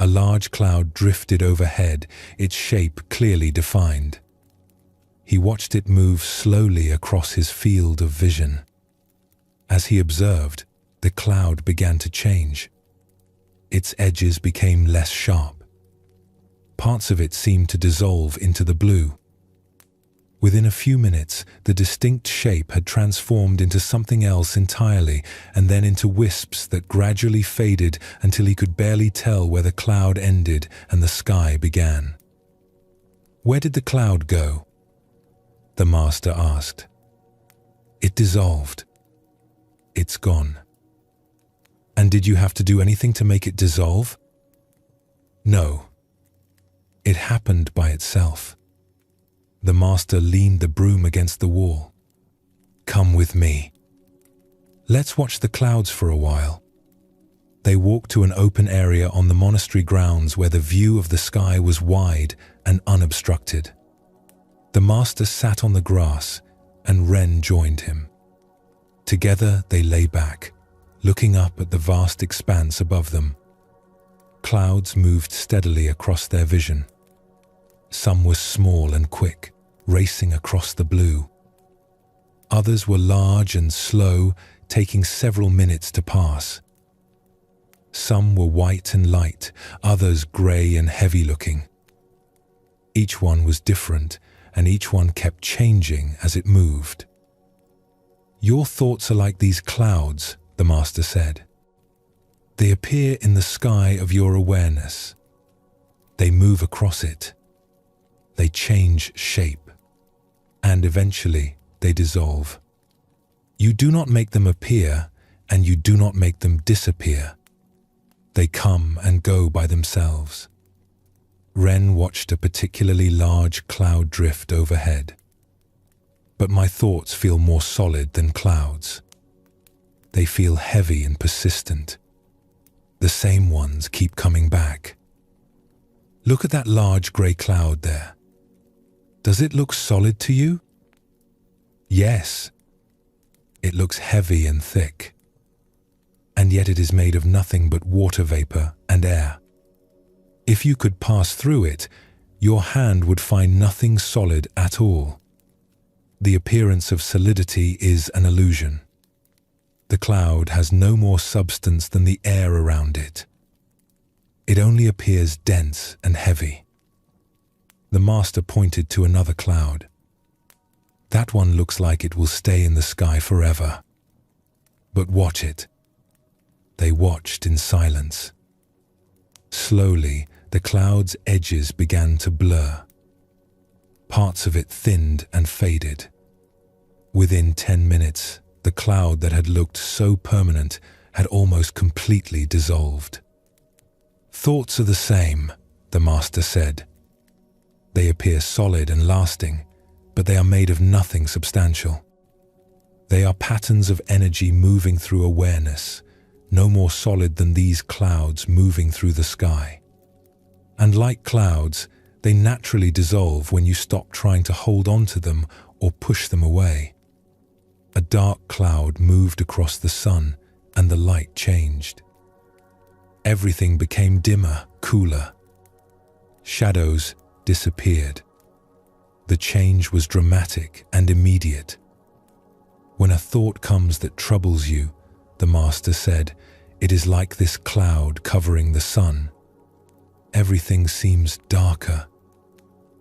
Speaker 1: A large cloud drifted overhead, its shape clearly defined. He watched it move slowly across his field of vision. As he observed, the cloud began to change. Its edges became less sharp. Parts of it seemed to dissolve into the blue. Within a few minutes, the distinct shape had transformed into something else entirely, and then into wisps that gradually faded until he could barely tell where the cloud ended and the sky began. "Where did the cloud go?" the master asked. "It dissolved. It's gone." "And did you have to do anything to make it dissolve?" "No. It happened by itself." The master leaned the broom against the wall. "Come with me. Let's watch the clouds for a while. They walked to an open area on the monastery grounds where the view of the sky was wide and unobstructed. The master sat on the grass, and Ren joined him. Together they lay back, looking up at the vast expanse above them. Clouds moved steadily across their vision. Some were small and quick, racing across the blue. Others were large and slow, taking several minutes to pass. Some were white and light, others grey and heavy-looking. Each one was different, and each one kept changing as it moved. "Your thoughts are like these clouds," the master said. "They appear in the sky of your awareness. They move across it. They change shape. And eventually they dissolve. You do not make them appear, and you do not make them disappear. They come and go by themselves." Ren watched a particularly large cloud drift overhead. "But my thoughts feel more solid than clouds. They feel heavy and persistent. The same ones keep coming back. Look at that large grey cloud there. Does it look solid to you?" "Yes. It looks heavy and thick. And yet it is made of nothing but water vapor and air. If you could pass through it, your hand would find nothing solid at all. The appearance of solidity is an illusion. The cloud has no more substance than the air around it. It only appears dense and heavy." The master pointed to another cloud. "That one looks like it will stay in the sky forever. But watch it." They watched in silence. Slowly, the cloud's edges began to blur. Parts of it thinned and faded. Within 10 minutes, the cloud that had looked so permanent had almost completely dissolved. "Thoughts are the same," the master said. "They appear solid and lasting, but they are made of nothing substantial. They are patterns of energy moving through awareness, no more solid than these clouds moving through the sky. And like clouds, they naturally dissolve when you stop trying to hold on to them or push them away." A dark cloud moved across the sun, and the light changed. Everything became dimmer, cooler. Shadows disappeared. The change was dramatic and immediate. "When a thought comes that troubles you," the master said, "it is like this cloud covering the sun. Everything seems darker.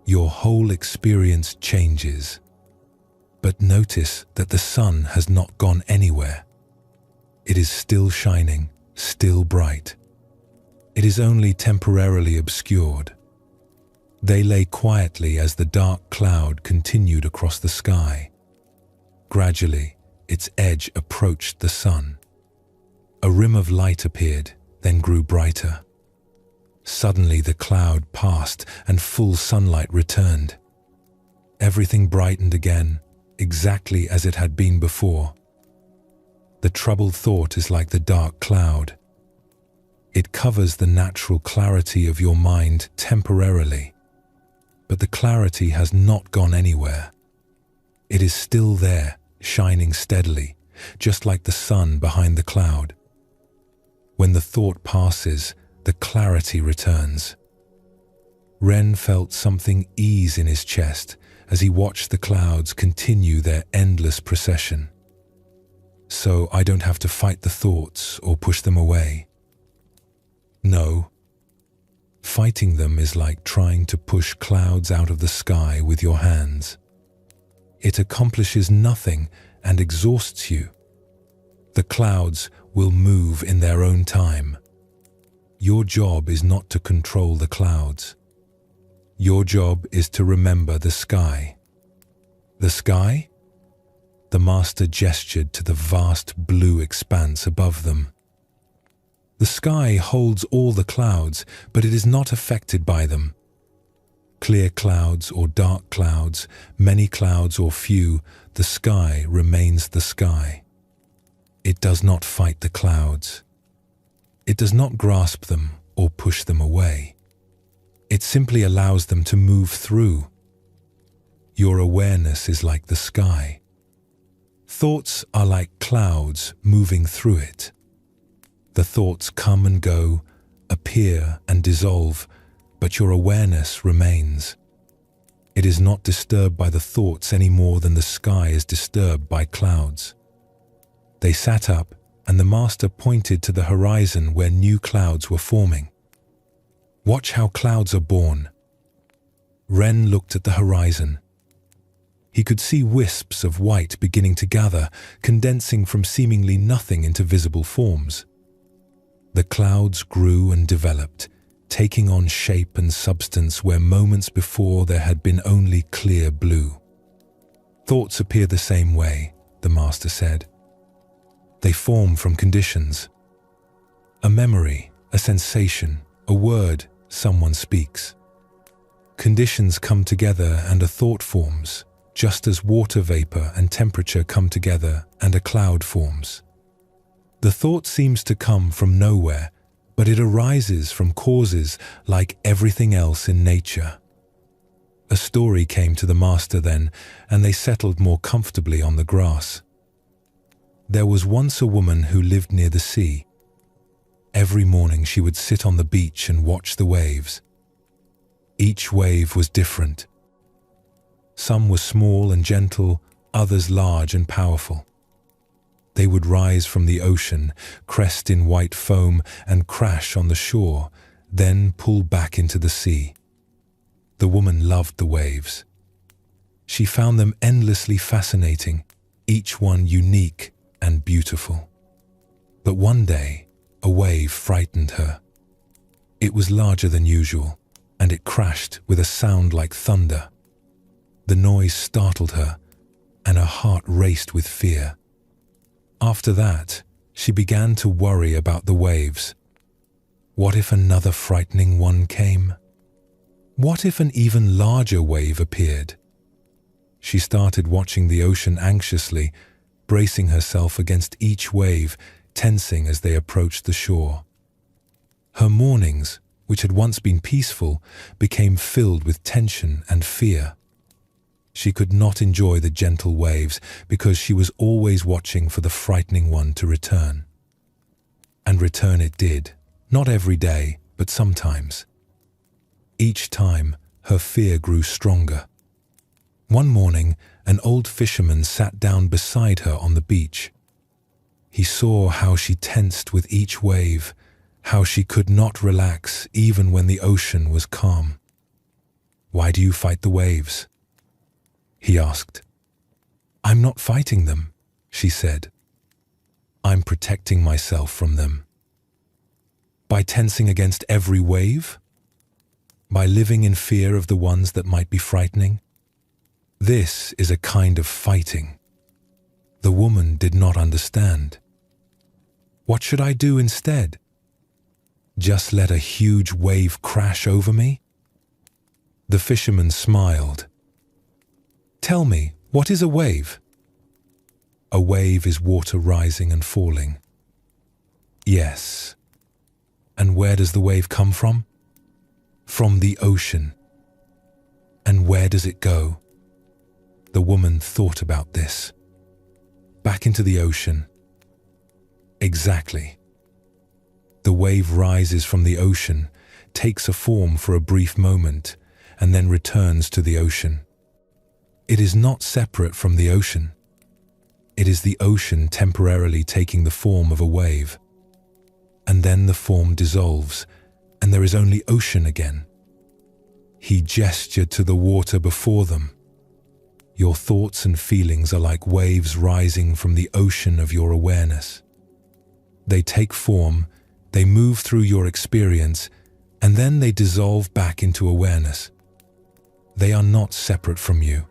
Speaker 1: Your whole experience changes. But notice that the sun has not gone anywhere. It is still shining, still bright. It is only temporarily obscured." They lay quietly as the dark cloud continued across the sky. Gradually, its edge approached the sun. A rim of light appeared, then grew brighter. Suddenly the cloud passed and full sunlight returned. Everything brightened again, exactly as it had been before. The troubled thought is like the dark cloud. It covers the natural clarity of your mind temporarily, but the clarity has not gone anywhere. It is still there, shining steadily, just like the sun behind the cloud. When the thought passes, the clarity returns. Ren felt something ease in his chest as he watched the clouds continue their endless procession. "So I don't have to fight the thoughts or push them away?" "No. Fighting them is like trying to push clouds out of the sky with your hands. It accomplishes nothing and exhausts you. The clouds will move in their own time. Your job is not to control the clouds. Your job is to remember the sky." "The sky?" The master gestured to the vast blue expanse above them. "The sky holds all the clouds, but it is not affected by them. Clear clouds or dark clouds, many clouds or few, the sky remains the sky. It does not fight the clouds. It does not grasp them or push them away. It simply allows them to move through. Your awareness is like the sky. Thoughts are like clouds moving through it. The thoughts come and go, appear and dissolve, but your awareness remains. It is not disturbed by the thoughts any more than the sky is disturbed by clouds. They sat up, and the master pointed to the horizon where new clouds were forming. Watch how clouds are born. Ren looked at the horizon. He could see wisps of white beginning to gather, condensing from seemingly nothing into visible forms. The clouds grew and developed, taking on shape and substance where moments before there had been only clear blue. Thoughts appear the same way, the master said. They form from conditions. A memory, a sensation, a word someone speaks. Conditions come together and a thought forms, just as water vapor and temperature come together and a cloud forms. The thought seems to come from nowhere, but it arises from causes like everything else in nature. A story came to the master then, and they settled more comfortably on the grass. There was once a woman who lived near the sea. Every morning she would sit on the beach and watch the waves. Each wave was different. Some were small and gentle, others large and powerful. They would rise from the ocean, crest in white foam, and crash on the shore, then pull back into the sea. The woman loved the waves. She found them endlessly fascinating, each one unique and beautiful. But one day, a wave frightened her. It was larger than usual, and it crashed with a sound like thunder. The noise startled her, and her heart raced with fear. After that, she began to worry about the waves. What if another frightening one came? What if an even larger wave appeared? She started watching the ocean anxiously, bracing herself against each wave, tensing as they approached the shore. Her mornings, which had once been peaceful, became filled with tension and fear. She could not enjoy the gentle waves because she was always watching for the frightening one to return. And return it did, not every day, but sometimes. Each time, her fear grew stronger. One morning, an old fisherman sat down beside her on the beach. He saw how she tensed with each wave, how she could not relax even when the ocean was calm. "Why do you fight the waves?" he asked. "I'm not fighting them," she said. "I'm protecting myself from them." By tensing against every wave? By living in fear of the ones that might be frightening? This is a kind of fighting. The woman did not understand. What should I do instead? Just let a huge wave crash over me? The fisherman smiled. "Tell me, what is a wave?" "A wave is water rising and falling." "Yes. And where does the wave come from?" "From the ocean." "And where does it go?" The woman thought about this. "Back into the ocean." "Exactly. The wave rises from the ocean, takes a form for a brief moment, and then returns to the ocean. It is not separate from the ocean. It is the ocean temporarily taking the form of a wave. And then the form dissolves, and there is only ocean again." He gestured to the water before them. Your thoughts and feelings are like waves rising from the ocean of your awareness. They take form, they move through your experience, and then they dissolve back into awareness. They are not separate from you.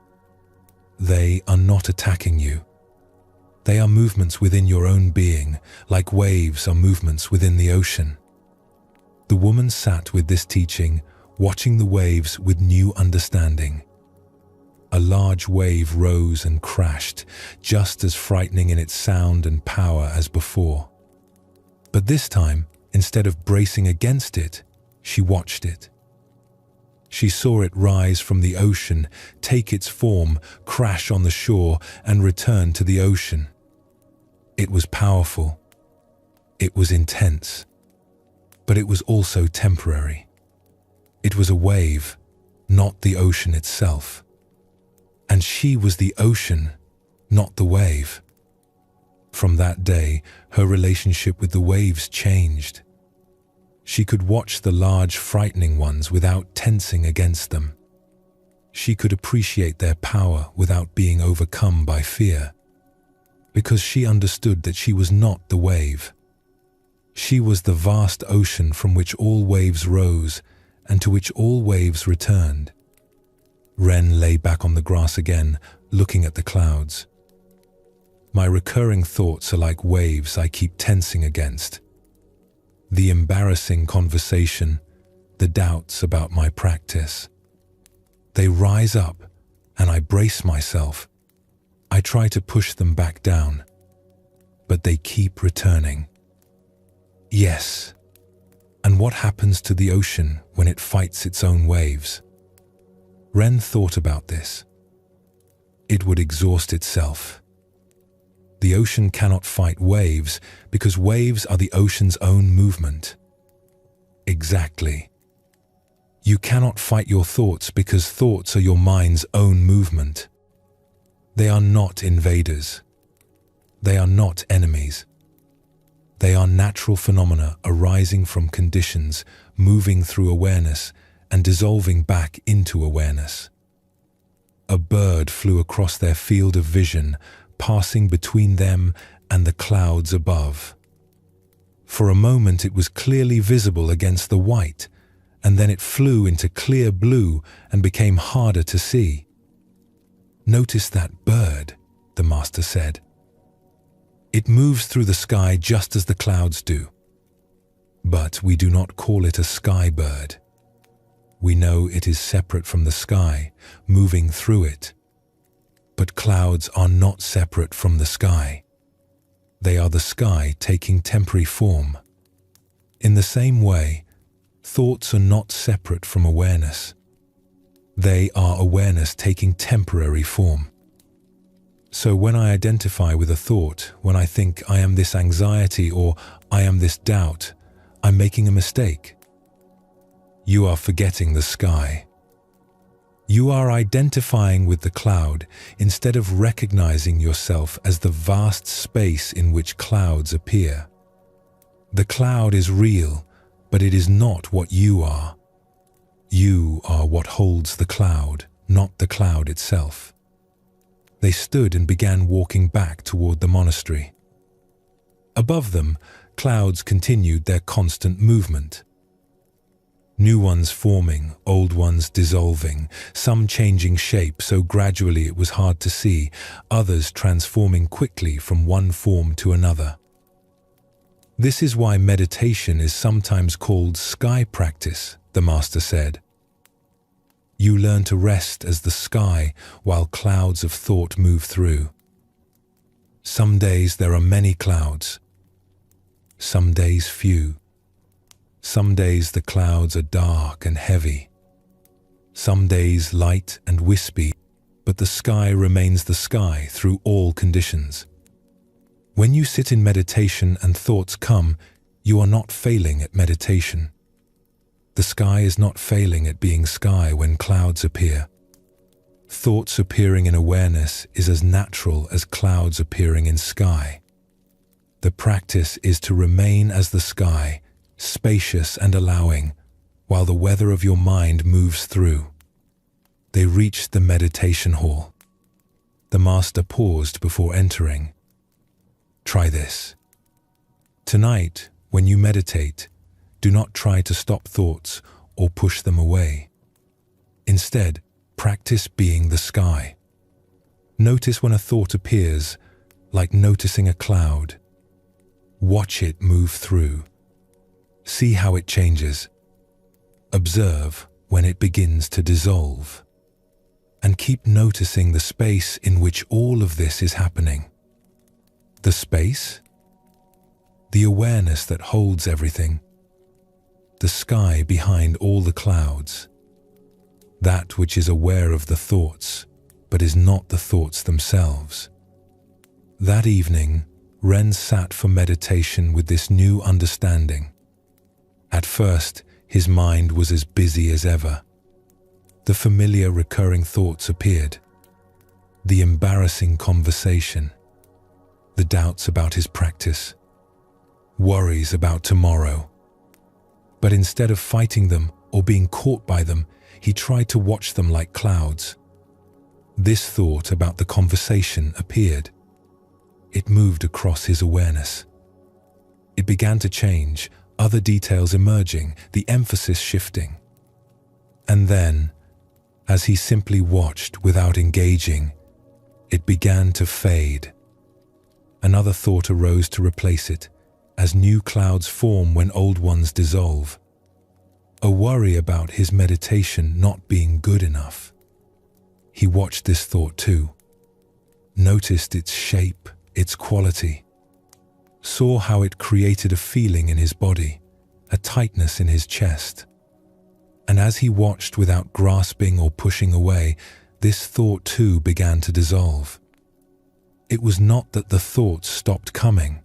Speaker 1: They are not attacking you. They are movements within your own being, like waves are movements within the ocean. The woman sat with this teaching, watching the waves with new understanding. a large wave rose and crashed, just as frightening in its sound and power as before. But this time, instead of bracing against it, she watched it. She saw it rise from the ocean, take its form, crash on the shore, and return to the ocean. It was powerful. It was intense. But it was also temporary. It was a wave, not the ocean itself. And she was the ocean, not the wave. From that day, her relationship with the waves changed. She could watch the large, frightening ones without tensing against them. She could appreciate their power without being overcome by fear, because she understood that she was not the wave. She was the vast ocean from which all waves rose and to which all waves returned. Ren lay back on the grass again, looking at the clouds. My recurring thoughts are like waves I keep tensing against. The embarrassing conversation, the doubts about my practice. They rise up, and I brace myself. I try to push them back down, but they keep returning. Yes. And what happens to the ocean when it fights its own waves? Ren thought about this. It would exhaust itself. The ocean cannot fight waves because waves are the ocean's own movement. Exactly. You cannot fight your thoughts because thoughts are your mind's own movement. They are not invaders. They are not enemies. They are natural phenomena arising from conditions, moving through awareness and dissolving back into awareness. A bird flew across their field of vision, passing between them and the clouds above. For a moment it was clearly visible against the white, and then it flew into clear blue and became harder to see. "Notice that bird," the master said. "It moves through the sky just as the clouds do. But we do not call it a sky bird. We know it is separate from the sky, moving through it. But clouds are not separate from the sky. They are the sky taking temporary form. In the same way, thoughts are not separate from awareness. They are awareness taking temporary form. So when I identify with a thought, when I think I am this anxiety or I am this doubt, I'm making a mistake. You are forgetting the sky. You are identifying with the cloud instead of recognizing yourself as the vast space in which clouds appear. The cloud is real, but it is not what you are. You are what holds the cloud, not the cloud itself. They stood and began walking back toward the monastery. Above them, clouds continued their constant movement. New ones forming, old ones dissolving, some changing shape so gradually it was hard to see, others transforming quickly from one form to another. This is why meditation is sometimes called sky practice, the master said. You learn to rest as the sky while clouds of thought move through. Some days there are many clouds, some days few. Some days the clouds are dark and heavy. Some days light and wispy, but the sky remains the sky through all conditions. When you sit in meditation and thoughts come, you are not failing at meditation. The sky is not failing at being sky when clouds appear. Thoughts appearing in awareness is as natural as clouds appearing in sky. The practice is to remain as the sky, spacious and allowing, while the weather of your mind moves through. They reached the meditation hall. The master paused before entering. Try this. Tonight, when you meditate, do not try to stop thoughts or push them away. Instead, practice being the sky. Notice when a thought appears, like noticing a cloud. Watch it move through. See how it changes. Observe when it begins to dissolve. and keep noticing the space in which all of this is happening. The space? The awareness that holds everything. The sky behind all the clouds. That which is aware of the thoughts, but is not the thoughts themselves. That evening, Ren sat for meditation with this new understanding. At first, his mind was as busy as ever. The familiar recurring thoughts appeared. The embarrassing conversation. The doubts about his practice. Worries about tomorrow. But instead of fighting them or being caught by them, he tried to watch them like clouds. This thought about the conversation appeared. It moved across his awareness. It began to change, other details emerging, the emphasis shifting. And then, as he simply watched without engaging, it began to fade. Another thought arose to replace it, as new clouds form when old ones dissolve. A worry about his meditation not being good enough. He watched this thought too, noticed its shape, its quality, saw how it created a feeling in his body, a tightness in his chest. And as he watched without grasping or pushing away, this thought too began to dissolve. It was not that the thoughts stopped coming.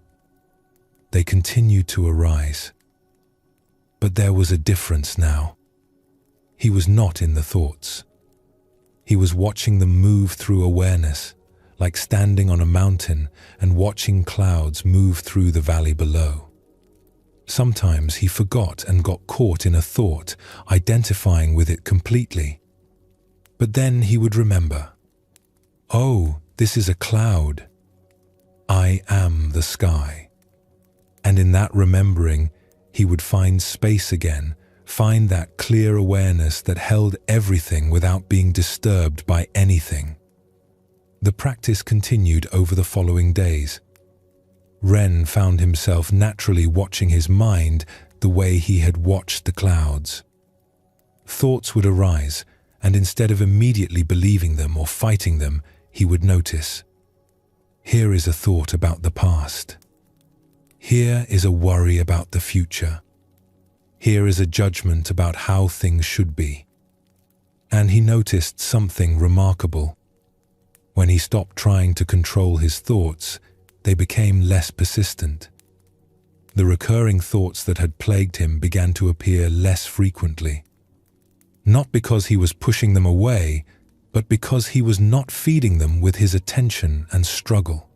Speaker 1: They continued to arise. But there was a difference now. He was not in the thoughts. He was watching them move through awareness, like standing on a mountain and watching clouds move through the valley below. Sometimes he forgot and got caught in a thought, identifying with it completely. But then he would remember, "Oh, this is a cloud. I am the sky." And in that remembering, he would find space again, find that clear awareness that held everything without being disturbed by anything. The practice continued over the following days. Ren found himself naturally watching his mind the way he had watched the clouds. Thoughts would arise, and instead of immediately believing them or fighting them, he would notice, "Here is a thought about the past. Here is a worry about the future. Here is a judgment about how things should be." And he noticed something remarkable. When he stopped trying to control his thoughts, they became less persistent. The recurring thoughts that had plagued him began to appear less frequently. Not because he was pushing them away, but because he was not feeding them with his attention and struggle.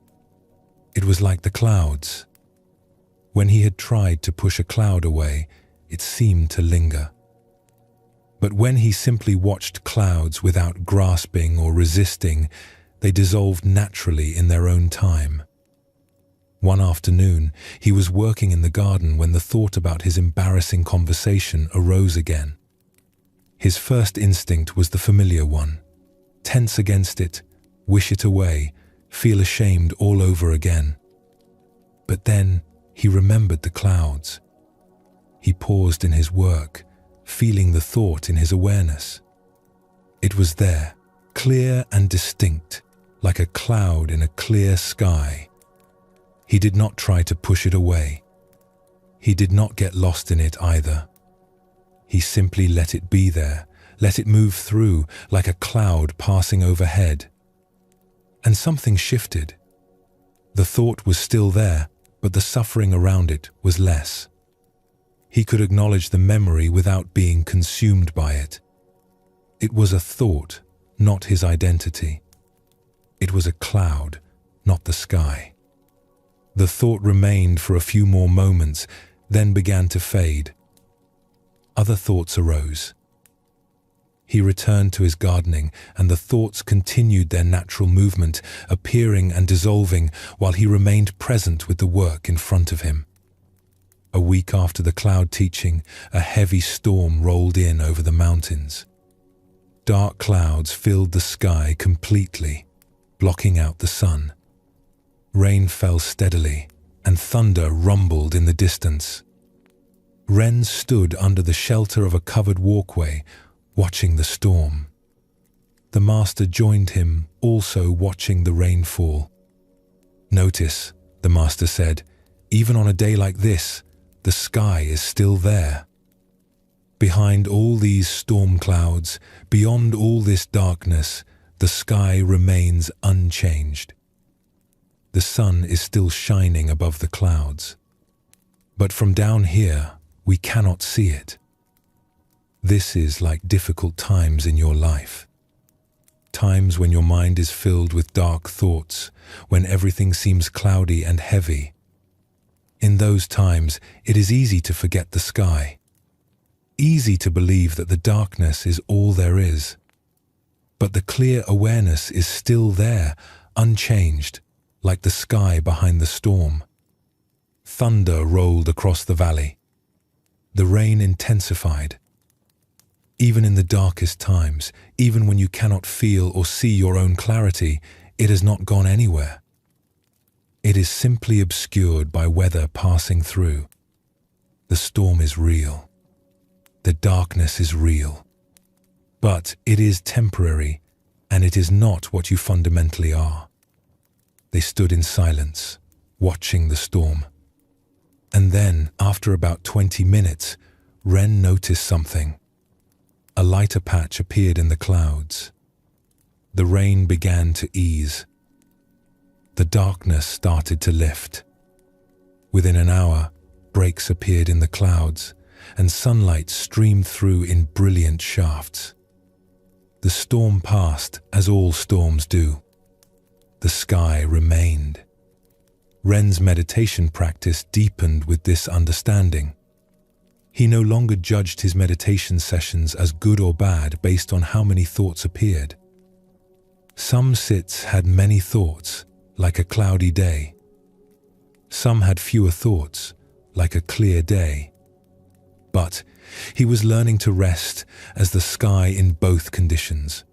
Speaker 1: It was like the clouds. When he had tried to push a cloud away, it seemed to linger. But when he simply watched clouds without grasping or resisting, they dissolved naturally in their own time. One afternoon, he was working in the garden when the thought about his embarrassing conversation arose again. His first instinct was the familiar one. Tense against it, wish it away, feel ashamed all over again. But then he remembered the clouds. He paused in his work, feeling the thought in his awareness. It was there, clear and distinct, like a cloud in a clear sky. He did not try to push it away. He did not get lost in it either. He simply let it be there, let it move through like a cloud passing overhead. And something shifted. The thought was still there, but the suffering around it was less. He could acknowledge the memory without being consumed by it. It was a thought, not his identity. It was a cloud, not the sky. The thought remained for a few more moments, then began to fade. Other thoughts arose. He returned to his gardening, and the thoughts continued their natural movement, appearing and dissolving while he remained present with the work in front of him. A week after the cloud teaching, a heavy storm rolled in over the mountains. Dark clouds filled the sky completely, blocking out the sun. Rain fell steadily, and thunder rumbled in the distance. Ren stood under the shelter of a covered walkway, watching the storm. the master joined him, also watching the rain fall. "Notice," the master said, "even on a day like this, the sky is still there. Behind all these storm clouds, beyond all this darkness, the sky remains unchanged. The sun is still shining above the clouds. But from down here, we cannot see it. This is like difficult times in your life. Times when your mind is filled with dark thoughts, when everything seems cloudy and heavy. In those times, it is easy to forget the sky. Easy to believe that the darkness is all there is. But the clear awareness is still there, unchanged, like the sky behind the storm. Thunder rolled across the valley. The rain intensified. Even in the darkest times, even when you cannot feel or see your own clarity, it has not gone anywhere. It is simply obscured by weather passing through. The storm is real. The darkness is real. But it is temporary, and it is not what you fundamentally are. They stood in silence, watching the storm. And then, after about 20 minutes, Ren noticed something. A lighter patch appeared in the clouds. The rain began to ease. The darkness started to lift. Within an hour, breaks appeared in the clouds, and sunlight streamed through in brilliant shafts. The storm passed, as all storms do. The sky remained. Ren's meditation practice deepened with this understanding. He no longer judged his meditation sessions as good or bad based on how many thoughts appeared. Some sits had many thoughts, like a cloudy day. Some had fewer thoughts, like a clear day. But he was learning to rest as the sky in both conditions.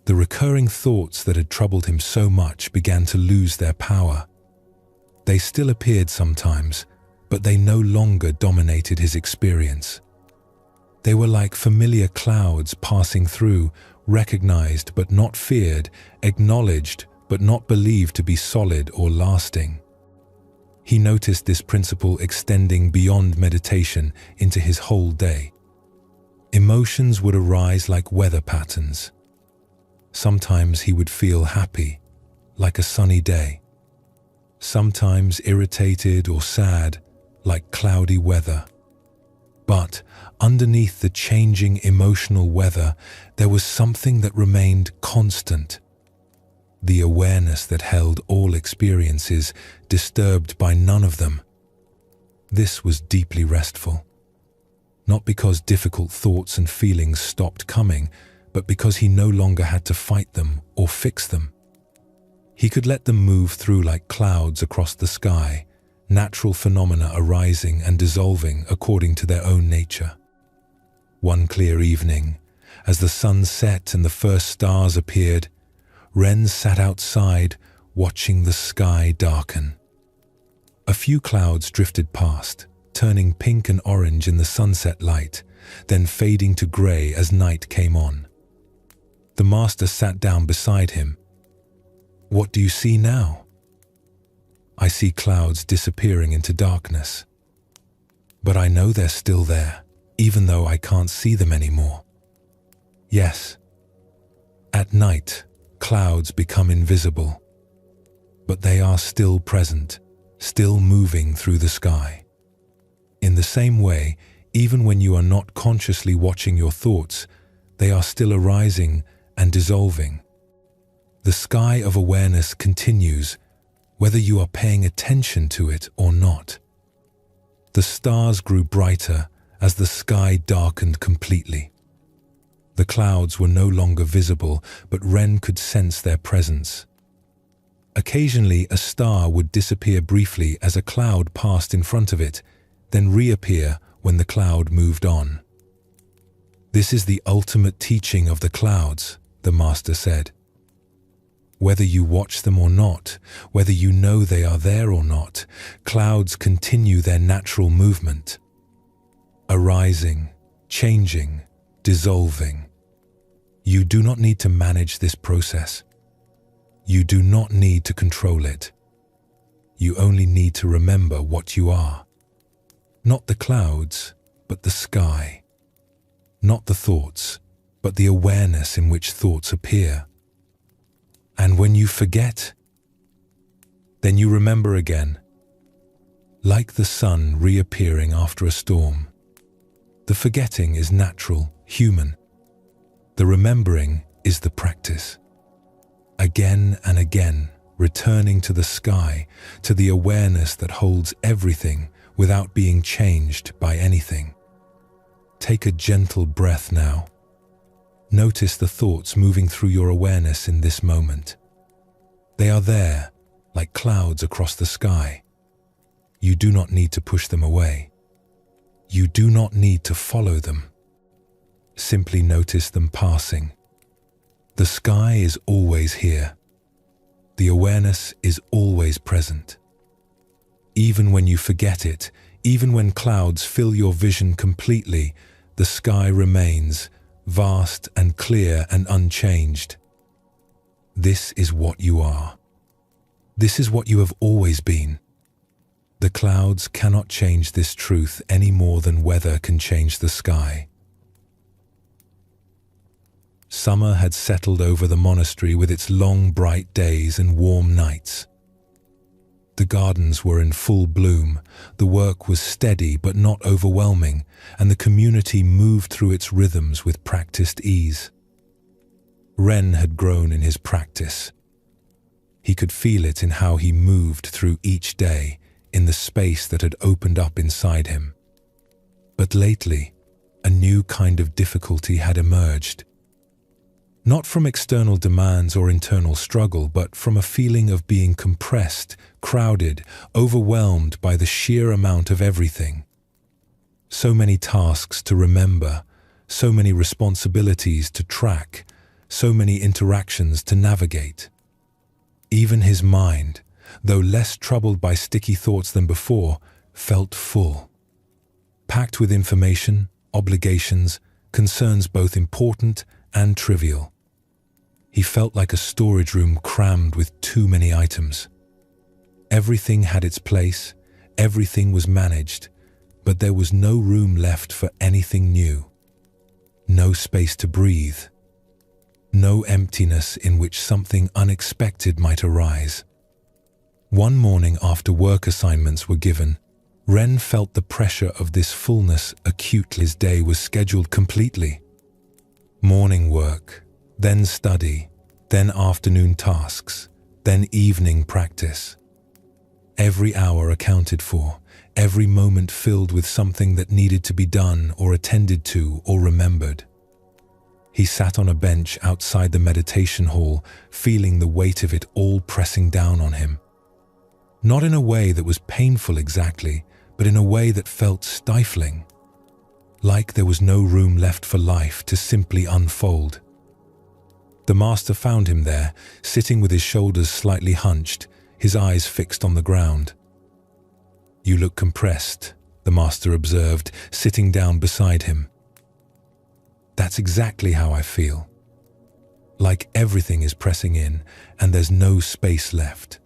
Speaker 1: The recurring thoughts that had troubled him so much began to lose their power. They still appeared sometimes, but they no longer dominated his experience. They were like familiar clouds passing through, recognized but not feared, acknowledged but not believed to be solid or lasting. He noticed this principle extending beyond meditation into his whole day. Emotions would arise like weather patterns. Sometimes he would feel happy, like a sunny day. Sometimes irritated or sad, like cloudy weather. But underneath the changing emotional weather, there was something that remained constant. The awareness that held all experiences, disturbed by none of them. This was deeply restful. Not because difficult thoughts and feelings stopped coming, but because he no longer had to fight them or fix them. He could let them move through like clouds across the sky, natural phenomena arising and dissolving according to their own nature. One clear evening, as the sun set and the first stars appeared, Ren sat outside, watching the sky darken. A few clouds drifted past, turning pink and orange in the sunset light, then fading to grey as night came on. The master sat down beside him. "What do you see now?" "I see clouds disappearing into darkness. But I know they're still there, even though I can't see them anymore." "Yes. At night, clouds become invisible. But they are still present, still moving through the sky. In the same way, even when you are not consciously watching your thoughts, they are still arising and dissolving. The sky of awareness continues, whether you are paying attention to it or not." The stars grew brighter as the sky darkened completely. The clouds were no longer visible, but Ren could sense their presence. Occasionally, a star would disappear briefly as a cloud passed in front of it, then reappear when the cloud moved on. "This is the ultimate teaching of the clouds," the master said. "Whether you watch them or not, whether you know they are there or not, clouds continue their natural movement. Arising, changing, dissolving. You do not need to manage this process. You do not need to control it. You only need to remember what you are. Not the clouds, but the sky. Not the thoughts, but the awareness in which thoughts appear. And when you forget, then you remember again, like the sun reappearing after a storm. The forgetting is natural, human. The remembering is the practice. Again and again, returning to the sky, to the awareness that holds everything without being changed by anything. Take a gentle breath now. Notice the thoughts moving through your awareness in this moment. They are there, like clouds across the sky. You do not need to push them away. You do not need to follow them. Simply notice them passing. The sky is always here. The awareness is always present. Even when you forget it, even when clouds fill your vision completely, the sky remains vast and clear and unchanged. This is what you are. This is what you have always been. The clouds cannot change this truth any more than weather can change the sky. Summer had settled over the monastery with its long, bright days and warm nights. The gardens were in full bloom, the work was steady but not overwhelming, and the community moved through its rhythms with practiced ease. Ren had grown in his practice. He could feel it in how he moved through each day, in the space that had opened up inside him. But lately, a new kind of difficulty had emerged. Not from external demands or internal struggle, but from a feeling of being compressed, crowded, overwhelmed by the sheer amount of everything. So many tasks to remember, so many responsibilities to track, so many interactions to navigate. Even his mind, though less troubled by sticky thoughts than before, felt full. Packed with information, obligations, concerns both important and trivial. He felt like a storage room crammed with too many items. Everything had its place, everything was managed, but there was no room left for anything new. No space to breathe. No emptiness in which something unexpected might arise. One morning after work assignments were given, Ren felt the pressure of this fullness acutely. His day was scheduled completely. Morning work, then study, then afternoon tasks, then evening practice. Every hour accounted for, every moment filled with something that needed to be done or attended to or remembered. He sat on a bench outside the meditation hall, feeling the weight of it all pressing down on him. Not in a way that was painful exactly, but in a way that felt stifling. Like there was no room left for life to simply unfold. The master found him there, sitting with his shoulders slightly hunched, his eyes fixed on the ground. "You look compressed," the master observed, sitting down beside him. "That's exactly how I feel. Like everything is pressing in, and there's no space left.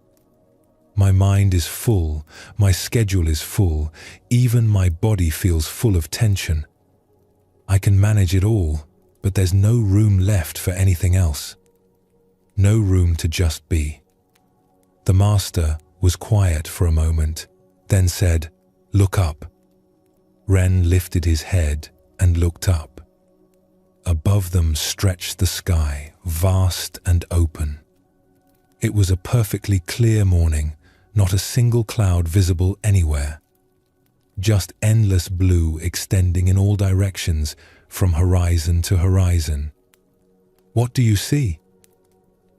Speaker 1: My mind is full, my schedule is full, even my body feels full of tension. I can manage it all, but there's no room left for anything else. No room to just be." The master was quiet for a moment, then said, "Look up." Ren lifted his head and looked up. Above them stretched the sky, vast and open. It was a perfectly clear morning, not a single cloud visible anywhere. Just endless blue extending in all directions, from horizon to horizon. "What do you see?"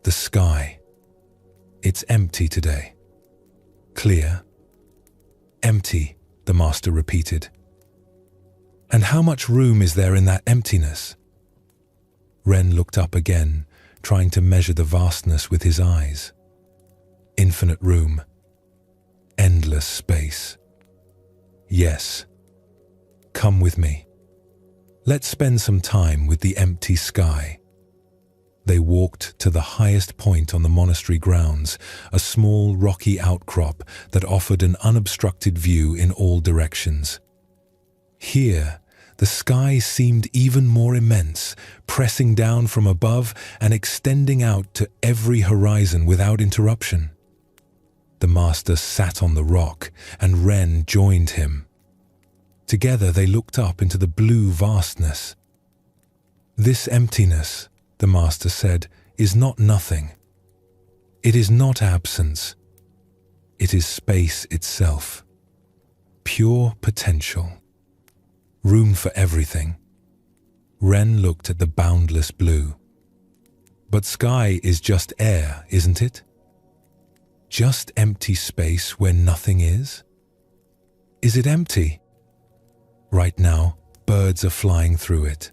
Speaker 1: "The sky. It's empty today." "Clear?" "Empty," the master repeated. "And how much room is there in that emptiness?" Ren looked up again, trying to measure the vastness with his eyes. Infinite room. Endless space. "Yes. Come with me. Let's spend some time with the empty sky." They walked to the highest point on the monastery grounds, a small rocky outcrop that offered an unobstructed view in all directions. Here, the sky seemed even more immense, pressing down from above and extending out to every horizon without interruption. The master sat on the rock, and Ren joined him. Together they looked up into the blue vastness. "This emptiness," the master said, "is not nothing. It is not absence. It is space itself. Pure potential. Room for everything." Ren looked at the boundless blue. "But sky is just air, isn't it? Just empty space where nothing is? Is it empty? Right now, birds are flying through it.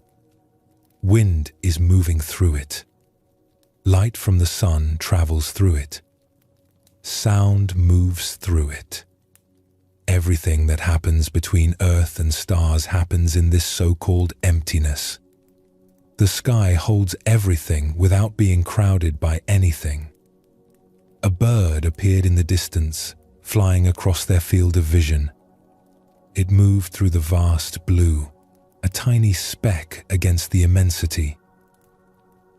Speaker 1: Wind is moving through it. Light from the sun travels through it. Sound moves through it. Everything that happens between Earth and stars happens in this so-called emptiness. The sky holds everything without being crowded by anything." A bird appeared in the distance, flying across their field of vision. It moved through the vast blue, a tiny speck against the immensity.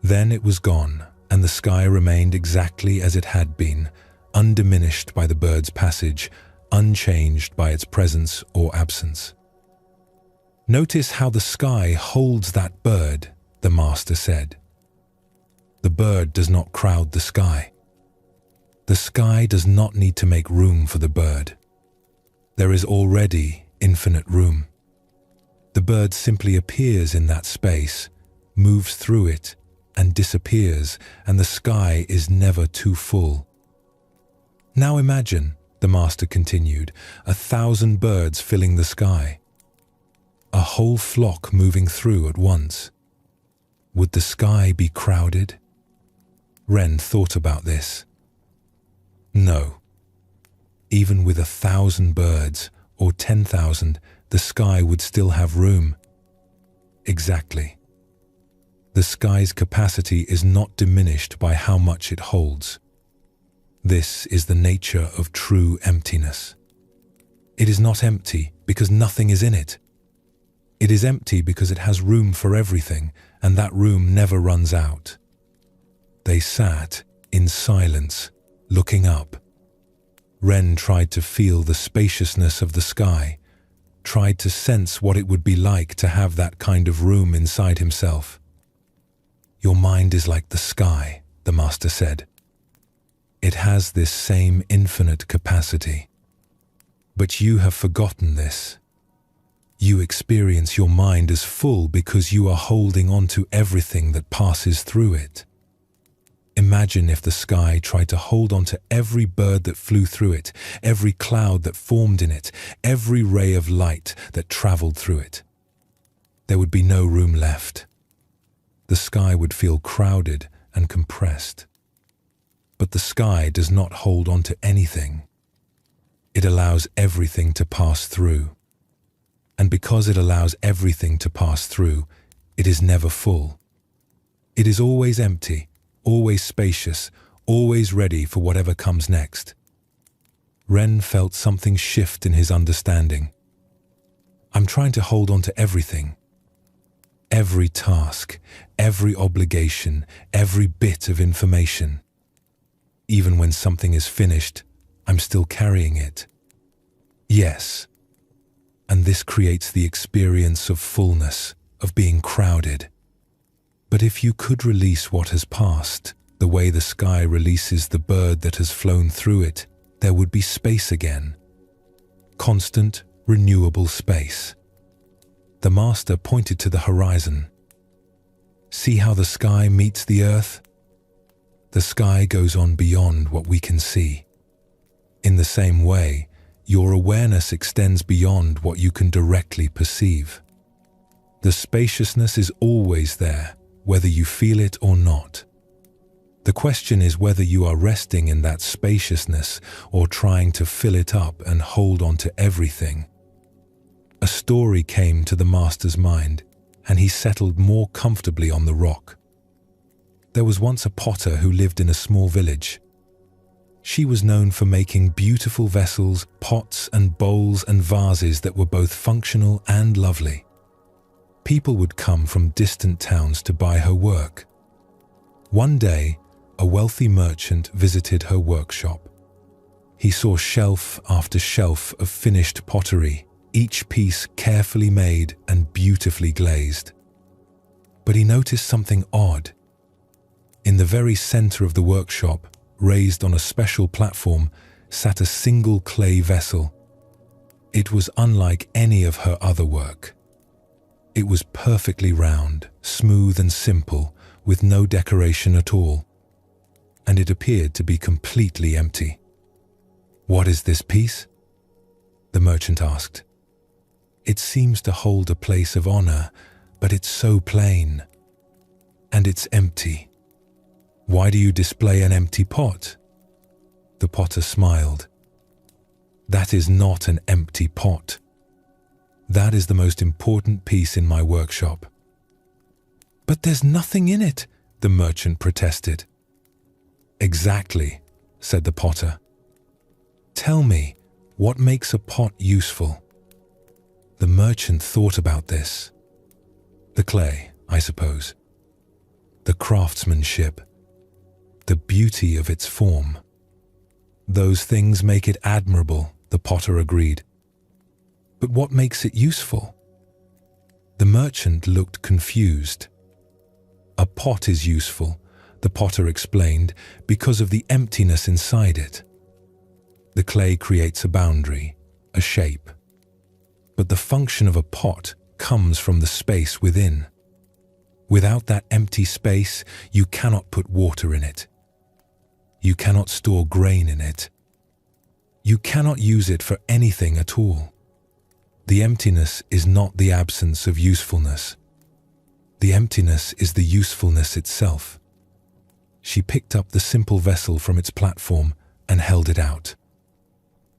Speaker 1: Then it was gone, and the sky remained exactly as it had been, undiminished by the bird's passage, unchanged by its presence or absence. "Notice how the sky holds that bird," the master said. "The bird does not crowd the sky. The sky does not need to make room for the bird. There is already infinite room. The bird simply appears in that space, moves through it, and disappears, and the sky is never too full. Now imagine," the master continued, 1,000 birds filling the sky. A whole flock moving through at once. Would the sky be crowded? Ren thought about this. No. Even with 1,000 birds, or 10,000, the sky would still have room. Exactly. The sky's capacity is not diminished by how much it holds. This is the nature of true emptiness. It is not empty because nothing is in it. It is empty because it has room for everything, and that room never runs out. They sat in silence, looking up. Ren tried to feel the spaciousness of the sky, tried to sense what it would be like to have that kind of room inside himself. "Your mind is like the sky," the master said. "It has this same infinite capacity. But you have forgotten this. You experience your mind as full because you are holding on to everything that passes through it. Imagine if the sky tried to hold on to every bird that flew through it, every cloud that formed in it, every ray of light that traveled through it. There would be no room left. The sky would feel crowded and compressed. But the sky does not hold on to anything. It allows everything to pass through. And because it allows everything to pass through, it is never full. It is always empty, always spacious, always ready for whatever comes next." Ren felt something shift in his understanding. "I'm trying to hold on to everything. Every task, every obligation, every bit of information. Even when something is finished, I'm still carrying it. Yes. And this creates the experience of fullness, of being crowded. But if you could release what has passed, the way the sky releases the bird that has flown through it, there would be space again. Constant, renewable space." The master pointed to the horizon. "See how the sky meets the earth? The sky goes on beyond what we can see. In the same way, your awareness extends beyond what you can directly perceive. The spaciousness is always there, whether you feel it or not. The question is whether you are resting in that spaciousness or trying to fill it up and hold on to everything." A story came to the master's mind, and he settled more comfortably on the rock. There was once a potter who lived in a small village. She was known for making beautiful vessels, pots and bowls and vases that were both functional and lovely. People would come from distant towns to buy her work. One day, a wealthy merchant visited her workshop. He saw shelf after shelf of finished pottery, each piece carefully made and beautifully glazed. But he noticed something odd. In the very center of the workshop, raised on a special platform, sat a single clay vessel. It was unlike any of her other work. It was perfectly round, smooth and simple, with no decoration at all. And it appeared to be completely empty. "What is this piece?" the merchant asked. "It seems to hold a place of honor, but it's so plain. And it's empty. Why do you display an empty pot?" The potter smiled. "That is not an empty pot. That is the most important piece in my workshop." "But there's nothing in it," the merchant protested. "Exactly," said the potter. "Tell me, what makes a pot useful?" The merchant thought about this. "The clay, I suppose. The craftsmanship. The beauty of its form. Those things make it admirable," the potter agreed. "But what makes it useful?" The merchant looked confused. "A pot is useful," the potter explained, "because of the emptiness inside it. The clay creates a boundary, a shape. But the function of a pot comes from the space within. Without that empty space, you cannot put water in it. You cannot store grain in it. You cannot use it for anything at all. The emptiness is not the absence of usefulness. The emptiness is the usefulness itself." She picked up the simple vessel from its platform and held it out.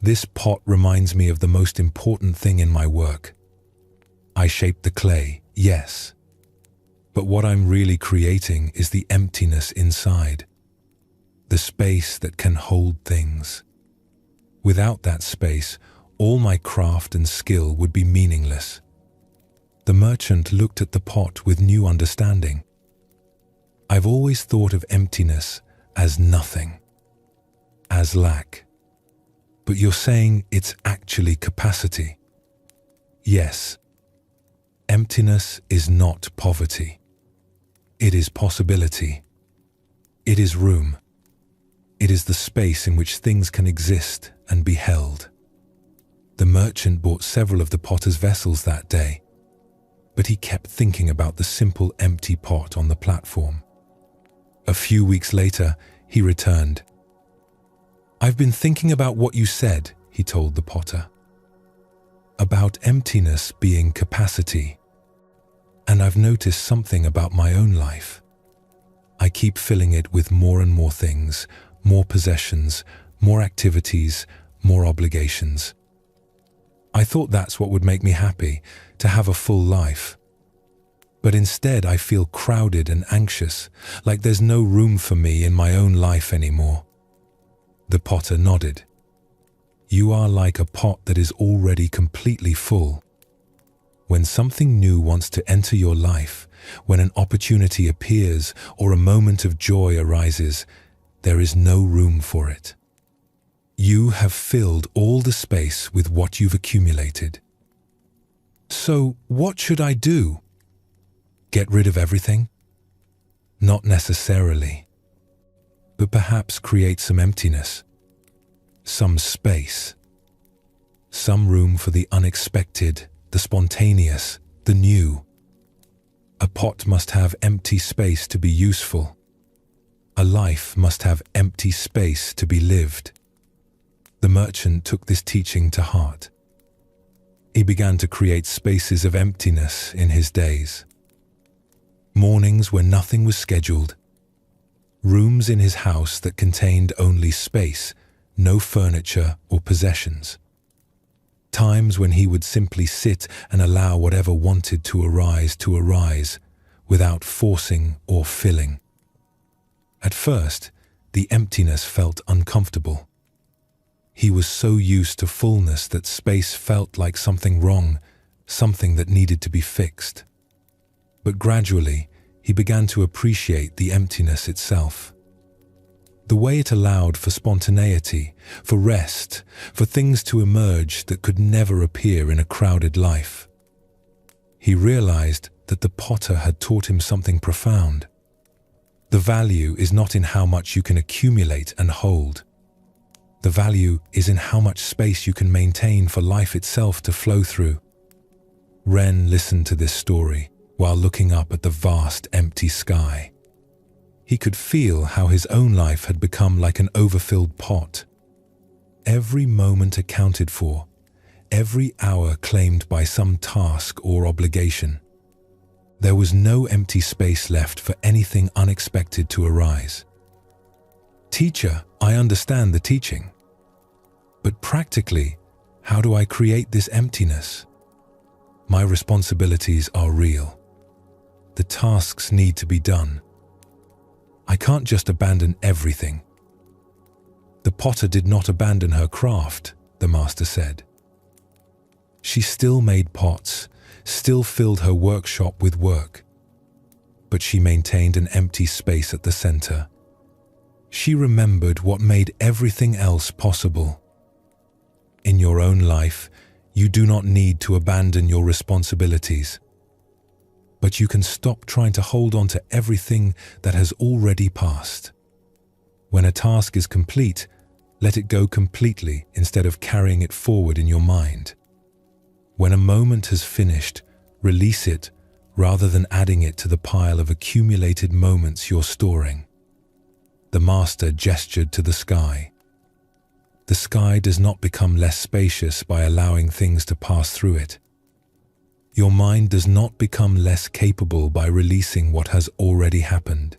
Speaker 1: "This pot reminds me of the most important thing in my work. I shaped the clay, yes. But what I'm really creating is the emptiness inside. The space that can hold things. Without that space, all my craft and skill would be meaningless." The merchant looked at the pot with new understanding. "I've always thought of emptiness as nothing, as lack. But you're saying it's actually capacity." "Yes. Emptiness is not poverty. It is possibility. It is room. It is the space in which things can exist and be held." The merchant bought several of the potter's vessels that day, but he kept thinking about the simple empty pot on the platform. A few weeks later, he returned. "I've been thinking about what you said," he told the potter. "About emptiness being capacity. And I've noticed something about my own life. I keep filling it with more and more things, more possessions, more activities, more obligations. I thought that's what would make me happy, to have a full life. But instead I feel crowded and anxious, like there's no room for me in my own life anymore." The potter nodded. "You are like a pot that is already completely full. When something new wants to enter your life, when an opportunity appears or a moment of joy arises, there is no room for it. You have filled all the space with what you've accumulated. So what should I do? Get rid of everything? Not necessarily. But perhaps create some emptiness, some space, some room for the unexpected, the spontaneous, the new. A pot must have empty space to be useful. A life must have empty space to be lived." The merchant took this teaching to heart. He began to create spaces of emptiness in his days. Mornings where nothing was scheduled. Rooms in his house that contained only space, no furniture or possessions. Times when he would simply sit and allow whatever wanted to arise, without forcing or filling. At first, the emptiness felt uncomfortable. He was so used to fullness that space felt like something wrong, something that needed to be fixed. But gradually, he began to appreciate the emptiness itself. The way it allowed for spontaneity, for rest, for things to emerge that could never appear in a crowded life. He realized that the potter had taught him something profound. The value is not in how much you can accumulate and hold. The value is in how much space you can maintain for life itself to flow through. Ren listened to this story while looking up at the vast empty sky. He could feel how his own life had become like an overfilled pot. Every moment accounted for, every hour claimed by some task or obligation. There was no empty space left for anything unexpected to arise. Teacher, I understand the teaching. But practically, how do I create this emptiness? My responsibilities are real. The tasks need to be done. I can't just abandon everything. The potter did not abandon her craft, the master said. She still made pots, still filled her workshop with work. But she maintained an empty space at the center. She remembered what made everything else possible. In your own life, you do not need to abandon your responsibilities. But you can stop trying to hold on to everything that has already passed. When a task is complete, let it go completely instead of carrying it forward in your mind. When a moment has finished, release it rather than adding it to the pile of accumulated moments you're storing. The master gestured to the sky. The sky does not become less spacious by allowing things to pass through it. Your mind does not become less capable by releasing what has already happened.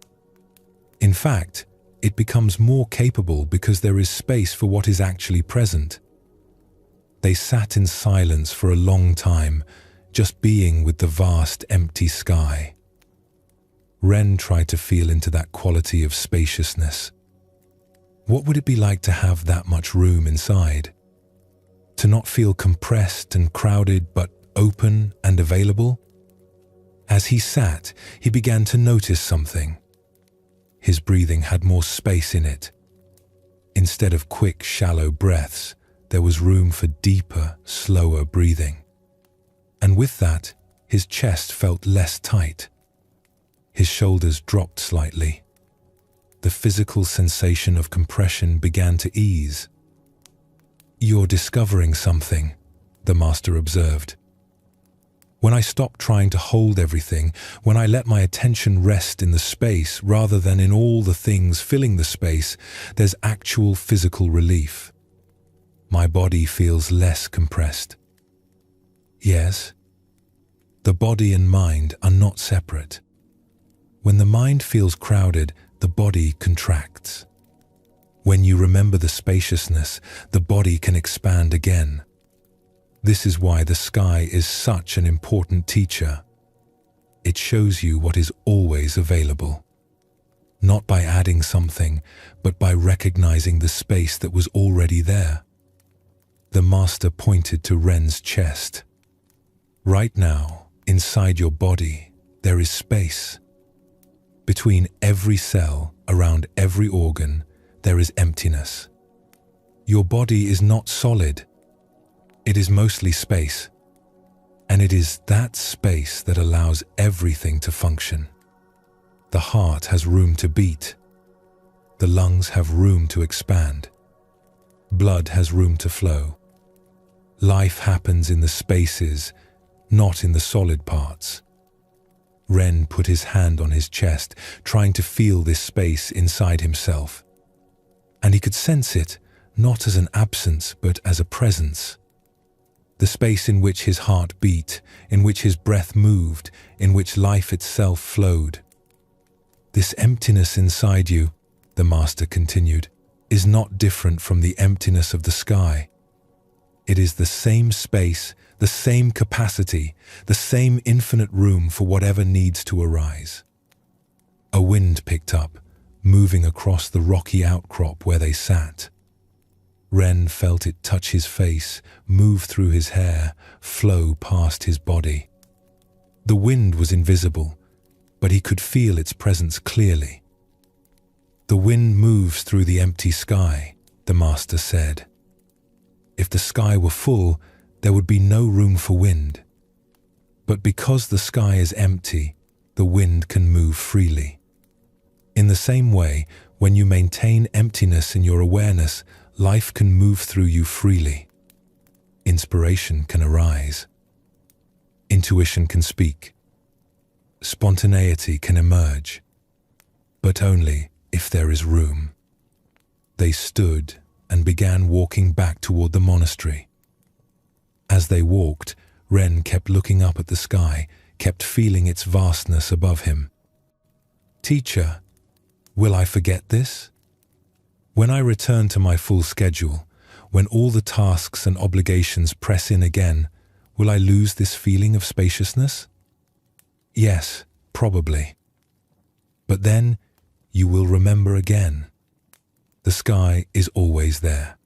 Speaker 1: In fact, it becomes more capable because there is space for what is actually present. They sat in silence for a long time, just being with the vast empty sky. Ren tried to feel into that quality of spaciousness. What would it be like to have that much room inside? To not feel compressed and crowded, but open and available? As he sat, he began to notice something. His breathing had more space in it. Instead of quick, shallow breaths, there was room for deeper, slower breathing. And with that, his chest felt less tight. His shoulders dropped slightly. The physical sensation of compression began to ease. You're discovering something, the master observed. When I stopped trying to hold everything, when I let my attention rest in the space rather than in all the things filling the space, there's actual physical relief. My body feels less compressed. Yes, the body and mind are not separate. When the mind feels crowded, the body contracts. When you remember the spaciousness, the body can expand again. This is why the sky is such an important teacher. It shows you what is always available. Not by adding something, but by recognizing the space that was already there. The master pointed to Ren's chest. Right now, inside your body, there is space. Between every cell, around every organ, there is emptiness. Your body is not solid. It is mostly space. And it is that space that allows everything to function. The heart has room to beat. The lungs have room to expand. Blood has room to flow. Life happens in the spaces, not in the solid parts. Ren put his hand on his chest, trying to feel this space inside himself. And he could sense it, not as an absence, but as a presence. The space in which his heart beat, in which his breath moved, in which life itself flowed. This emptiness inside you, the master continued, is not different from the emptiness of the sky. It is the same space, the same capacity, the same infinite room for whatever needs to arise. A wind picked up, moving across the rocky outcrop where they sat. Ren felt it touch his face, move through his hair, flow past his body. The wind was invisible, but he could feel its presence clearly. "The wind moves through the empty sky," the master said. "If the sky were full, there would be no room for wind. But because the sky is empty, the wind can move freely. In the same way, when you maintain emptiness in your awareness, life can move through you freely. Inspiration can arise. Intuition can speak. Spontaneity can emerge. But only if there is room." They stood and began walking back toward the monastery. As they walked, Ren kept looking up at the sky, kept feeling its vastness above him. "Teacher, will I forget this? When I return to my full schedule, when all the tasks and obligations press in again, will I lose this feeling of spaciousness?" "Yes, probably. But then you will remember again. The sky is always there.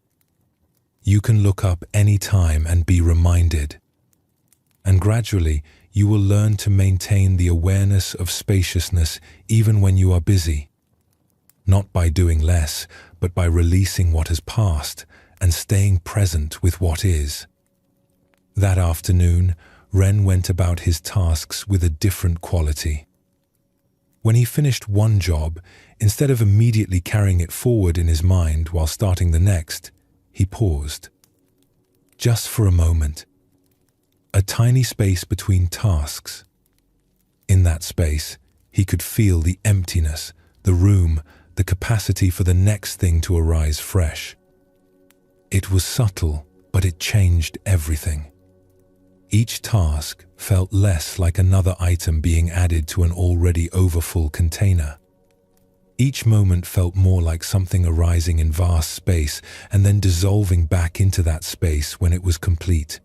Speaker 1: You can look up any time and be reminded. And gradually, you will learn to maintain the awareness of spaciousness even when you are busy. Not by doing less, but by releasing what has passed and staying present with what is." That afternoon, Ren went about his tasks with a different quality. When he finished one job, instead of immediately carrying it forward in his mind while starting the next, he paused. Just for a moment. A tiny space between tasks. In that space, he could feel the emptiness, the room, the capacity for the next thing to arise fresh. It was subtle, but it changed everything. Each task felt less like another item being added to an already overfull container. Each moment felt more like something arising in vast space and then dissolving back into that space when it was complete.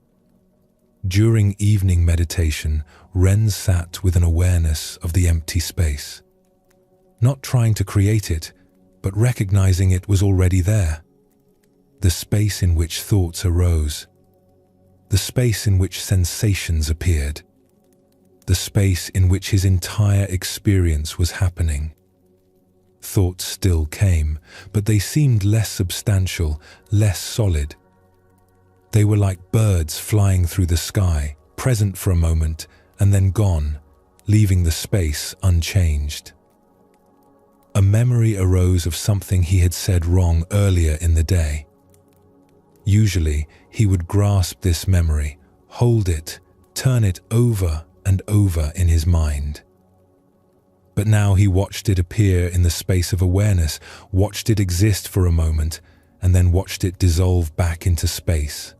Speaker 1: During evening meditation, Ren sat with an awareness of the empty space. Not trying to create it, but recognizing it was already there. The space in which thoughts arose. The space in which sensations appeared. The space in which his entire experience was happening. Thoughts still came, but they seemed less substantial, less solid. They were like birds flying through the sky, present for a moment and then gone, leaving the space unchanged. A memory arose of something he had said wrong earlier in the day. Usually, he would grasp this memory, hold it, turn it over and over in his mind. But now he watched it appear in the space of awareness, watched it exist for a moment, and then watched it dissolve back into space.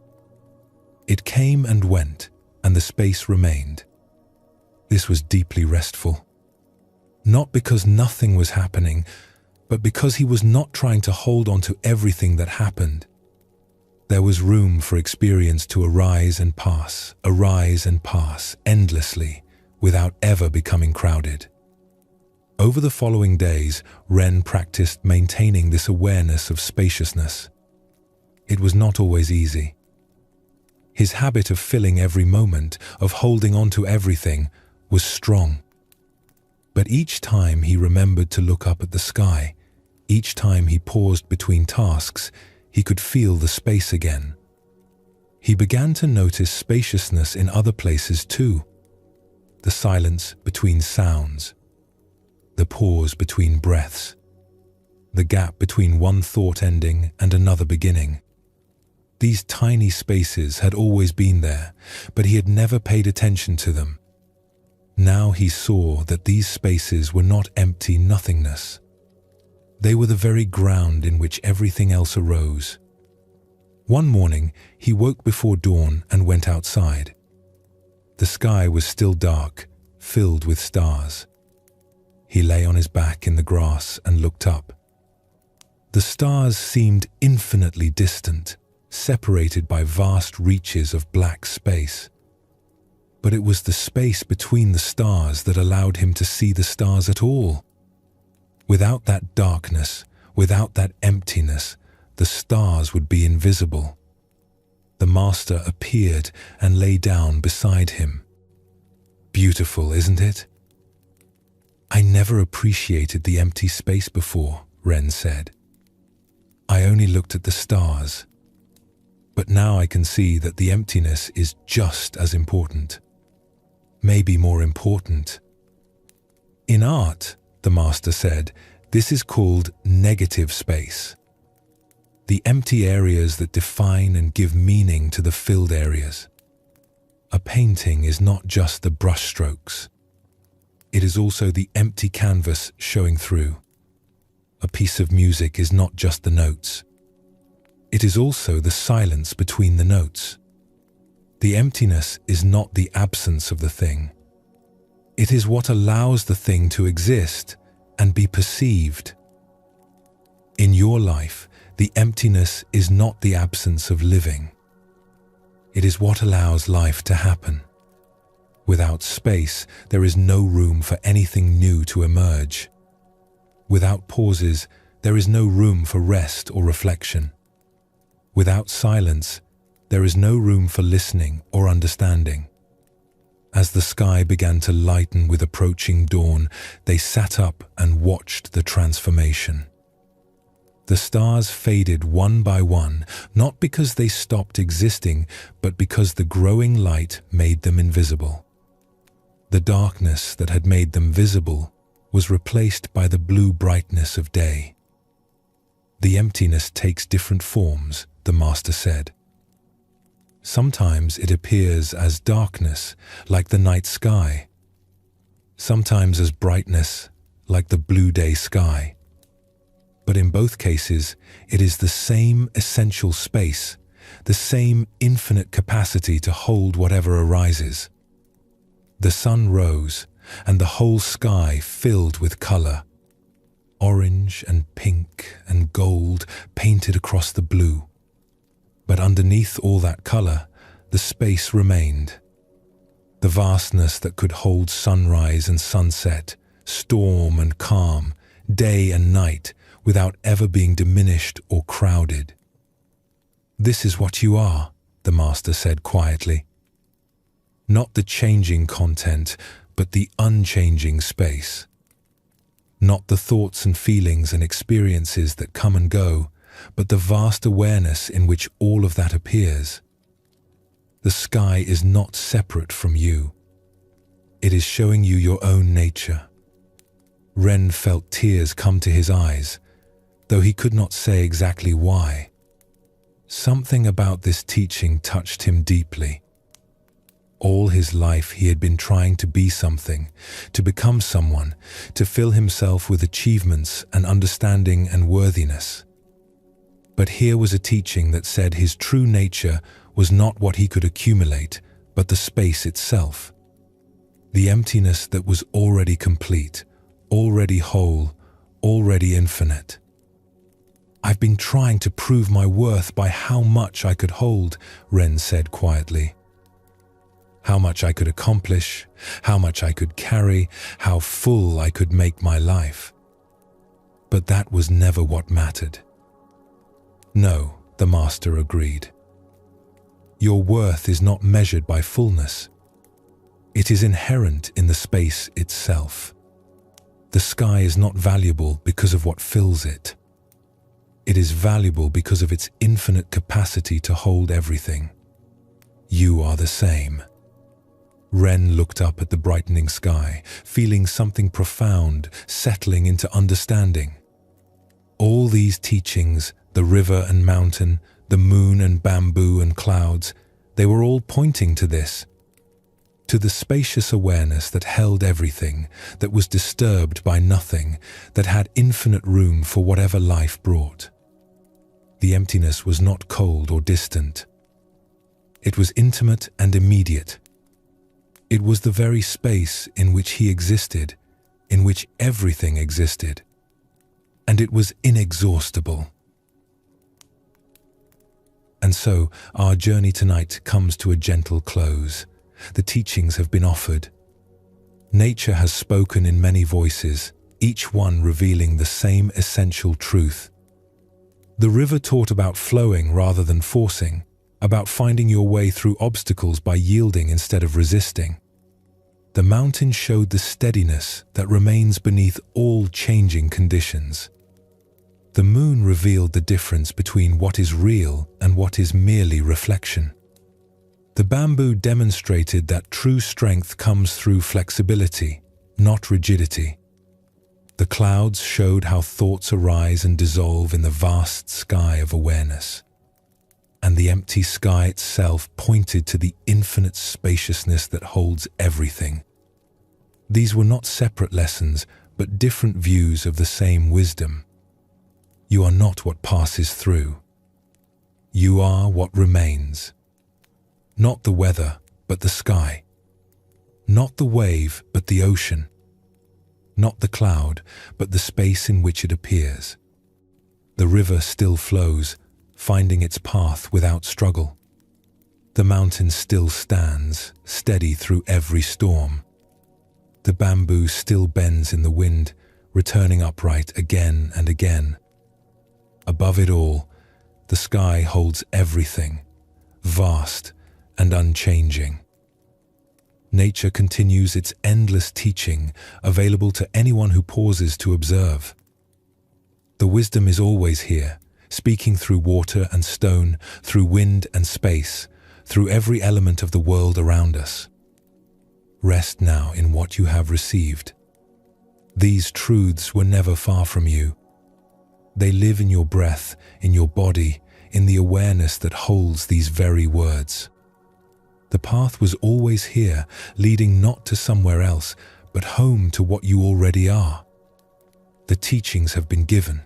Speaker 1: It came and went, and the space remained. This was deeply restful. Not because nothing was happening, but because he was not trying to hold on to everything that happened. There was room for experience to arise and pass, endlessly, without ever becoming crowded. Over the following days, Ren practiced maintaining this awareness of spaciousness. It was not always easy. His habit of filling every moment, of holding on to everything, was strong. But each time he remembered to look up at the sky, each time he paused between tasks, he could feel the space again. He began to notice spaciousness in other places too. The silence between sounds, the pause between breaths, the gap between one thought ending and another beginning. These tiny spaces had always been there, but he had never paid attention to them. Now he saw that these spaces were not empty nothingness. They were the very ground in which everything else arose. One morning, he woke before dawn and went outside. The sky was still dark, filled with stars. He lay on his back in the grass and looked up. The stars seemed infinitely distant, separated by vast reaches of black space. But it was the space between the stars that allowed him to see the stars at all. Without that darkness, without that emptiness, the stars would be invisible. The Master appeared and lay down beside him. Beautiful, isn't it? I never appreciated the empty space before, Ren said. I only looked at the stars. But now I can see that the emptiness is just as important. Maybe more important. In art, the Master said, this is called negative space. The empty areas that define and give meaning to the filled areas. A painting is not just the brushstrokes. It is also the empty canvas showing through. A piece of music is not just the notes. It is also the silence between the notes. The emptiness is not the absence of the thing. It is what allows the thing to exist and be perceived. In your life, the emptiness is not the absence of living. It is what allows life to happen. Without space, there is no room for anything new to emerge. Without pauses, there is no room for rest or reflection. Without silence, there is no room for listening or understanding. As the sky began to lighten with approaching dawn, they sat up and watched the transformation. The stars faded one by one, not because they stopped existing, but because the growing light made them invisible. The darkness that had made them visible was replaced by the blue brightness of day. The emptiness takes different forms, the Master said. Sometimes it appears as darkness, like the night sky. Sometimes as brightness, like the blue day sky. But in both cases, it is the same essential space, the same infinite capacity to hold whatever arises. The sun rose, and the whole sky filled with color. Orange and pink and gold painted across the blue. But underneath all that color, the space remained. The vastness that could hold sunrise and sunset, storm and calm, day and night, without ever being diminished or crowded. This is what you are, the Master said quietly. Not the changing content, but the unchanging space. Not the thoughts and feelings and experiences that come and go, but the vast awareness in which all of that appears. The sky is not separate from you. It is showing you your own nature. Ren felt tears come to his eyes, though he could not say exactly why. Something about this teaching touched him deeply. All his life he had been trying to be something, to become someone, to fill himself with achievements and understanding and worthiness. But here was a teaching that said his true nature was not what he could accumulate, but the space itself. The emptiness that was already complete, already whole, already infinite. I've been trying to prove my worth by how much I could hold, Ren said quietly. How much I could accomplish, how much I could carry, how full I could make my life. But that was never what mattered. No, the Master agreed. Your worth is not measured by fullness. It is inherent in the space itself. The sky is not valuable because of what fills it. It is valuable because of its infinite capacity to hold everything. You are the same. Ren looked up at the brightening sky, feeling something profound settling into understanding. All these teachings, the river and mountain, the moon and bamboo and clouds, they were all pointing to this, to the spacious awareness that held everything, that was disturbed by nothing, that had infinite room for whatever life brought. The emptiness was not cold or distant. It was intimate and immediate. It was the very space in which he existed, in which everything existed, and it was inexhaustible. And so our journey tonight comes to a gentle close. The teachings have been offered. Nature has spoken in many voices, each one revealing the same essential truth. The river taught about flowing rather than forcing, about finding your way through obstacles by yielding instead of resisting. The mountain showed the steadiness that remains beneath all changing conditions. The moon revealed the difference between what is real and what is merely reflection. The bamboo demonstrated that true strength comes through flexibility, not rigidity. The clouds showed how thoughts arise and dissolve in the vast sky of awareness. And the empty sky itself pointed to the infinite spaciousness that holds everything. These were not separate lessons, but different views of the same wisdom. You are not what passes through. You are what remains. Not the weather, but the sky. Not the wave, but the ocean. Not the cloud, but the space in which it appears. The river still flows, finding its path without struggle. The mountain still stands, steady through every storm. The bamboo still bends in the wind, returning upright again and again. Above it all, the sky holds everything, vast and unchanging. Nature continues its endless teaching, available to anyone who pauses to observe. The wisdom is always here, speaking through water and stone, through wind and space, through every element of the world around us. Rest now in what you have received. These truths were never far from you. They live in your breath, in your body, in the awareness that holds these very words. The path was always here, leading not to somewhere else, but home to what you already are. The teachings have been given.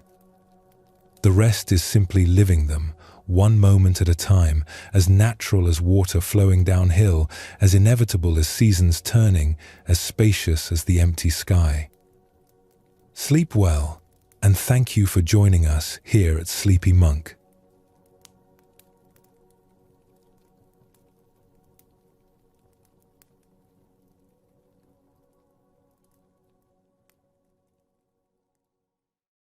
Speaker 1: The rest is simply living them, one moment at a time, as natural as water flowing downhill, as inevitable as seasons turning, as spacious as the empty sky. Sleep well, and thank you for joining us here at Sleepy Monk.